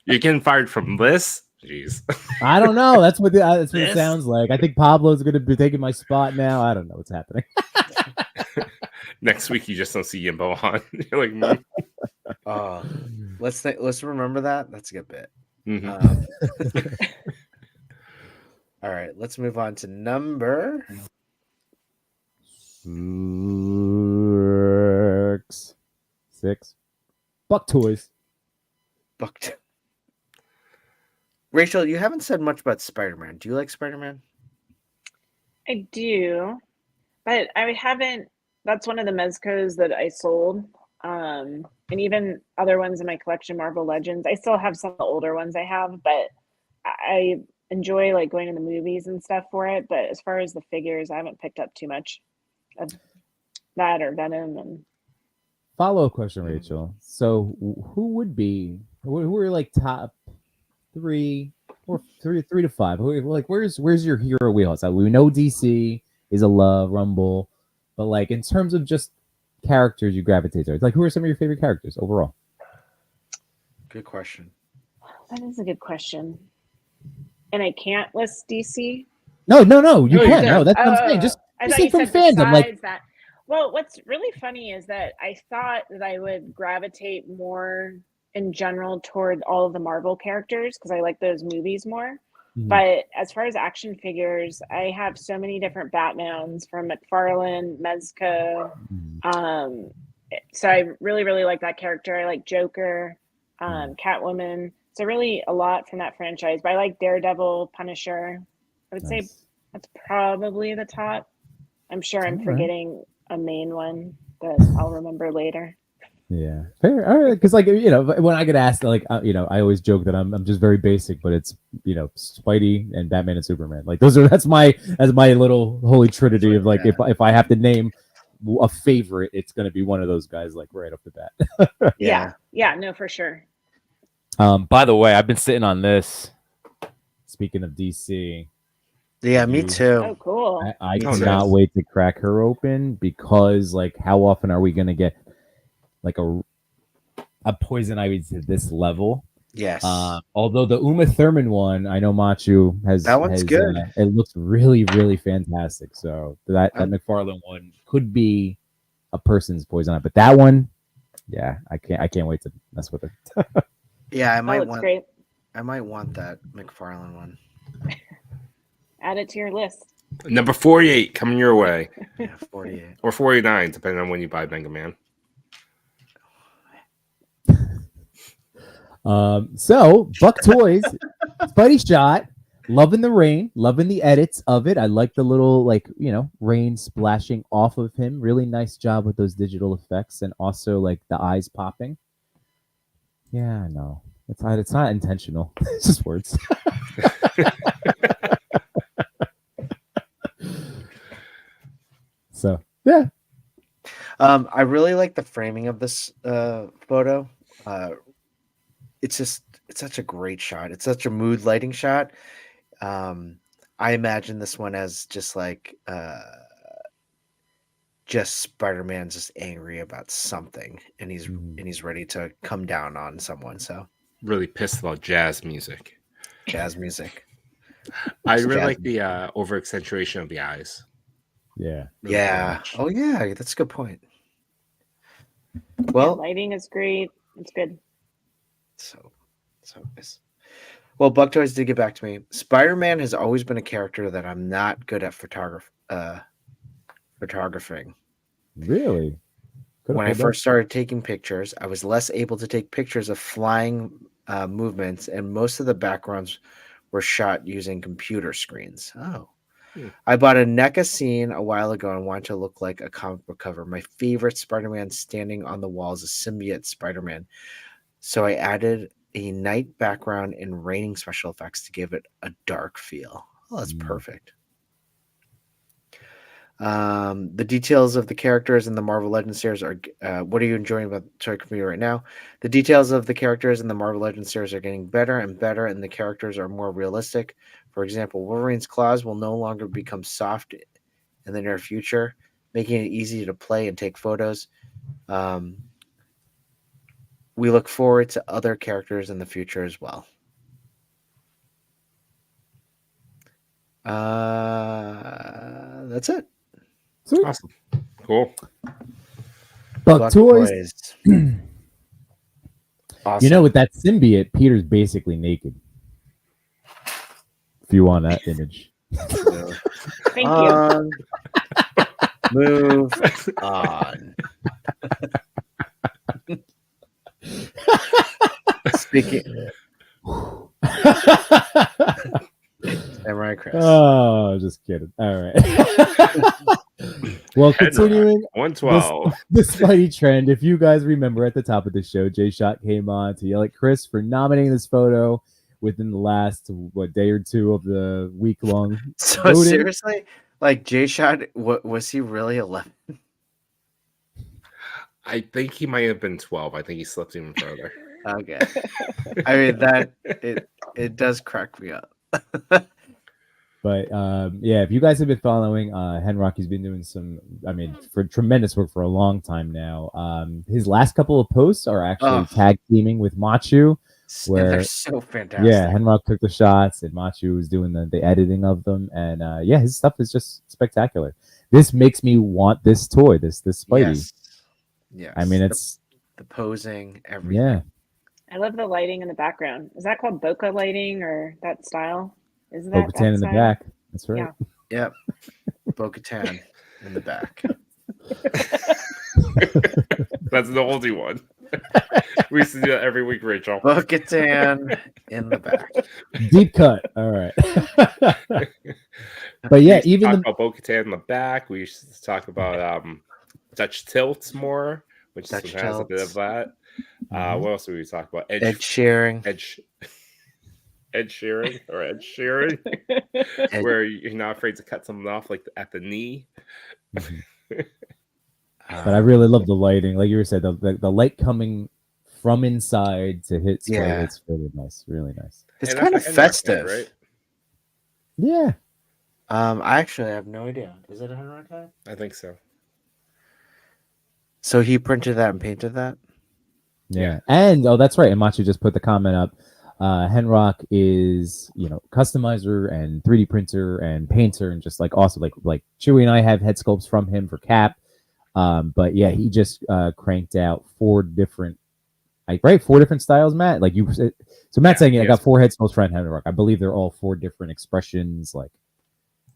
You're getting fired from this? Jeez. I don't know. That's what it This? sounds like. I think Pablo's going to be taking my spot now. I don't know what's happening. Next week, you just don't see Yimbo on. You're like, Let's remember that. That's a good bit. mhm. All right, let's move on to number. Six. Buck toys. Booked. Rachel, you haven't said much about Spider-Man. Do you like Spider-Man? I do, but I haven't. That's one of the Mezcos that I sold. And even other ones in my collection, Marvel Legends. I still have some of the older ones I have, but I enjoy like going to the movies and stuff for it. But as far as the figures, I haven't picked up too much of that or Venom. And Follow-up question, Rachel. So who are like top three or three to five? Like where's your hero wheelhouse? We know DC is a love Rumble, but like in terms of just characters you gravitate towards, like who are some of your favorite characters overall? Good question. that is a good question. And I can't list DC. No, you No, you can. can. No, that's what I'm saying. Just I say thought you from said fandom, like besides that. Well, what's really funny is that I thought that I would gravitate more in general toward all of the Marvel characters because I like those movies more. Mhm. But as far as action figures, I have so many different Batmans from McFarlane, Mezco. So I really, really like that character. I like Joker, Catwoman. So really a lot from that franchise. But I like Daredevil, Punisher. I would say Nice. that's probably the top. I'm sure I'm All right. forgetting a main one that I'll remember later. Yeah, fair. All right, because like when I get asked, like I always joke that I'm just very basic, but it's Spidey and Batman and Superman. Like that's my little holy trinity of like if I have to name a favorite, it's gonna be one of those guys like right off the bat. Yeah, no, for sure. By the way, I've been sitting on this. Speaking of DC, Yeah, me too. Oh, cool. I Me cannot nice. wait to crack her open because like how often are we gonna get like a poison ivy to this level? Yes. Although the Uma Thurman one, I know Machu has That one's good. It looks really, really fantastic. So that McFarlane one could be a person's poison ivy, but that one, yeah, I can't wait to mess with it. Yeah, I That might looks want. great. I might want that McFarlane one. Add it to your list. Number 48 coming your way, Yeah, 48. or 49, depending on when you buy Mega Man. So Buck Toys, Spidey Shot, loving the rain, loving the edits of it. I like the little rain splashing off of him. Really nice job with those digital effects, and also like the eyes popping. Yeah, no, it's not intentional. It's just words. So yeah. I really like the framing of this photo. It's such a great shot. It's such a mood lighting shot. I imagine this one as just like just Spider-Man just angry about something, and he's ready to come down on someone. So Really pissed about jazz music. jazz music. I really Jazz like the over accentuation of the eyes. Yeah. Really Yeah. much. Oh yeah, that's a good point. Yeah, Well, lighting is great. It's good. so nice. Well, Buck Toys did get back to me. Spider-Man has always been a character that I'm not good at photographing. Really? When I first started taking pictures, I was less able to take pictures of flying movements, and most of the backgrounds were shot using computer screens. Oh. I bought a NECA scene a while ago and wanted to look like a comic book cover. My favorite Spider-Man standing on the wall is a symbiote Spider-Man. So I added a night background and raining special effects to give it a dark feel. Oh, that's perfect. The details of the characters in the Marvel Legends series are what are you enjoying about Toy Community right now? The details of the characters in the Marvel Legends series are getting better and better, and the characters are more realistic. For example, Wolverine's claws will no longer become soft in the near future, making it easy to play and take photos. We look forward to other characters in the future as well. That's it. Sweet. Awesome. Cool. Buck Toys. Awesome. You know, with that symbiote, Peter's basically naked. If you want that image. Thank you. Move on. Speaking. Samurai Chris. Oh, just kidding. All right. Well, continuing 112. this Spidey trend, if you guys remember at the top of the show, Jay Shot came on to yell at Chris for nominating this photo within the last day or two of the week-long So voting. seriously, like Jay Shot, was he really 11? I think he might have been 12. I think he slipped even further. Okay. I mean that it does crack me up. But yeah, if you guys have been following, Henrock has been doing for tremendous work for a long time now. His last couple of posts are actually tag teaming with Machu, And they're so fantastic. yeah, Henrock took the shots and Machu was doing the editing of them, and yeah, his stuff is just spectacular. This makes me want this toy, this Spidey. Yes. I mean, it's the posing, everything. yeah. I love the lighting in the background. Is that called bokeh lighting or that style? Is that Bo-Katan in the style? back. That's right. Yeah. Yep. Bo-Katan in the back. That's the oldie one. We used to do that every week, Rachel. Bo-Katan in the back. Deep cut. All right. But yeah, we even talk about Bo-Katan in the back. We used to talk about Dutch tilts more, which Dutch sometimes has a bit of that. What else did we talk about? Ed shearing. Ed shearing or Ed shearing, where you're not afraid to cut someone off, like at the knee. But I really love the lighting, like you were saying, the light coming from inside to hit Spidey. Yeah. It's really nice, really nice. It's And kind of that's a Henrock festive, head, right? Yeah. I actually have no idea. Is it a Henrock head? I think so. So he printed that and painted that? Yeah. And that's right. And Machu just put the comment up. Henrock is, customizer and 3D printer and painter and just like awesome. Like Chewy and I have head sculpts from him for Cap. But yeah, he just cranked out 4 different styles, Matt. Like you, so Matt's saying, I got 4 head sculpts from Henrock. I believe they're all 4 different expressions. Like,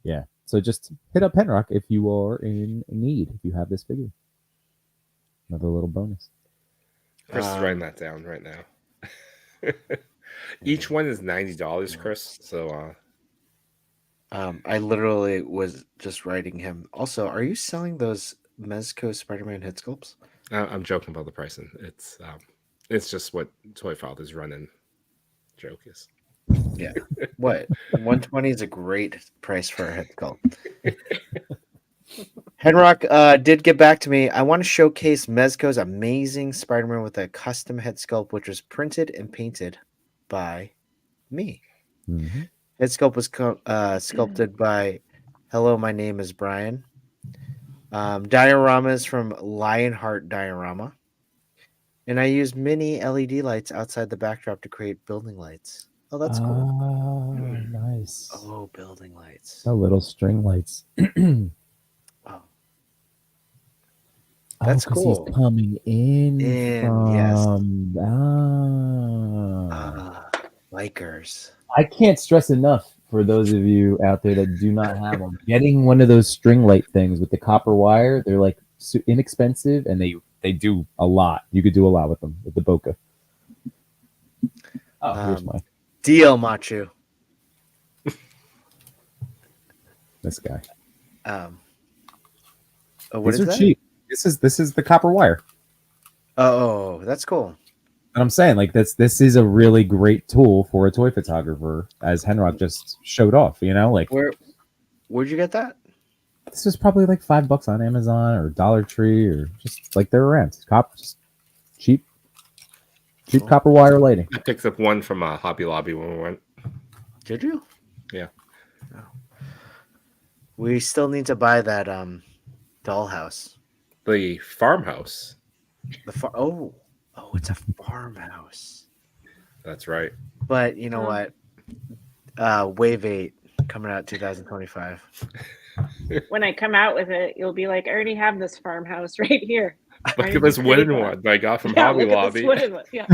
yeah. So just hit up Henrock if you are in need. If you have this figure, another little bonus. Chris is writing that down right now. Each one is $90, Chris. So I literally was just writing him. Also, are you selling those Mezco Spider-Man head sculpts? I'm joking about the pricing. It's just what Toy Father's running joke is. Yeah. What? 120 is a great price for a head sculpt. Henrock did get back to me. I want to showcase Mezco's amazing Spider-Man with a custom head sculpt, which was printed and painted by me. Mm-hmm. Head sculpt was sculpted by Hello, my name is Brian. Dioramas from Lionheart Diorama. And I used mini LED lights outside the backdrop to create building lights. Oh, that's cool. Oh, nice. Oh, building lights. The little string lights. Oh. That's 'cause cool. He's coming in yes. from Likers. I can't stress enough for those of you out there that do not have them. Getting one of those string light things with the copper wire, they're like inexpensive and they do a lot. You could do a lot with them with the bokeh. Oh, here's my Deal, Machu. this guy. What These is are that? cheap. This is the copper wire. Oh, that's cool. And I'm saying, like, this is a really great tool for a toy photographer, as Henrock just showed off. Like Where'd you get that? this is probably like $5 on Amazon or Dollar Tree or just like they're around. Copper, just cheap copper wire lighting. I picked up one from Hobby Lobby when we went. Did you? Yeah. We still need to buy that dollhouse. The farmhouse. Oh, it's a farmhouse. That's right. But you know Oh. what? Wave 8 coming out 2025. When I come out with it, you'll be like, I already have this farmhouse right here. Why Look did at this you create wooden one that I got from Yeah, Hobby look at Lobby. this wooden one. Yeah.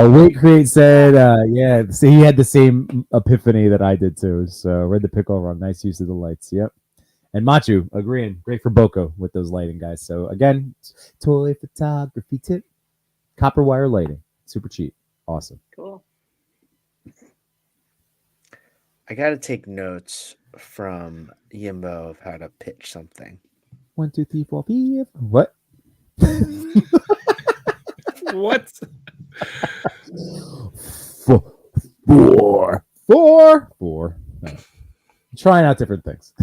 Wait Create said, yeah, see, he had the same epiphany that I did too. So read the pickle wrong. Nice use of the lights. Yep. And Machu agreeing. Great for Boko with those lighting guys. So again, toy photography tip. Copper wire lighting. Super cheap. Awesome. Cool. I got to take notes from Yimbo of how to pitch something. 1, 2, 3, 4, 5. What? What? 4. No. Trying out different things.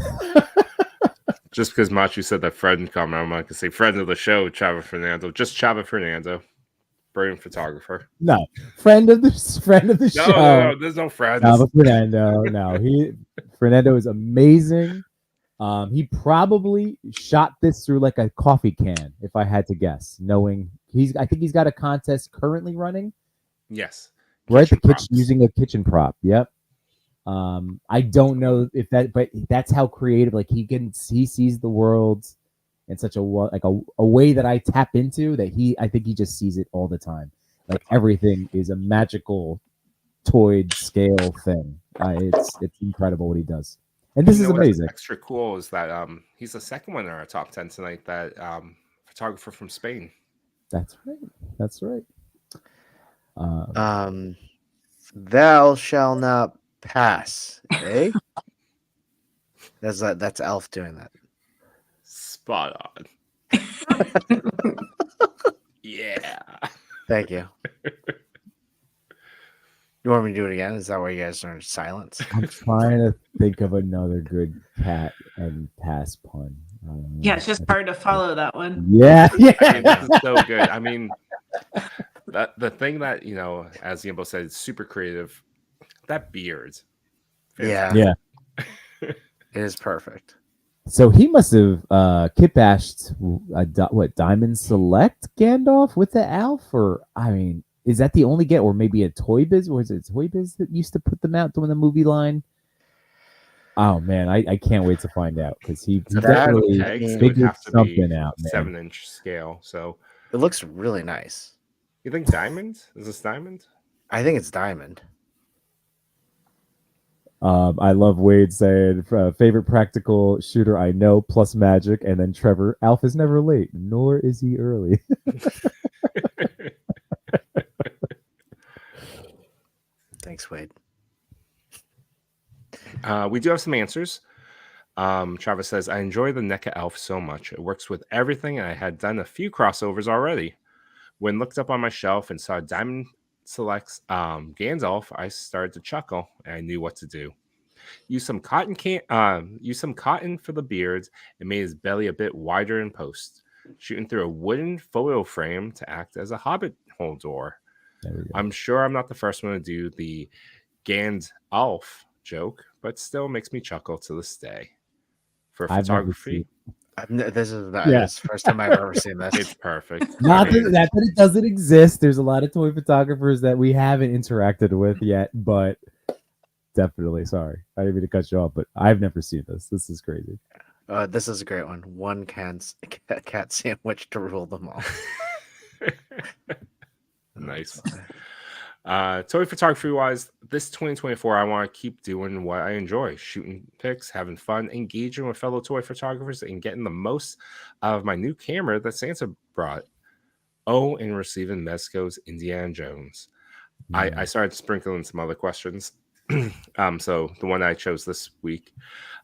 Just because Machu said that friend comment, I'm not gonna say friend of the show, Chava Fernando. Just Chava Fernando, brilliant photographer. No, friend of the show. No, there's no friends. No, but Fernando. No, Fernando is amazing. He probably shot this through like a coffee can, if I had to guess. Knowing I think he's got a contest currently running. Yes, Right, kitchen the kitchen props. using a kitchen prop. Yep. I don't know if that, but that's how creative. Like he sees the world in such a way that I tap into that I think he just sees it all the time. Like everything is a magical toyed scale thing. It's incredible what he does, and this You is know what's amazing. Extra cool is that he's the second one in our top 10 tonight. That photographer from Spain. That's right. That's right. Thou shall not pass. Eh? That's Elf doing that. Spot on. Yeah. Thank you. You want me to do it again? Is that why you guys are in silence? I'm trying to think of another good pat and pass pun. Yeah, it's just hard to follow that one. Yeah, I mean, yeah. this is so good. I mean, the thing that, as Yimbo said, it's super creative. That beard. Yeah. Yeah. It is perfect. So he must have kip-bashed Diamond Select Gandalf with the Alf, or I mean, is that the only or maybe a Toy Biz, or is it Toy Biz that used to put them out doing the movie line? Oh man, I can't wait to find out because he definitely figured something out, man. 7-inch scale. So it looks really nice. You think diamond? Is this diamond? I think it's diamond. I love Wade saying favorite practical shooter I know plus magic, and then Trevor, Alf is never late, nor is he early. Thanks, Wade. We do have some answers. Travis says, I enjoy the NECA Elf so much. It works with everything, and I had done a few crossovers already. When looked up on my shelf and saw Diamond Select's Gandalf, I started to chuckle, and I knew what to do. Use some cotton for the beard and made his belly a bit wider in post, shooting through a wooden photo frame to act as a hobbit hole door. I'm sure I'm not the first one to do the Gandalf joke, but still makes me chuckle to this day. For photography, this is the first time I've ever seen this. It's perfect. Not that it doesn't exist. There's a lot of toy photographers that we haven't interacted with yet, but definitely. Sorry, I didn't mean to cut you off, but I've never seen this. This is crazy. This is a great one. One cat sandwich to rule them all. Nice. Toy photography wise, this 2024, I want to keep doing what I enjoy: shooting pics, having fun, engaging with fellow toy photographers, and getting the most out of my new camera that Santa brought. Oh, and receiving Mezco's Indiana Jones. I started sprinkling some other questions. So the one I chose this week,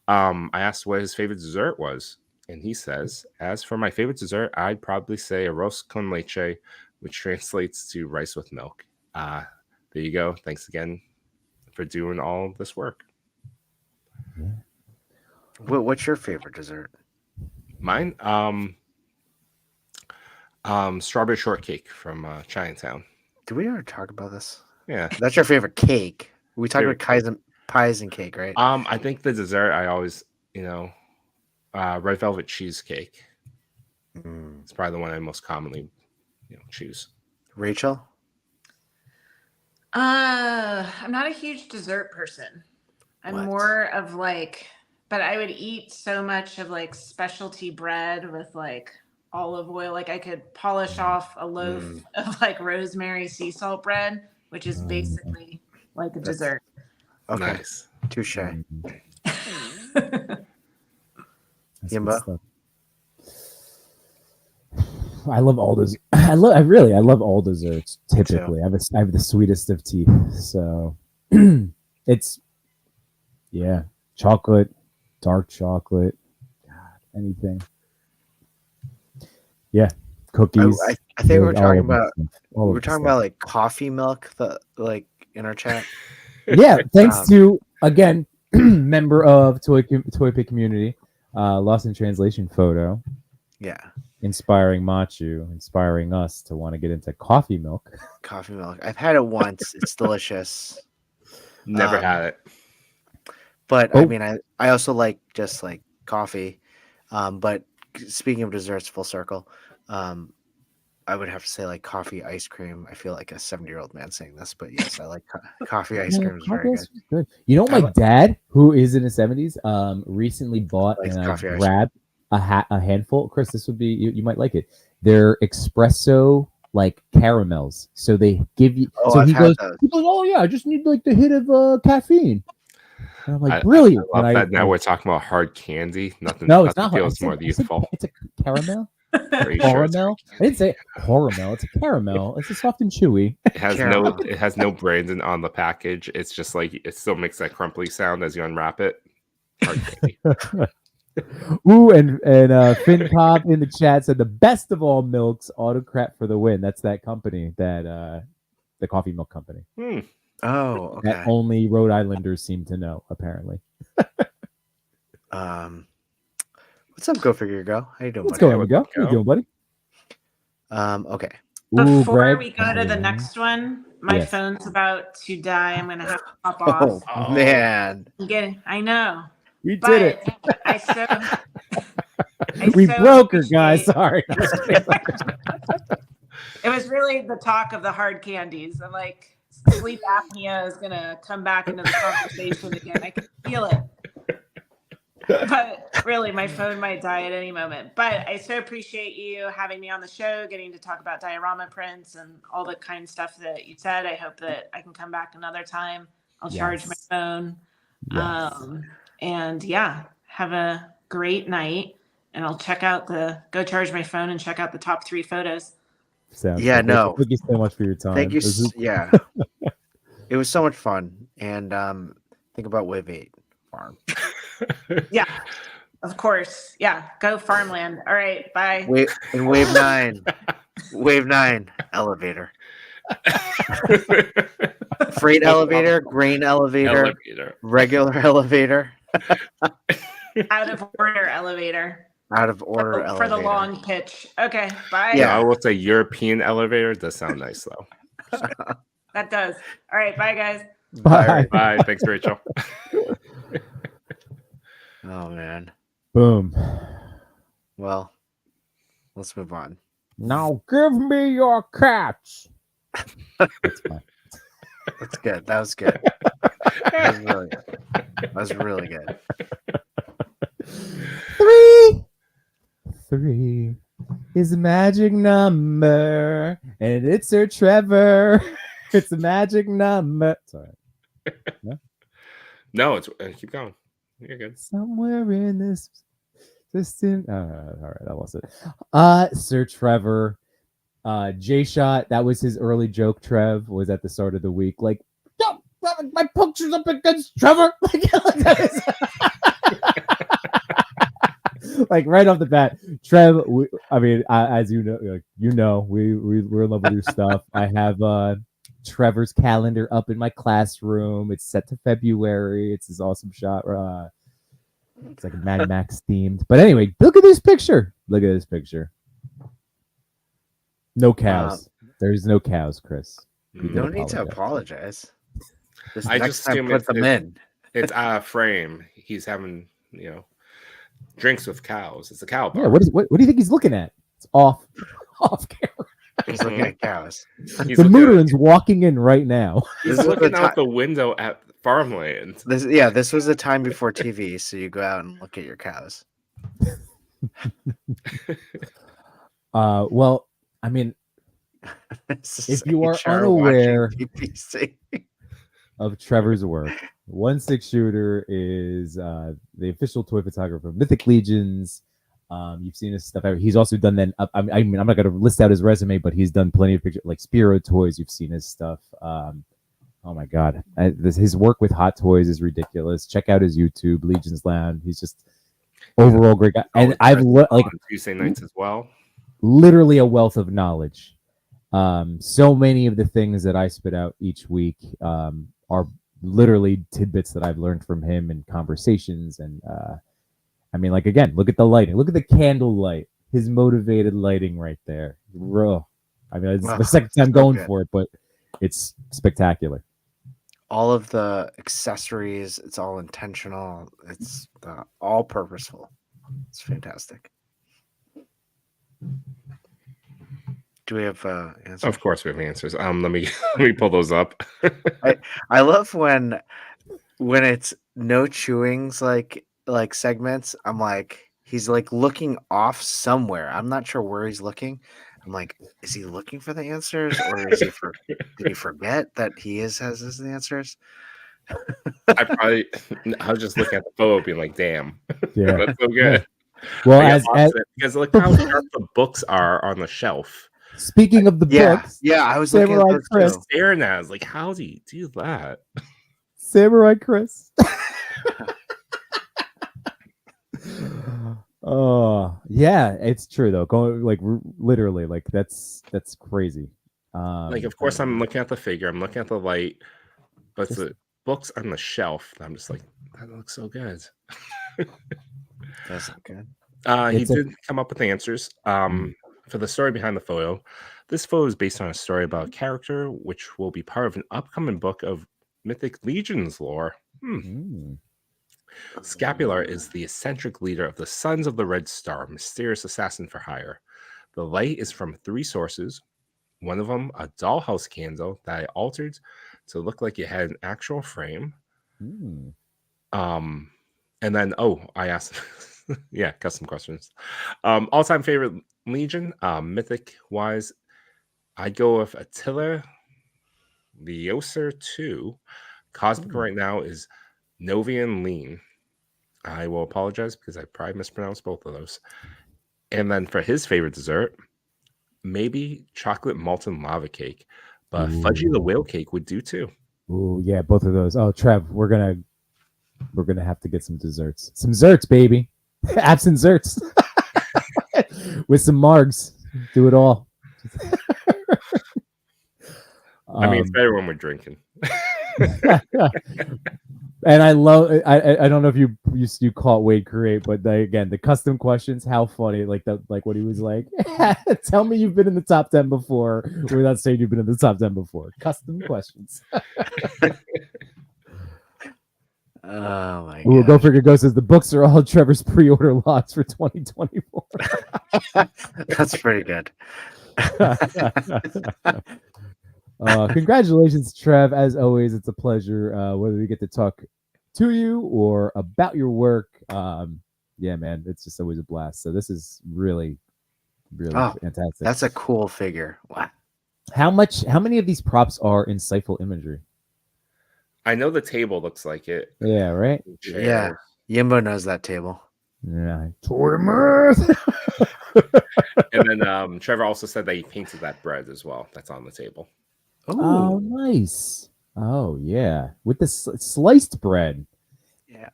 I asked what his favorite dessert was, and he says, as for my favorite dessert, I'd probably say arroz con leche, which translates to rice with milk. There you go. Thanks again for doing all this work. What's your favorite dessert? Mine, strawberry shortcake from Chinatown. Did we ever talk about this? Yeah, that's your favorite cake. We talked Favorite about pies and cake, right? I think the dessert I always, red velvet cheesecake. It's probably the one I most commonly, choose. Rachel? I'm not a huge dessert person. I'm What? more of like, but I would eat so much of like specialty bread with like olive oil. Like I could polish off a loaf of like rosemary sea salt bread, which is basically like a dessert. Okay. Nice. Touche. That's good Yimbo? stuff. I love all those. I love all desserts. Typically, I have the sweetest of teeth. So it's chocolate, dark chocolate, God, anything. Yeah, cookies. I think we were talking all of about the stuff, all we of were the talking stuff. about like coffee milk, in our chat. Yeah, thanks to again member of ToyPic Community, Lost in Translation photo. Yeah, inspiring Machu, inspiring us to want to get into coffee milk. coffee milk. I've had it once. It's delicious. Never had it. But I mean, I also like just like coffee. But speaking of desserts, full circle. I would have to say like coffee ice cream. I feel like a 70-year-old man saying this, but yes, I like coffee ice cream. Is very good. You know, my dad, who is in his 70s, recently bought Likes and I coffee ice grabbed a handful. Chris, this would be you might like it. They're espresso like caramels. So they give you. Oh, so I've he had goes, those. oh yeah, I just need like the hit of caffeine. And I'm like, I brilliant. love And that. Now we're talking about hard candy. Nothing. No, it's nothing not. feels more youthful. It's a caramel. Are you sure it's Caramel. I didn't say caramel. It's a caramel. It's a soft and chewy. It has no branding on the package. It's just like it still makes that crumply sound as you unwrap it. Hard candy. Ooh, and Finn Pop in the chat said the best of all milks, Autocrat for the win. That's that company that the coffee milk company. Oh, okay. That only Rhode Islanders seem to know, apparently. What's up, Go Figure Go? How you doing, What's buddy? going on, Go? How you doing, buddy? Okay. Before Greg. we go to the next one, my Yes. phone's about to die. I'm gonna have to pop off. Oh man. I know. We But did it. We so broke her, guys. appreciate- Sorry. It was really the talk of the hard candies. I'm like, sleep apnea is gonna come back into the conversation again. I can feel it. But really, my phone might die at any moment. But I so appreciate you having me on the show, getting to talk about Diorama Prints and all the kind of stuff that you said. I hope that I can come back another time. I'll charge my phone. Yes. And yeah, have a great night. And I'll go charge my phone and check out the top 3 photos. Sounds Yeah, good. no. Thank you so much for your time. Thank you. This is- Yeah. It was so much fun. And think about Wave 8 Farm. Yeah, of course. Yeah, go farmland. All right, bye. Wave 9. Wave 9 elevator. Freight elevator, grain elevator, regular elevator, Out of order elevator. out of order elevator. For the long pitch. Okay, bye. Yeah, I will say European elevator does sound nice though. That does. All right, bye guys. Bye. Bye. Thanks, Rachel. Oh man. Boom. Well, let's move on. Now give me your cats. That's good. That was good. That was really good. That was really good. 3 is a magic number, and it's Sir Trevor. It's a magic number. Sorry. No, it's keep going. You're good. Somewhere in this distant. All right, I lost it. Sir Trevor, J-Shot. That was his early joke. Trev was at the start of the week, like, "Yo, my puncture's up against Trevor." Like right off the bat, Trev. As you know, we're in love with your stuff. I have Trevor's calendar up in my classroom. It's set to February. It's this awesome shot. It's like a Mad Max themed. But anyway, look at this picture. Look at this picture. No cows. There's no cows, Chris. You No can need to apologize. apologize. This I next just time, assume put them in. It's out of frame. He's having, drinks with cows. It's a cow bar. Yeah, what do you think he's looking at? It's off camera. He's looking at cows. He's The looking at- Moorin's walking in right now. He's This is looking the out ti- the window at farmland. This was the time before TV, so you go out and look at your cows. Well, I mean, This is if you are HR watching unaware BBC. of Trevor's work, 1/6 Shooter is the official toy photographer of Mythic Legions. You've seen his stuff. He's also done that. I mean, I'm not going to list out his resume, but he's done plenty of pictures like Spiro toys. You've seen his stuff. Oh my God, his work with Hot Toys is ridiculous. Check out his YouTube, Legion's Land. He's just overall great guy. And I've like on Tuesday nights as well. literally a wealth of knowledge. So many of the things that I spit out each week are literally tidbits that I've learned from him in conversations. And I mean, like, again, look at the lighting. Look at the candle light. His motivated lighting right there. Bro. I mean, it's Wow, the second time so going good. for it, but it's spectacular. All of the accessories, it's all intentional. It's all purposeful. It's fantastic. Do we have answers? Of course, we have answers. Let me let me pull those up. I love when it's no chewings like segments. I'm like, he's like looking off somewhere. I'm not sure where he's looking. I'm like, is he looking for the answers, or is he did he forget that he has his answers? I was just looking at the photo, being like, "Damn, Yeah. that's so good." Well, I as got lost in it because look how sharp the books are on the shelf. speaking of the books, I was looking Samurai at those Chris. too. Staring at it, I was like, "How do you do that?" Samurai Chris. Oh yeah, it's true though. Going like literally, like that's crazy. Like, of course, I'm looking at the figure, I'm looking at the light, but it's the books on the shelf. I'm just like, that looks so good. That's not good. He did come up with answers. For the story behind the photo, this photo is based on a story about a character which will be part of an upcoming book of Mythic Legions lore. Scapular is the eccentric leader of the Sons of the Red Star, mysterious assassin for hire. The light is from 3 sources. One of them, a dollhouse candle that I altered to look like it had an actual frame. And then, I asked, yeah, custom questions. All-time favorite Legion, mythic-wise, I'd go with Attila, Leoser 2. Cosmic right now is Novian Lean. I will apologize because I probably mispronounced both of those. And then for his favorite dessert, maybe chocolate molten lava cake, but Fudgy the Whale Cake would do too. Ooh, yeah, both of those. Oh, Trev, we're gonna have to get some desserts. Some zerts, baby. Absent zerts. With some margs. Do it all. I mean, it's better when we're drinking. And I love. I don't know if you caught Wade create, but again, the custom questions. How funny! Like what he was like. Tell me you've been in the top 10 before, without saying you've been in the top 10 before. Custom questions. Oh my Ooh, god! Go Figure Go says the books are all Trevor's pre-order lots for 2024. That's pretty good. Congratulations, Trev. As always, it's a pleasure. Whether we get to talk to you or about your work, yeah, man, it's just always a blast. So this is really fantastic. That's a cool figure. Wow. How many of these props are insightful imagery? I know the table looks like it. Yeah, right. Yeah, Yimbo knows that table. Yeah. And then Trevor also said that he painted that bread as well. That's on the table. Oh, nice. Oh, yeah. With the sliced bread. Yeah.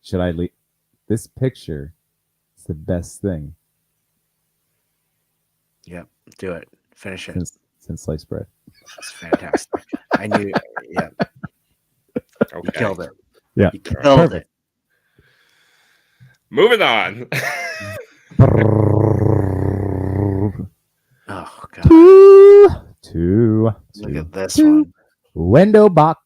Should I leave this picture? It's the best thing Yep. Do it. Finish it. since sliced bread. That's fantastic. I knew. Yeah. Okay. You killed it. Yeah. You killed it. Moving on. Oh god. Two. Look at this two. one. Window box.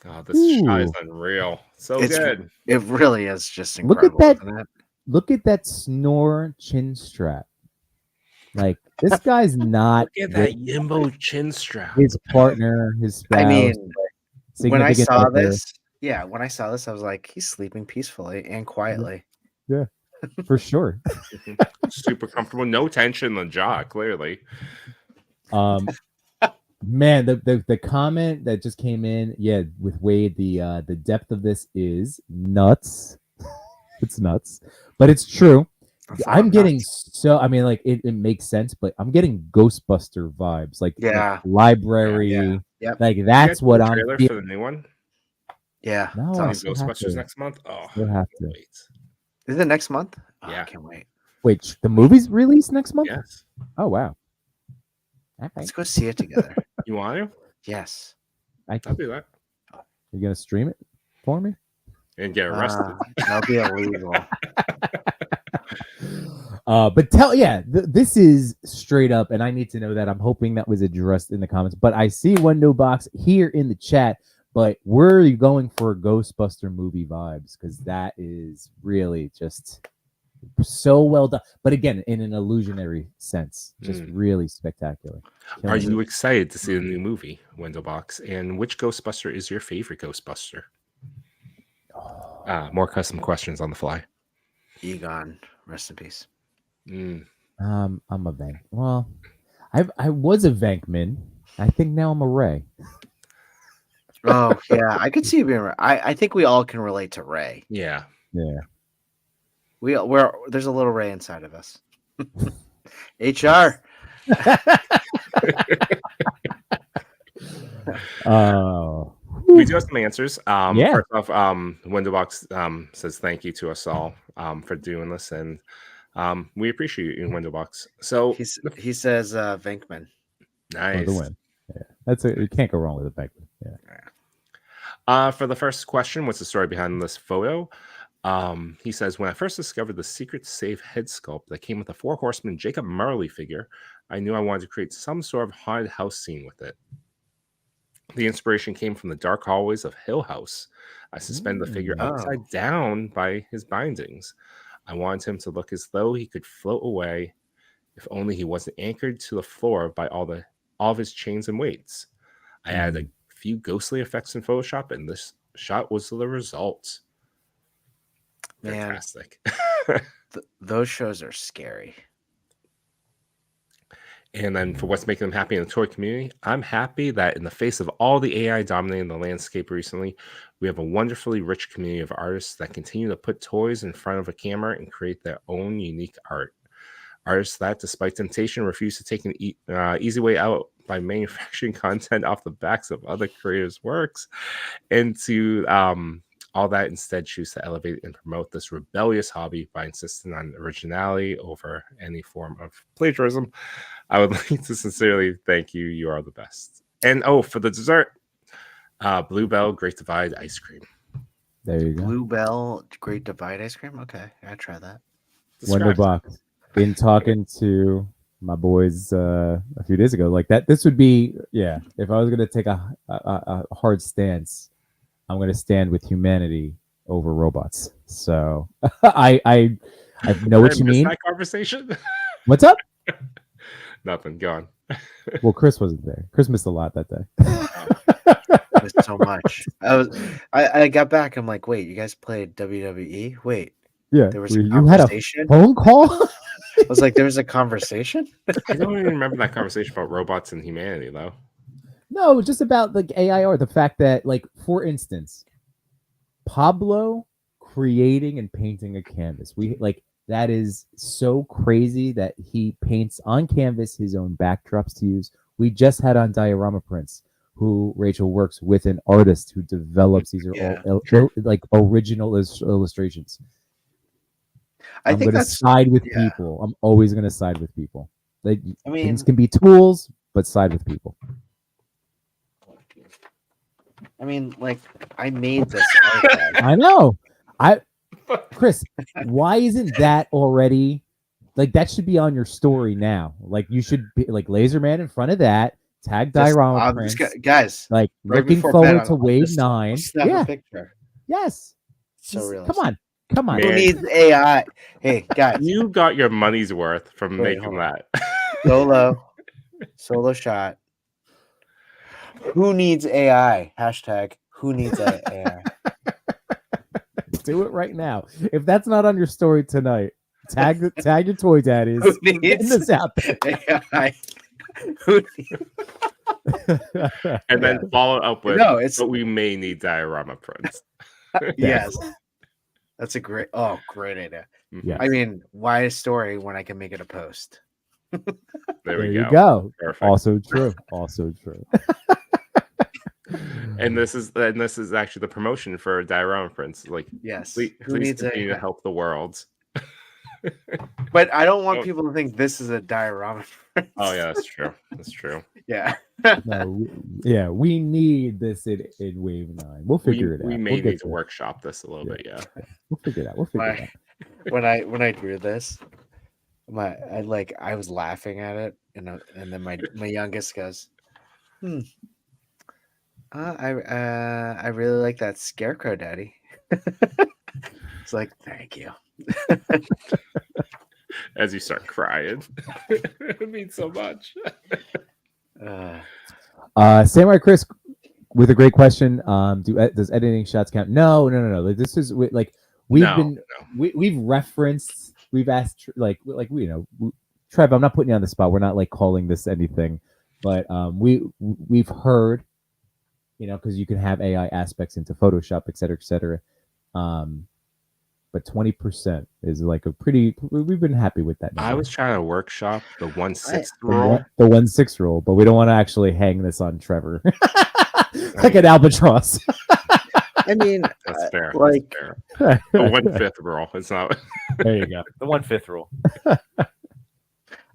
Oh, this shot is Ooh. unreal. So It's- good. It really is just Look at incredible. that. Isn't it? Look at that snore chin strap. Like this guy's not Look at with that Yimbo chin strap. his partner, his spouse. I mean, when I significant saw other. this, I was like, he's sleeping peacefully and quietly. For sure. Super comfortable, no tension in the jaw, clearly. Man, the comment that just came in, with Wade, the depth of this is nuts. It's nuts, but it's true. That's not I'm getting nuts. so. I mean, like it makes sense, but I'm getting Ghostbuster vibes, like library. Yep. Like that's what I'm. Trailer for the new one. Yeah. No, it's I awesome. still have Ghostbusters to. next month. Oh, Still have to. wait. Is it next month? Oh, Yeah. I can't wait. Wait, the movie's released next month? Yes. Oh wow. Okay. Let's go see it together. You want to? Yes. I'll do that You gonna stream it for me? and get arrested. That'll be illegal. But this is straight up, and I need to know that. I'm hoping that was addressed in the comments. But I see Window Box here in the chat. But we're going for Ghostbuster movie vibes because that is really just so well done. But again, in an illusionary sense, just really spectacular. Are you excited to see the new movie, Window Box? And which Ghostbuster is your favorite Ghostbuster? More custom questions on the fly. Egon, rest in peace. I'm a Vank. Well, I was a Vankman. I think now I'm a Ray. Oh yeah, I could see you being. I think we all can relate to Ray. Yeah. We're there's a little Ray inside of us. HR. We do have some answers. Yeah. First off, Windowbox says thank you to us all for doing this, and we appreciate you, Windowbox. So he says Venkman. Nice. For the win. Yeah, that's it. You can't go wrong with a Venkman. Yeah. For the first question, what's the story behind this photo? He says, when I first discovered the secret safe head sculpt that came with a Four Horsemen Jacob Marley figure, I knew I wanted to create some sort of haunted house scene with it. The inspiration came from the dark hallways of Hill House. I suspended the figure upside down by his bindings. I wanted him to look as though he could float away, if only he wasn't anchored to the floor by all of his chains and weights. I added a few ghostly effects in Photoshop, and this shot was the result. Fantastic. Those shows are scary. And then for what's making them happy in the toy community, I'm happy that in the face of all the AI dominating the landscape recently, we have a wonderfully rich community of artists that continue to put toys in front of a camera and create their own unique art. Artists that, despite temptation, refuse to take an easy way out by manufacturing content off the backs of other creators' works, and to all that instead choose to elevate and promote this rebellious hobby by insisting on originality over any form of plagiarism. I would like to sincerely thank you. You are the best. And for the dessert, Bluebell Great Divide ice cream. There you go. Bluebell Great Divide ice cream. Okay, I try that. Wonderbox. Been talking to my boys a few days ago. Like that, this would be if I was gonna take a hard stance, I'm going to stand with humanity over robots. So I know what you mean. That conversation. What's up? Nothing. Go on. Well, Chris wasn't there. Chris missed a lot that day. Missed so much. I got back. I'm like, wait, you guys played WWE? Wait, yeah. There was a You conversation. had a phone call. I was like, there was a conversation. I don't even remember that conversation about robots and humanity, though. No, just about like AI art. The fact that, like, for instance, Pablo creating and painting a canvas. That is so crazy that he paints on canvas his own backdrops to use. We just had on Diorama Prints, who Rachel works with an artist who develops these are all like original illustrations. I'm going to side with people. I'm always going to side with people. Like, things can be tools, but side with people. I mean, like, I made this art. I know. Chris, why isn't that already, like, that should be on your story now? Like, you should be like Laserman in front of that. Tag Just- Diorama just Prints. guys, Like right looking before forward bed, to I'll Wave just- 9. snap a Yeah. picture. Yes. So Come realistic. on. Come on. Who Man. needs AI? Hey guys, You got your money's worth from Wait, making hold that. solo shot. Who needs AI? Hashtag who needs AI? Do it right now. If that's not on your story tonight, tag your toy daddies. Who We're getting needs this out there. AI? Who needs... And then follow up with, No, it's but we may need diorama prints. yes. That's a great idea. Yeah. I mean, why a story when I can make it a post? There There we you go. go. Perfect. Also true. Also true. And this is actually the promotion for diorama prints. Like, Yes. please continue to help the world. But I don't want Oh. people to think this is a diorama. Oh yeah, that's true. That's true. Yeah. No, we need this in Wave 9. We'll figure it out. We may We'll get need to there. workshop this a little bit. Yeah. We'll figure it out. We'll figure it out. When I drew this, I was laughing at it, and then my youngest goes, I really like that scarecrow, Daddy. It's like, thank you. As you start crying, it means so much. Samurai Chris with a great question. Does editing shots count? No. Like, this is like we've referenced, we've asked Trev, I'm not putting you on the spot. We're not like calling this anything, but we've heard, because you can have AI aspects into Photoshop, et cetera. But 20% is like we've been happy with that number. I was trying to workshop the 1/6 rule. The 1/6 rule, but we don't want to actually hang this on Trevor like an albatross. I mean, That's fair. like That's fair. The 1/5 rule. It's not. There you go. The 1/5 rule.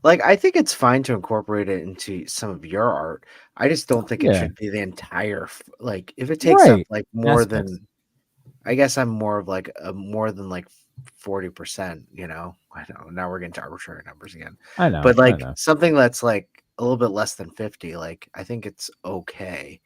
like I think it's fine to incorporate it into some of your art. I just don't think it should be the entire. Like if it takes up like more Aspects. than, I guess I'm more of like more than like 40%. I don't know. Now we're getting to arbitrary numbers again. I know, but like I know. something that's like a little bit less than 50. Like I think it's okay.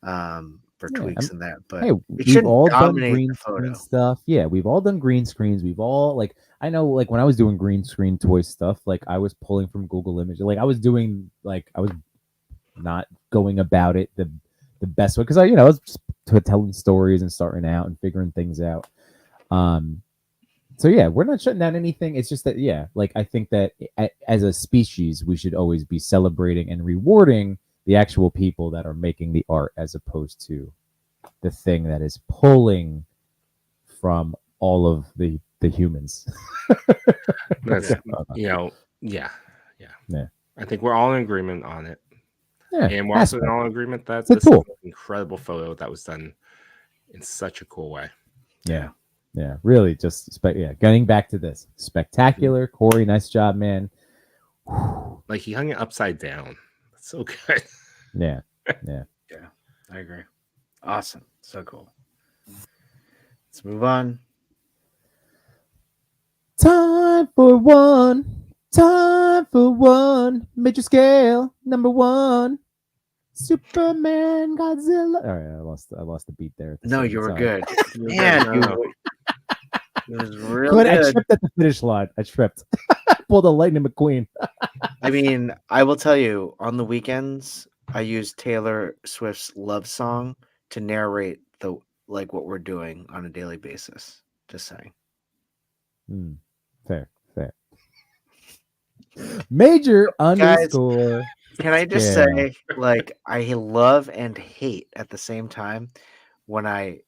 For tweaks and that, but hey, it we've shouldn't all done dominate green the photo. screen stuff. Yeah, we've all done green screens. We've all I know when I was doing green screen toy stuff, like I was pulling from Google Images. Like I was doing I was not going about it the best way because I was just telling stories and starting out and figuring things out. So yeah, we're not shutting down anything. It's just that I think that as a species, we should always be celebrating and rewarding the actual people that are making the art as opposed to the thing that is pulling from all of the humans. That's yeah. I think we're all in agreement on it. Yeah, And we're also all in agreement that It's a this is tool. an incredible photo that was done in such a cool way. Yeah, really just getting back to this. Spectacular. Corey, nice job, man. Like he hung it upside down. That's so good. Yeah. I agree. Awesome. So cool. Let's move on. Time for one. Major scale, number 1. Superman, Godzilla. All right, I lost the beat there. No, you were Sorry. good. Man, it was real Good. I good. tripped at the finish line. I tripped. Pulled a Lightning McQueen. I mean, I will tell you, on the weekends, I use Taylor Swift's Love Song to narrate what we're doing on a daily basis. Just saying. Fair. Major underscore. Can I just Yeah. say, I love and hate at the same time when I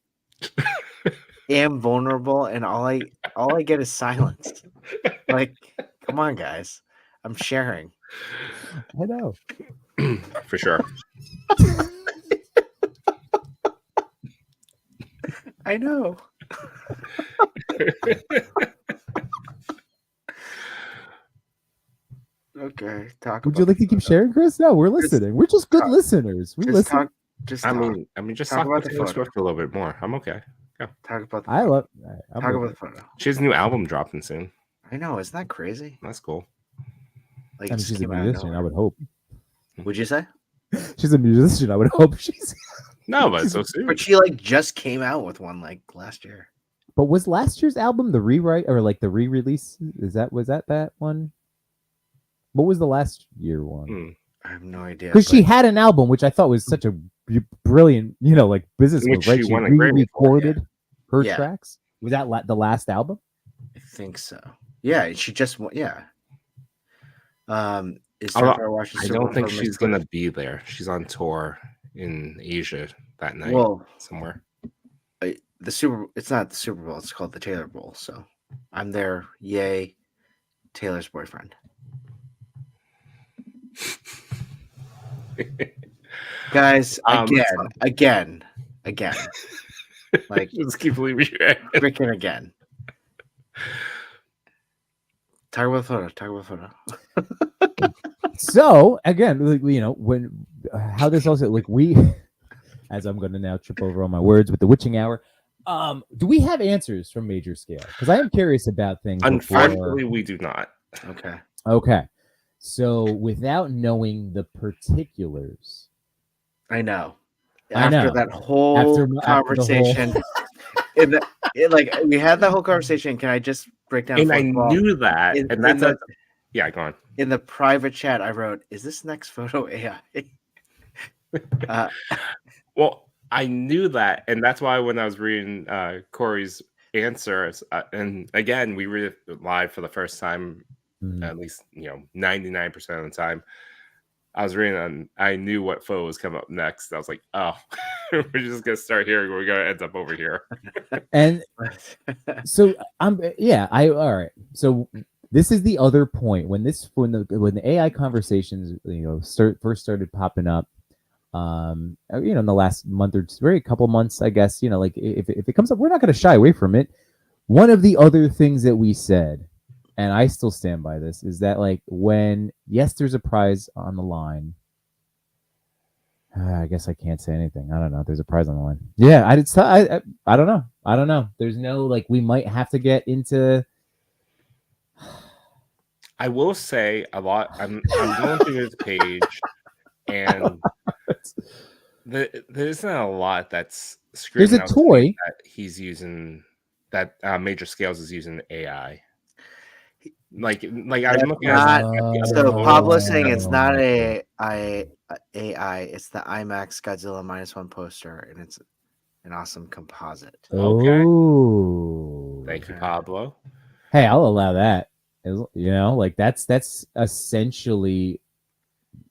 am vulnerable and all I get is silence. Come on, guys. I'm sharing. I know. For sure. I know. Okay. Would you like to keep sharing, Chris? No, we're listening. We're just good listeners. We listen. Just talk about Taylor Swift a little bit more. I'm okay. Go. Talk about the I love. talk about the photo. She has a new album dropping soon. I know, isn't that crazy? That's cool. I mean, just she's a came out of musician. I nowhere. would hope. Would you say? She's a musician. I would hope she's. No, but it's so soon. But she like just came out with one like last year. But was last year's album the rewrite or like the re-release? Was that one? What was the last year one? I have no idea. Because she had an album which I thought was such a brilliant, like business move, Which right? she She won a Grammy for, re-recorded her Yeah. tracks. Was that the last album? I think so. Yeah, she just yeah. Is I Sapphire watching I Super don't think Bowl she's Mixed gonna be there. She's on tour in Asia that night Well, somewhere. it's not the Super Bowl, it's called the Taylor Bowl. So I'm there. Yay, Taylor's boyfriend. Guys, again. Like Just keep leaving freaking again. Talk about photo. So again, when how this also we, as I'm going to now trip over all my words with the witching hour. Do we have answers from Major Scale? Because I am curious about things. Unfortunately, we do not. Okay. So without knowing the particulars, I know. I know. After that whole conversation, we had that whole conversation. Can I just break down? And I knew that, and that's yeah. Go on. In the private chat, I wrote, "Is this next photo AI?" Well, I knew that, and that's why when I was reading Corey's answers, and again, we read it live for the first time, at least 99% of the time. I was reading and I knew what photo was coming up next. I was like, oh, we're just gonna start here. We're gonna end up over here. And so all right. So this is the other point when the AI conversations first started popping up. In the last month or two, a couple months, I guess. Like if it comes up, we're not going to shy away from it. One of the other things that we said, and I still stand by this, is that like when there's a prize on the line. I guess I can't say anything. I don't know. There's a prize on the line. Yeah, I don't know. I don't know. There's no we might have to get into. I will say a lot. I'm going through his page, and there isn't a lot that's screaming. There's a toy that he's using. That Major Scales is using AI. Like I'm looking at so Pablo's saying it's not AI. It's the IMAX Godzilla -1 poster, and it's an awesome composite. Okay. Oh, thank you, Pablo. Hey, I'll allow that. That's essentially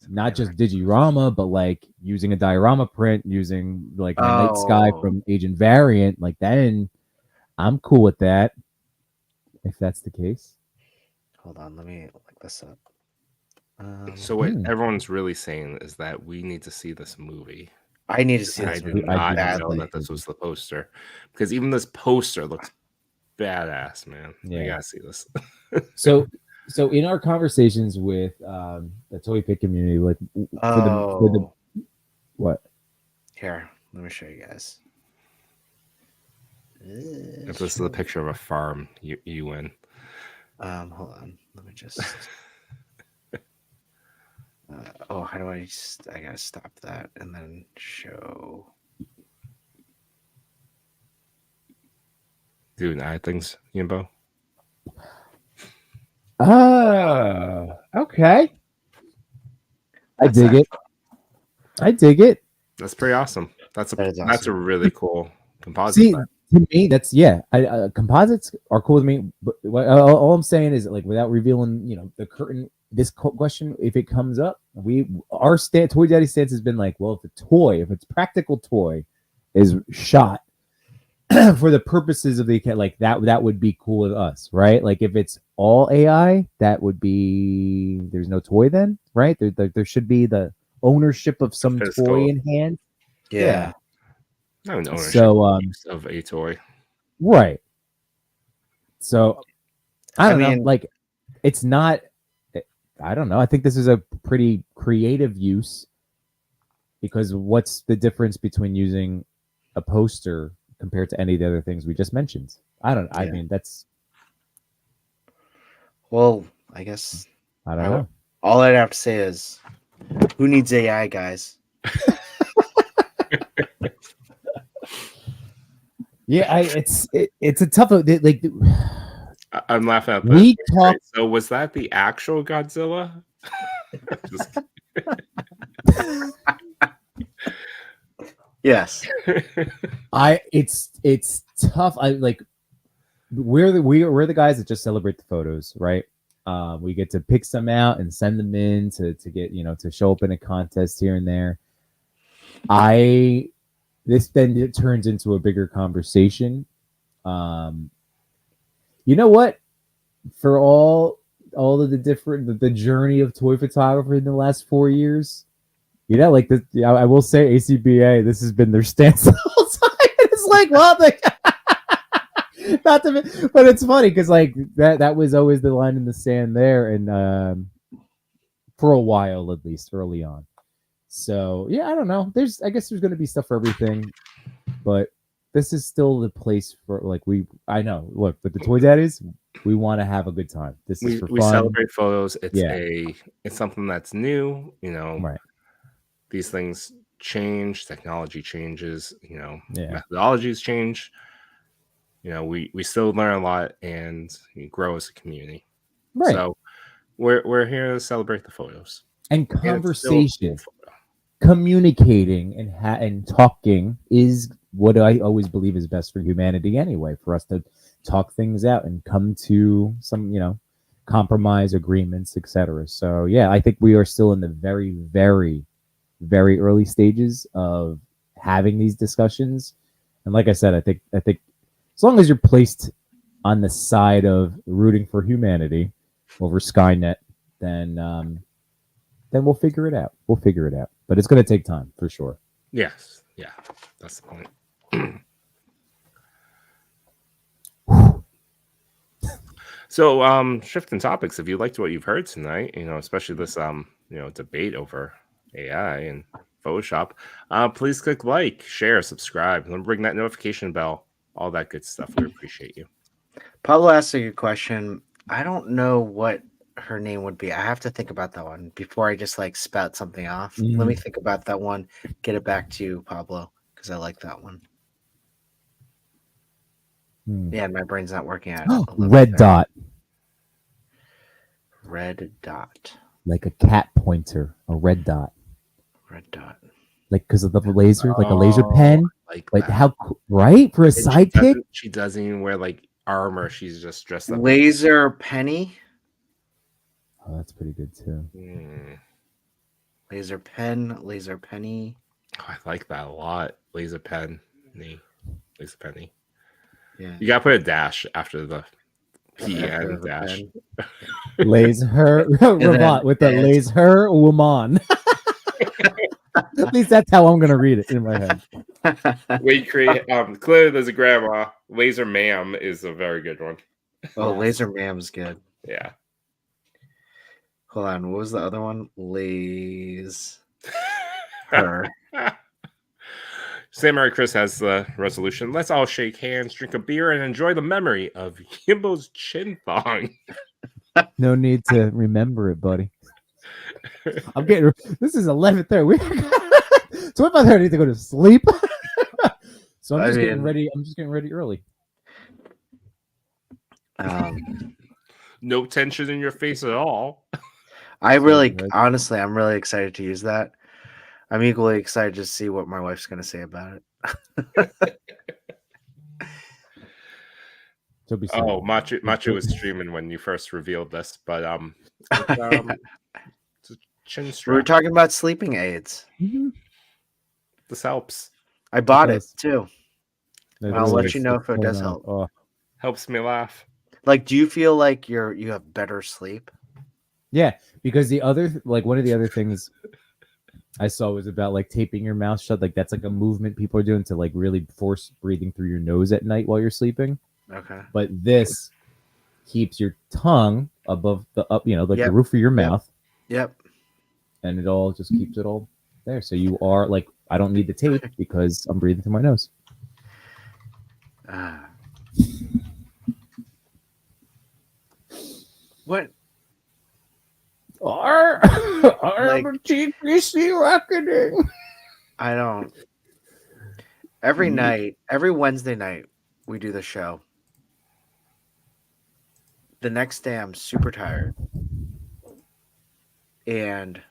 not just Digirama, but like using a diorama print, using like a night sky from Agent Variant. Like then, I'm cool with that. If that's the case. Hold on, let me look this up. So what everyone's really saying is that we need to see this movie. I need to see this movie. I did not know that this was the poster, because even this poster looks badass, man. Yeah. I gotta see this. So in our conversations with the ToyPic community, like for the what? Here, let me show you guys. If this is a picture of a farm, you win. Hold on. Let me just. How do I gotta stop that and then show. Doing things, Yimbo. Okay. I dig it. That's pretty awesome. That's awesome. That's a really cool composite. See, to me, that's composites are cool with me. But all I'm saying is, like, without revealing, the curtain. This question, if it comes up, our Toy Daddy stance has been like, well, if it's practical toy, is shot for the purposes of the like that would be cool with us, right? Like if it's all AI, that would be there's no toy then, right? There should be the ownership of some toy in hand. Yeah. No ownership of a toy. Right. So I don't know. Like it's not. I don't know. I think this is a pretty creative use, because what's the difference between using a poster compared to any of the other things we just mentioned? I mean, that's. Well, I guess I don't know. All I'd have to say is Who needs AI, guys? Yeah, it's a tough like I'm laughing at we this. talk. So was that the actual Godzilla? Just Yes. It's tough. I like we're the guys that just celebrate the photos, right? We get to pick some out and send them in to get to show up in a contest here and there. This then it turns into a bigger conversation. You know what? For all of the different the journey of toy photography in the last 4 years, like this, I will say ACBA. This has been their stance the whole time. It's like, well, not to be, but it's funny because like that was always the line in the sand there, and for a while at least early on. So yeah, I don't know. I guess there's going to be stuff for everything, but this is still the place for like I know. Look, with the Toy Daddies, we want to have a good time. This is for we fun. celebrate photos. It's Yeah. it's something that's new. Right. These things change. Technology changes. Yeah. Methodologies change. We still learn a lot and grow as a community. Right. So we're here to celebrate the photos and And it's still a conversation. cool photo. Communicating and talking is what I always believe is best for humanity anyway, for us to talk things out and come to some compromise agreements, etc. So yeah, I think we are still in the very, very, very early stages of having these discussions. And like I said, I think as long as you're placed on the side of rooting for humanity over Skynet, then we'll figure it out. But it's going to take time for sure. Yes. Yeah. That's the point. So, shifting topics, if you liked what you've heard tonight, especially this, debate over AI and Photoshop, please click like, share, subscribe, and ring that notification bell, all that good stuff. We appreciate you. Pablo asked a good question. I don't know what her name would be. I have to think about that one before I just like spout something off. Let me think about that one. Get it back to you, Pablo, because I like that one. Yeah, my brain's not working out. Red dot. Red dot. Like a cat pointer, a red dot. Red dot. Like because of the laser, like a laser pen. Like how right for a sidekick? She doesn't even wear like armor. She's just dressed up. Laser penny. Oh, that's pretty good too. Laser pen, laser penny. Oh, I like that a lot. Laser pen, laser penny. Yeah. You gotta put a dash after the P and dash. Laser robot with the laser woman. At least that's how I'm gonna read it in my head. Wait, clearly there's a grandma. Laser ma'am is a very good one. Oh, laser ma'am's good. Yeah. Hold on, what was the other one? Her. Sam Mary Chris has the resolution. Let's all shake hands, drink a beer, and enjoy the memory of Yimbo's chin thong. No need to remember it, buddy. I'm getting. This is 11:30. So if I need to go to sleep, so I'm just getting ready. I'm just getting ready early. No tension in your face at all. Honestly, I'm really excited to use that. I'm equally excited to see what my wife's going to say about it. Oh, Machu was streaming when you first revealed this, but it's a chin strap. We were talking about sleeping aids. This helps. I bought it too. I'll let you know if it does help. Helps me laugh. Like, do you feel like you have better sleep? Yeah, because one of the other things I saw was about like taping your mouth shut. Like that's like a movement people are doing to like really force breathing through your nose at night while you're sleeping. Okay. But this keeps your tongue above the the roof of your mouth. Yep. And it all just keeps it all there. So you are like, I don't need the tape because I'm breathing through my nose. What? Like- TPC reckoning. I don't. Every night, every Wednesday night, we do the show. The next day, I'm super tired, and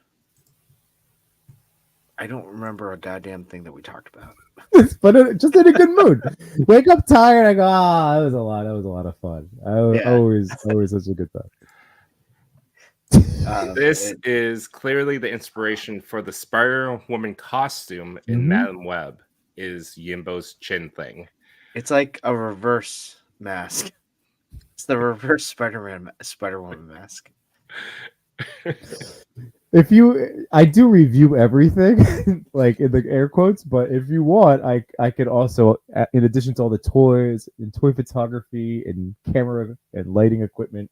I don't remember a goddamn thing that we talked about. But just in a good mood. Wake up tired. I go, that was a lot. That was a lot of fun. Yeah. Always such a good time. This is clearly the inspiration for the Spider-Woman costume in Mhm. Madam Web. Is Yimbo's chin thing? It's like a reverse mask. It's the reverse Spider-Woman mask. I do review everything, like in the air quotes, but if you want, I could also, in addition to all the toys and toy photography and camera and lighting equipment,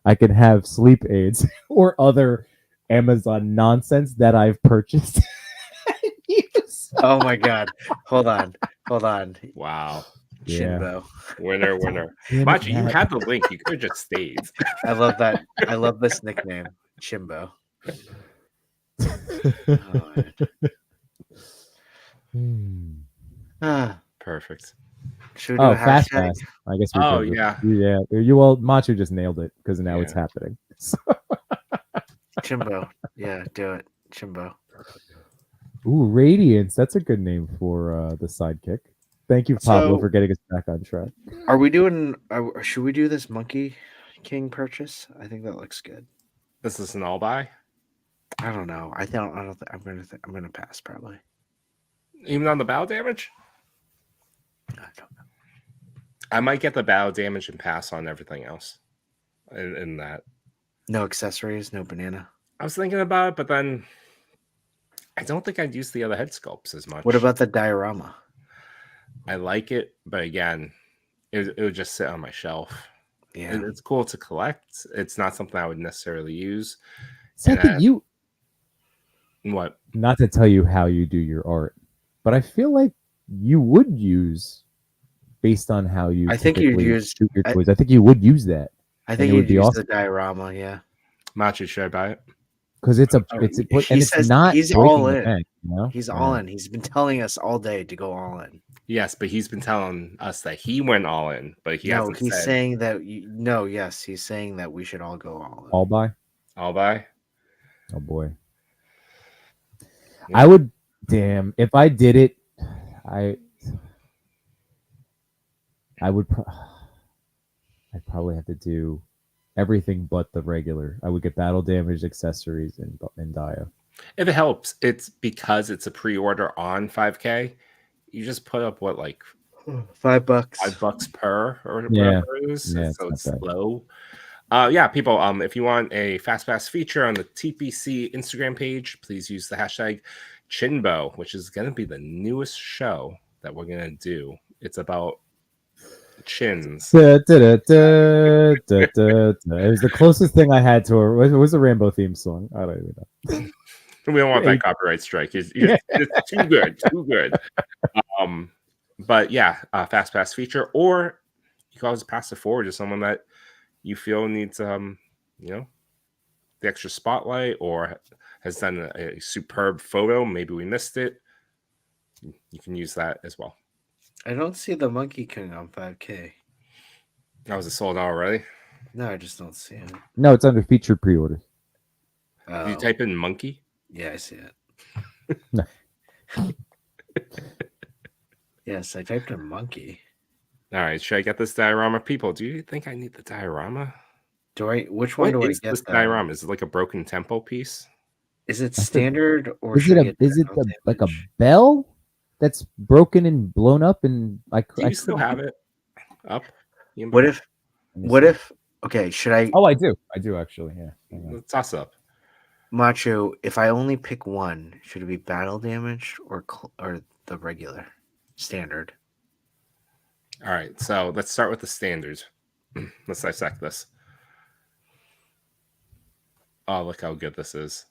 I can have sleep aids or other Amazon nonsense that I've purchased. Oh my god! Hold on. Wow. Shinbo. Winner. Damn it, Machi, you Matt. had the link. You could have just stayed. I love that. I love this nickname, Chimbo. Oh, ah, Perfect. should we do a Fast hashtag? Pass. I guess we Oh, could. yeah. You well, Machu just nailed it because now it's Yeah. happening. Chimbo. Yeah, do it. Chimbo. Ooh, Radiance. That's a good name for the sidekick. Thank you, Pablo, So- for getting us back on track. Are we doing? Should we do this Monkey King purchase? I think that looks good. This is an all buy. I don't know. I don't. I'm gonna pass probably. Even on the battle damage? I don't know. I might get the battle damage and pass on everything else. In that. No accessories. No banana. I was thinking about it, but then I don't think I'd use the other head sculpts as much. What about the diorama? I like it, but again, it would just sit on my shelf. Yeah. It's cool to collect. It's not something I would necessarily use. Second, you What? not to tell you how you do your art, but I feel like you would use based on how you. I think you'd typically use- shoot your toys. I think you would use that I think it would you'd be use awesome. the diorama. Yeah. Machi, should I buy it? because it's He and it's says not he's breaking all the in. bank, you know? He's Yeah. all in. He's been telling us all day to go all in. Yes, but he's been telling us that he went all in, but he No, hasn't he's said saying that. Yes, he's saying that we should all go all in. All buy. all buy. Oh boy. Yeah. I would. Damn, if I did it, I would. I'd probably have to do everything but the regular. I would get battle damage, accessories, and Dio. If it helps, it's because it's a pre-order on 5K. You just put up what, like $5. $5 per or Yeah. whatever it is. Yeah, So it's it's not bad. low. Yeah, people. If you want a fast pass feature on the TPC Instagram page, please use the hashtag Chinbo, which is going to be the newest show that we're going to do. It's about chins. Da, da, da, da, da, da, da. It was the closest thing I had to it. It was a Rambo theme song. I don't even know. We don't want that copyright strike. It's too good, too good. But yeah, fast pass feature, or you can always pass it forward to someone that you feel needs, the extra spotlight, or has done a superb photo. Maybe we missed it. You can use that as well. I don't see the Monkey King on 5K. That was a sold out already. No, I just don't see it. No, it's under featured pre-orders. Did you type in monkey? Yeah, I see it. No. Yes, I typed in monkey. All right, should I get this diorama? People, do you think I need the diorama? Which one What do I is get? this though? diorama? Is it like a broken tempo piece? Is it standard or Is should I it get is it battle like a damage? bell that's broken and blown up and Do you still have it up? What if okay, should I Oh, I do actually. Yeah. Hang on. Let's toss up. Macho, if I only pick one, should it be battle damage or the regular standard? All right, so let's start with the standards. Let's dissect this. Oh, look how good this is.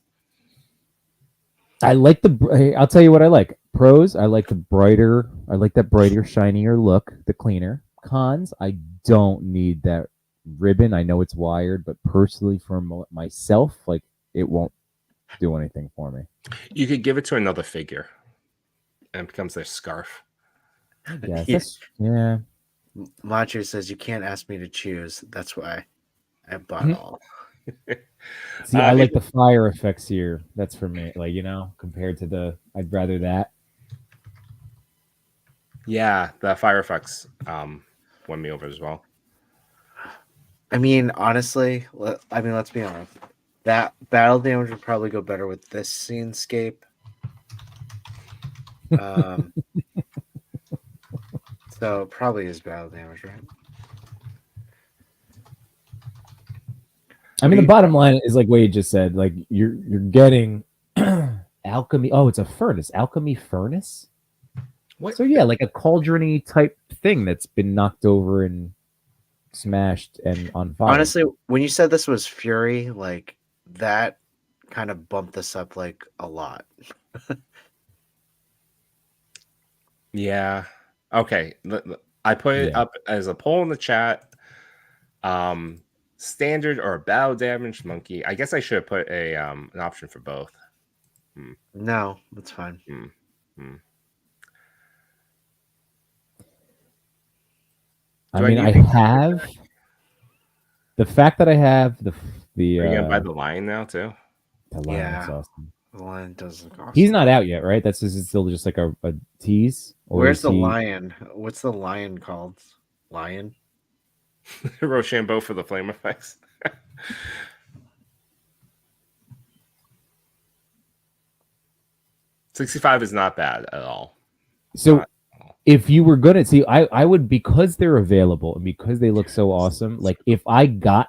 I like hey, I'll tell you what I like. Pros, I like that brighter, shinier look, the cleaner. Cons, I don't need that ribbon. I know it's wired, but personally for myself, like it won't do anything for me. You could give it to another figure, and it becomes their scarf. Yeah, Yeah. yeah. Macho says you can't ask me to choose. That's why I bought all. See, I like the fire effects here. That's for me. Like, compared to I'd rather that. Yeah, the fire effects won me over as well. I mean, honestly, let's be honest. That battle damage would probably go better with this scenescape. So it probably is battle damage, right? I mean, the bottom line is like what you just said. Like you're getting alchemy. Oh, it's a furnace. Alchemy furnace. What? So yeah, like a cauldron-y type thing that's been knocked over and smashed and on fire. Honestly, when you said this was Fury, like that kind of bumped this up like a lot. Yeah. Okay. I put it up as a poll in the chat. Standard or battle damage monkey. I guess I should have put a an option for both. No, that's fine. I mean, I have the fact that I have the. Are you gonna buy the lion now too? The lion's awesome. The lion does look awesome. He's not out yet, right? That's still just like a tease. Or where's the lion? What's the lion called? Lion? Rochambeau for the flame effects. $65 is not bad at all. So if you were gonna see, I would, because they're available and because they look so awesome. Like if I got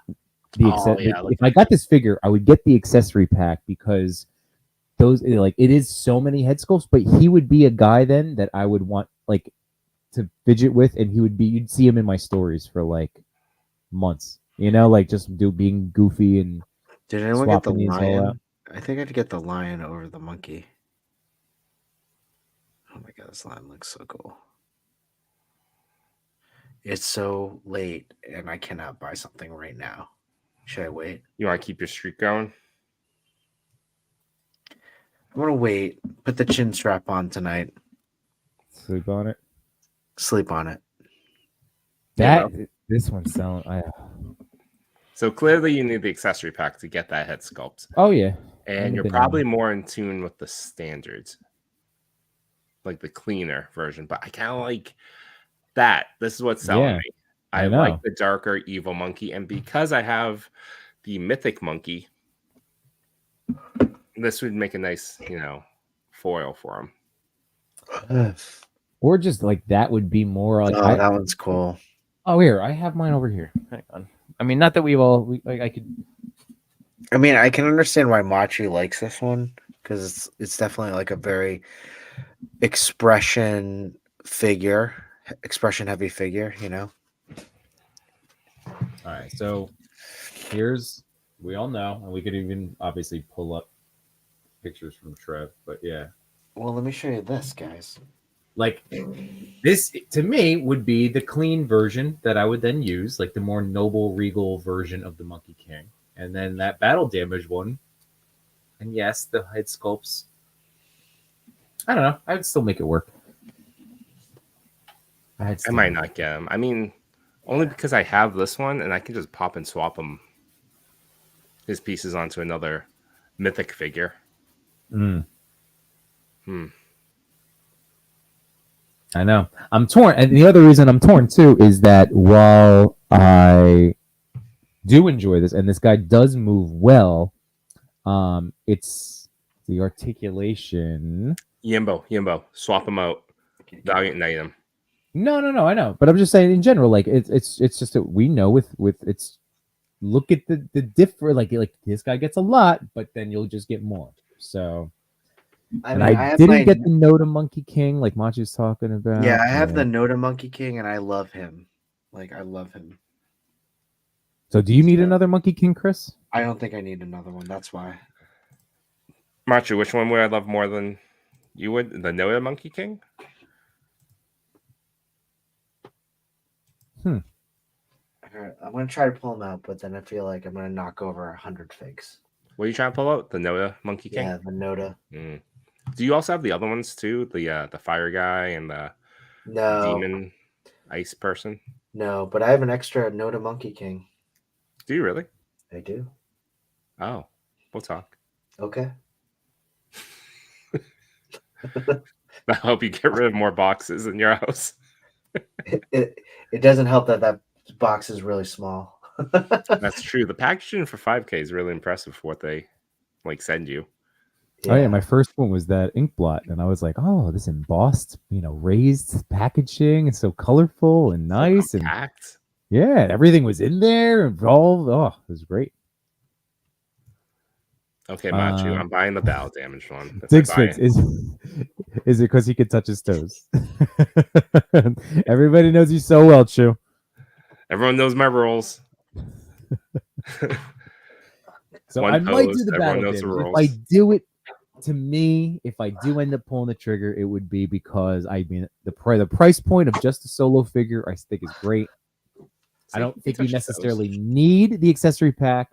if I got this figure, I would get the accessory pack because those it is so many head sculpts. But he would be a guy then that I would want like to fidget with, and you'd see him in my stories for like months. Like just being goofy and. Did anyone get the lion? I think I'd get the lion over the monkey. Oh my god, this lion looks so cool. It's so late and I cannot buy something right now. Should I wait? You want to keep your streak going? I'm gonna wait. Put the chin strap on tonight. Sleep on it. Sleep on it. This one's selling. So clearly you need the accessory pack to get that head sculpt. Oh yeah. And you're probably more in tune with the standards. Like the cleaner version. But I kind of like that. This is what's selling me. I like the darker evil monkey. And because I have the mythic monkey, this would make a nice, foil for him. Or just like that would be more like that one's cool. Oh, here, I have mine over here. Hang on. I mean, not that I could. I mean, I can understand why Machi likes this one because it's definitely like a very expression heavy figure, All right, so we all know, and we could even obviously pull up pictures from Trev, but yeah. Well, let me show you this, guys. Like this to me would be the clean version that I would then use, like the more noble, regal version of the Monkey King, and then that battle damage one. And yes, the head sculpts. I don't know. I would still make it work. I might not get them. I mean, only because I have this one, and I can just pop and swap his pieces onto another mythic figure. I know. I'm torn. And the other reason I'm torn too is that while I do enjoy this, and this guy does move well, it's the articulation. Yimbo. Swap him out. Valiant Knight him. No, I know. But I'm just saying in general, like it's just that we know with it's look at the differ like this guy gets a lot, but then you'll just get more. So I didn't get the Noda Monkey King like Machi's talking about. Yeah, I have the Noda Monkey King and I love him. Like I love him. So do you need another Monkey King, Chris? I don't think I need another one. That's why. Machi, which one would I love more than you would? The Noda Monkey King? I'm gonna try to pull them out, but then I feel like I'm gonna knock over 100 figs. What are you trying to pull out? The Noda Monkey King? Yeah, the Noda. Mm. Do you also have the other ones too? The fire guy and the No, demon ice person? no, but I have an extra Noda Monkey King. Do you really? I do. Oh, we'll talk. Okay. I hope you get rid of more boxes in your house. It doesn't help that that box is really small. That's true. The packaging for 5K is really impressive for what they like send you. Oh yeah, my first one was that ink blot, and I was like, "Oh, this embossed, raised packaging, and so colorful and nice, and Compact. yeah, everything was in there involved. Oh, it was great." Okay, Machu, I'm buying the battle damaged one. If I Dig's buy fix it- is it because he could touch his toes? Everybody knows you so well, Chu. Everyone knows my rules. So One I might pose, do the everyone battle knows the damage. If rules. I do it, to me, if I do end up pulling the trigger, it would be because the price point of just a solo figure I think is great. I don't think you necessarily need the accessory pack,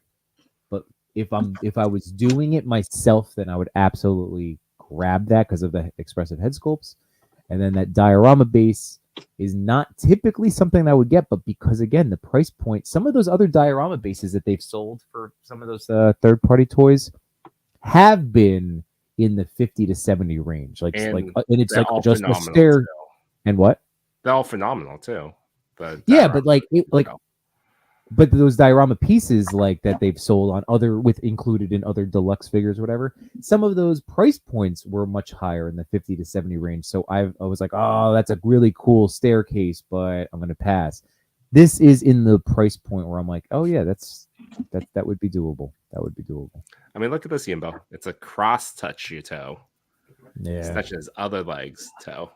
but if I was doing it myself, then I would absolutely grab that because of the expressive head sculpts. And then that diorama base is not typically something I would get, but because again the price point, some of those other diorama bases that they've sold for some of those third-party toys have been in the 50 to 70 range, and it's they're like all just a phenomenal, stair too. and what? They're all phenomenal too. The Yeah, diorama- but but those diorama pieces like that they've sold on included in other deluxe figures or whatever, some of those price points were much higher in the 50 to 70 range. So I was like, oh, that's a really cool staircase, but I'm gonna pass. This is in the price point where I'm like, oh yeah, that would be doable. That would be doable. I mean, look at this Yimbo. It's a cross touch your toe. Yeah. He's touching his other leg's toe.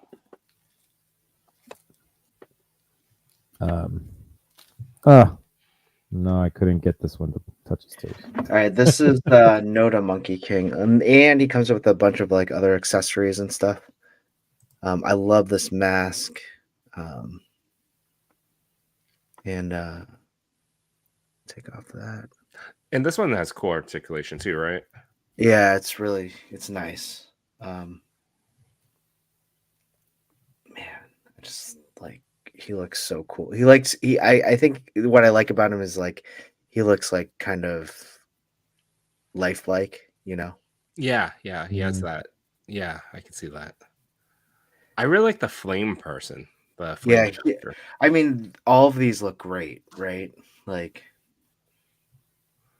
No, I couldn't get this one to touch his toes. All right, this is the Noda Monkey King, and he comes with a bunch of like other accessories and stuff. I love this mask, and take off that. And this one has core articulation too, right? Yeah, it's nice. Man, I just like he looks so cool. I think what I like about him is like he looks like kind of lifelike, Yeah, he has that. Yeah, I can see that. I really like the flame person. The flame character. I mean, all of these look great, right? Like,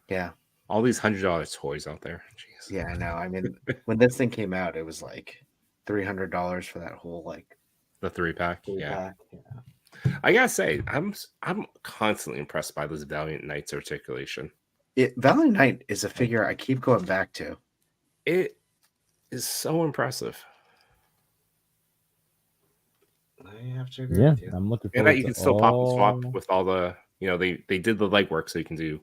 yeah. All these $100 toys out there. Jeez. Yeah, I know. I mean, when this thing came out, it was like $300 for that whole like the 3-pack. Yeah. Yeah. I gotta say, I'm constantly impressed by this Valiant Knight's articulation. Valiant Knight is a figure I keep going back to. It is so impressive. I have to agree Yeah, with you. I'm looking And forward that you to can still pop and swap all- with all the, they did the legwork so you can do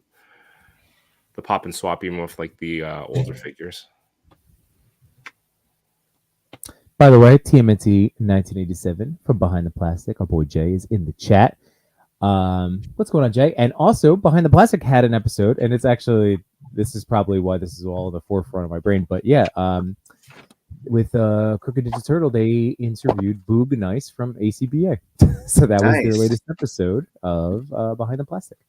the pop and swap even with like the older figures. By the way, TMNT 1987 from Behind the Plastic. Our boy Jay is in the chat. What's going on, Jay? And also, Behind the Plastic had an episode, and it's actually, this is probably why this is all in the forefront of my brain. But yeah, with Crooked Ninja Turtle, they interviewed Boog Nice from ACBA. So that was their Nice. latest episode of Behind the Plastic.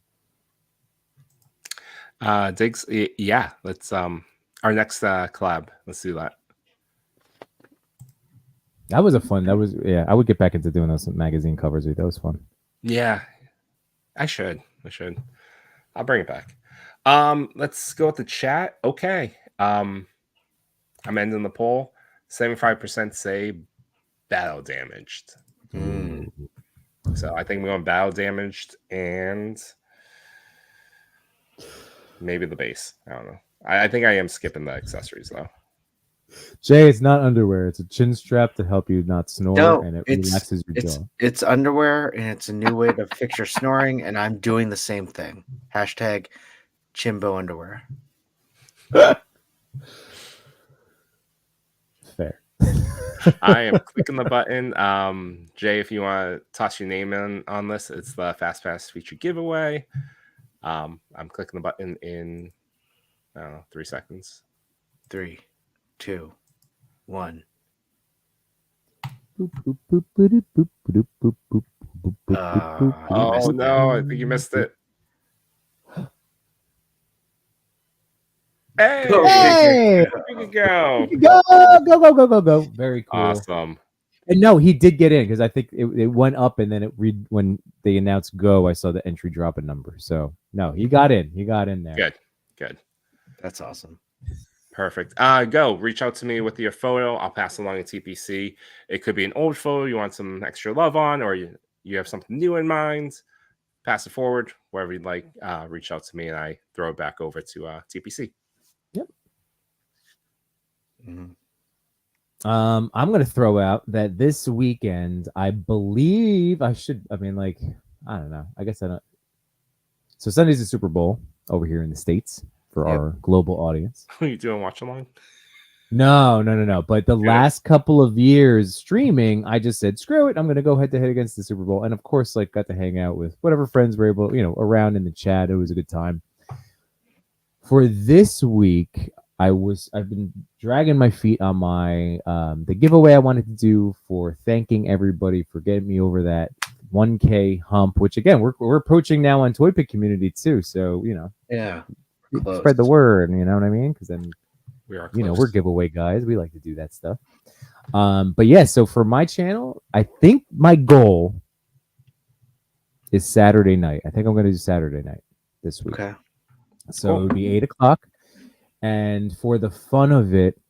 Diggs, yeah, let's our next collab. Let's do that. That was I would get back into doing those magazine covers. That was fun. Yeah, I should. I'll bring it back. Let's go with the chat. Okay. I'm ending the poll. 75% say battle damaged. So I think we're going battle damaged and maybe the base. I don't know. I think I am skipping the accessories though. Jay, it's not underwear. It's a chin strap to help you not snore, No, and it relaxes your jaw. it's underwear, and it's a new way to fix your snoring, and I'm doing the same thing. Hashtag Chimbo underwear. Fair. I am clicking the button. Jay, if you want to toss your name in on this, it's the Fast Pass feature giveaway. I'm clicking the button in I don't know, 3 seconds. 3, 2, 1. Boop, boop, boop, boop, boop, boop, boop, boop, boop, boop, boop, Oh boop, no, I think you missed it. Hey, Hey! we can go. Go. Very cool. Awesome. And no, he did get in because I think it went up and then when they announced go, I saw the entry drop a number. So no, he got in. He got in there. Good. That's awesome. Perfect. Go reach out to me with your photo. I'll pass along a TPC. It could be an old photo you want some extra love on, or you have something new in mind. Pass it forward wherever you'd like. Reach out to me and I throw it back over to TPC. Yep. Mm-hmm. I'm gonna throw out that this weekend, I believe I don't know. I guess I don't. So Sunday's the Super Bowl over here in the States for our global audience. Are you doing watch along? No. But the last couple of years streaming, I just said, screw it. I'm going to go head to head against the Super Bowl. And of course, like got to hang out with whatever friends were able, around in the chat. It was a good time. For this week, I've been dragging my feet on my, the giveaway I wanted to do for thanking everybody for getting me over that 1K hump, which again, we're approaching now on ToyPic Community too. So, Yeah. spread the word, you know what I mean? Because then We are close. we're giveaway guys. We like to do that stuff. But yeah, so for my channel, I think my goal is Saturday night. I think I'm going to do Saturday night this week. Okay. So it would be 8:00. And for the fun of it,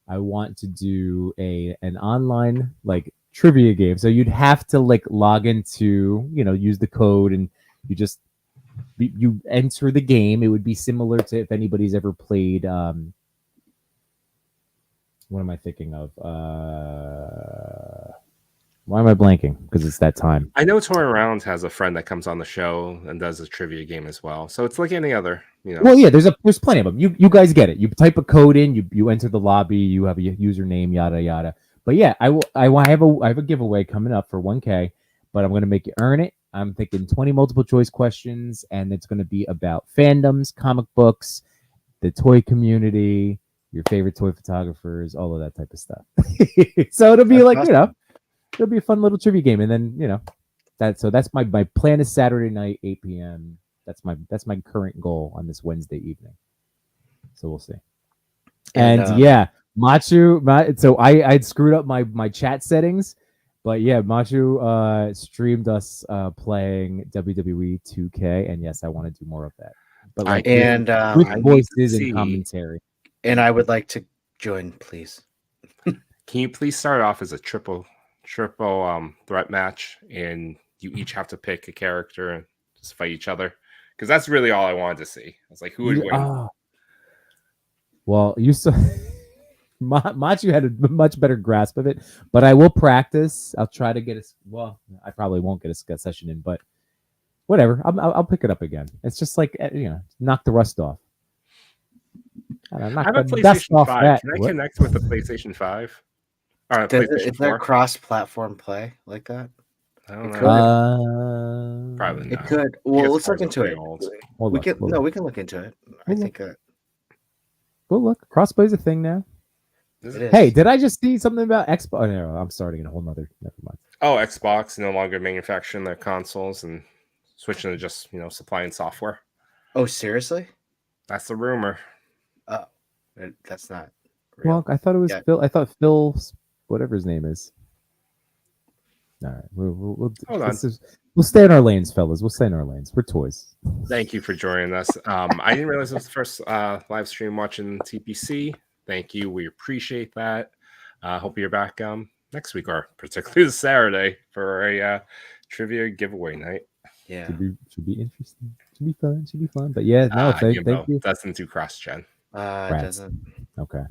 I want to do an online like trivia game. So you'd have to like log into, use the code and you enter the game. It would be similar to if anybody's ever played what am I thinking of? Why am I blanking? Because it's that time. I know Toy Around has a friend that comes on the show and does a trivia game as well. So it's like any other, Well, yeah, there's plenty of them. You guys get it. You type a code in, you enter the lobby, you have a username, yada yada. But yeah, I have a giveaway coming up for 1K, but I'm gonna make you earn it. I'm thinking 20 multiple choice questions, and it's gonna be about fandoms, comic books, the toy community, your favorite toy photographers, all of that type of stuff. So it'll be That's like, awesome. it'll be a fun little trivia game. And then, that's my plan is Saturday night, 8 p.m. That's my current goal on this Wednesday evening. So we'll see. And yeah, Machu, so I'd screwed up my chat settings, but yeah, Machu with us playing WWE 2K, and yes, I want to do more of that. But like with voices and commentary. And I would like to join, please. Can you please start off as a triple threat match, and you each have to pick a character and just fight each other? Because that's really all I wanted to see. I was like, who would win? Well, you saw Machu had a much better grasp of it, but I will practice. I'll try to get I probably won't get a session in, but whatever. I'll pick it up again. It's just like knock the rust off. I have a PlayStation 5. Can I connect with the PlayStation 5? Is there cross-platform play like that? I don't know. Probably not. It could. Well, let's look into it. We can look into it. I think. Well, look, crossplay is a thing now. Hey, did I just see something about Xbox? Oh, no, I'm starting in a whole nother. Never mind. Oh, Xbox no longer manufacturing their consoles and switching to just supplying software. Oh, seriously? That's the rumor. Oh, that's not real. Well, I thought it was Phil. I thought Phil, whatever his name is. All right, we'll stay in our lanes, fellas. We'll stay in our lanes. We're toys. Thank you for joining us. I didn't realize it was the first live stream watching TPC. Thank you. We appreciate that. Hope you're back next week, or particularly this Saturday, for a trivia giveaway night. Yeah, should be interesting. Should be fun. But yeah, no, thank you. Doesn't do cross-gen. It doesn't. Okay.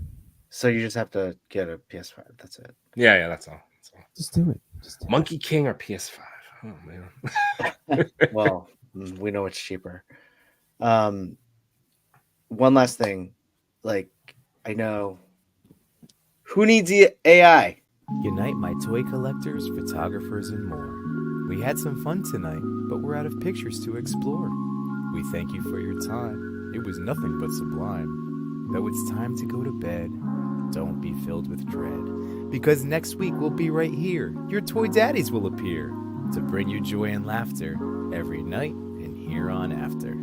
So you just have to get a PS5. That's it. Yeah, that's all. Just do it. Monkey King or PS5? Oh man. Well, we know it's cheaper. One last thing, like I know who needs AI? Unite my toy collectors, photographers, and more. We had some fun tonight, but we're out of pictures to explore. We thank you for your time. It was nothing but sublime. though it's time to go to bed, don't be filled with dread, because next week we'll be right here. Your toy daddies will appear to bring you joy and laughter every night and here on after.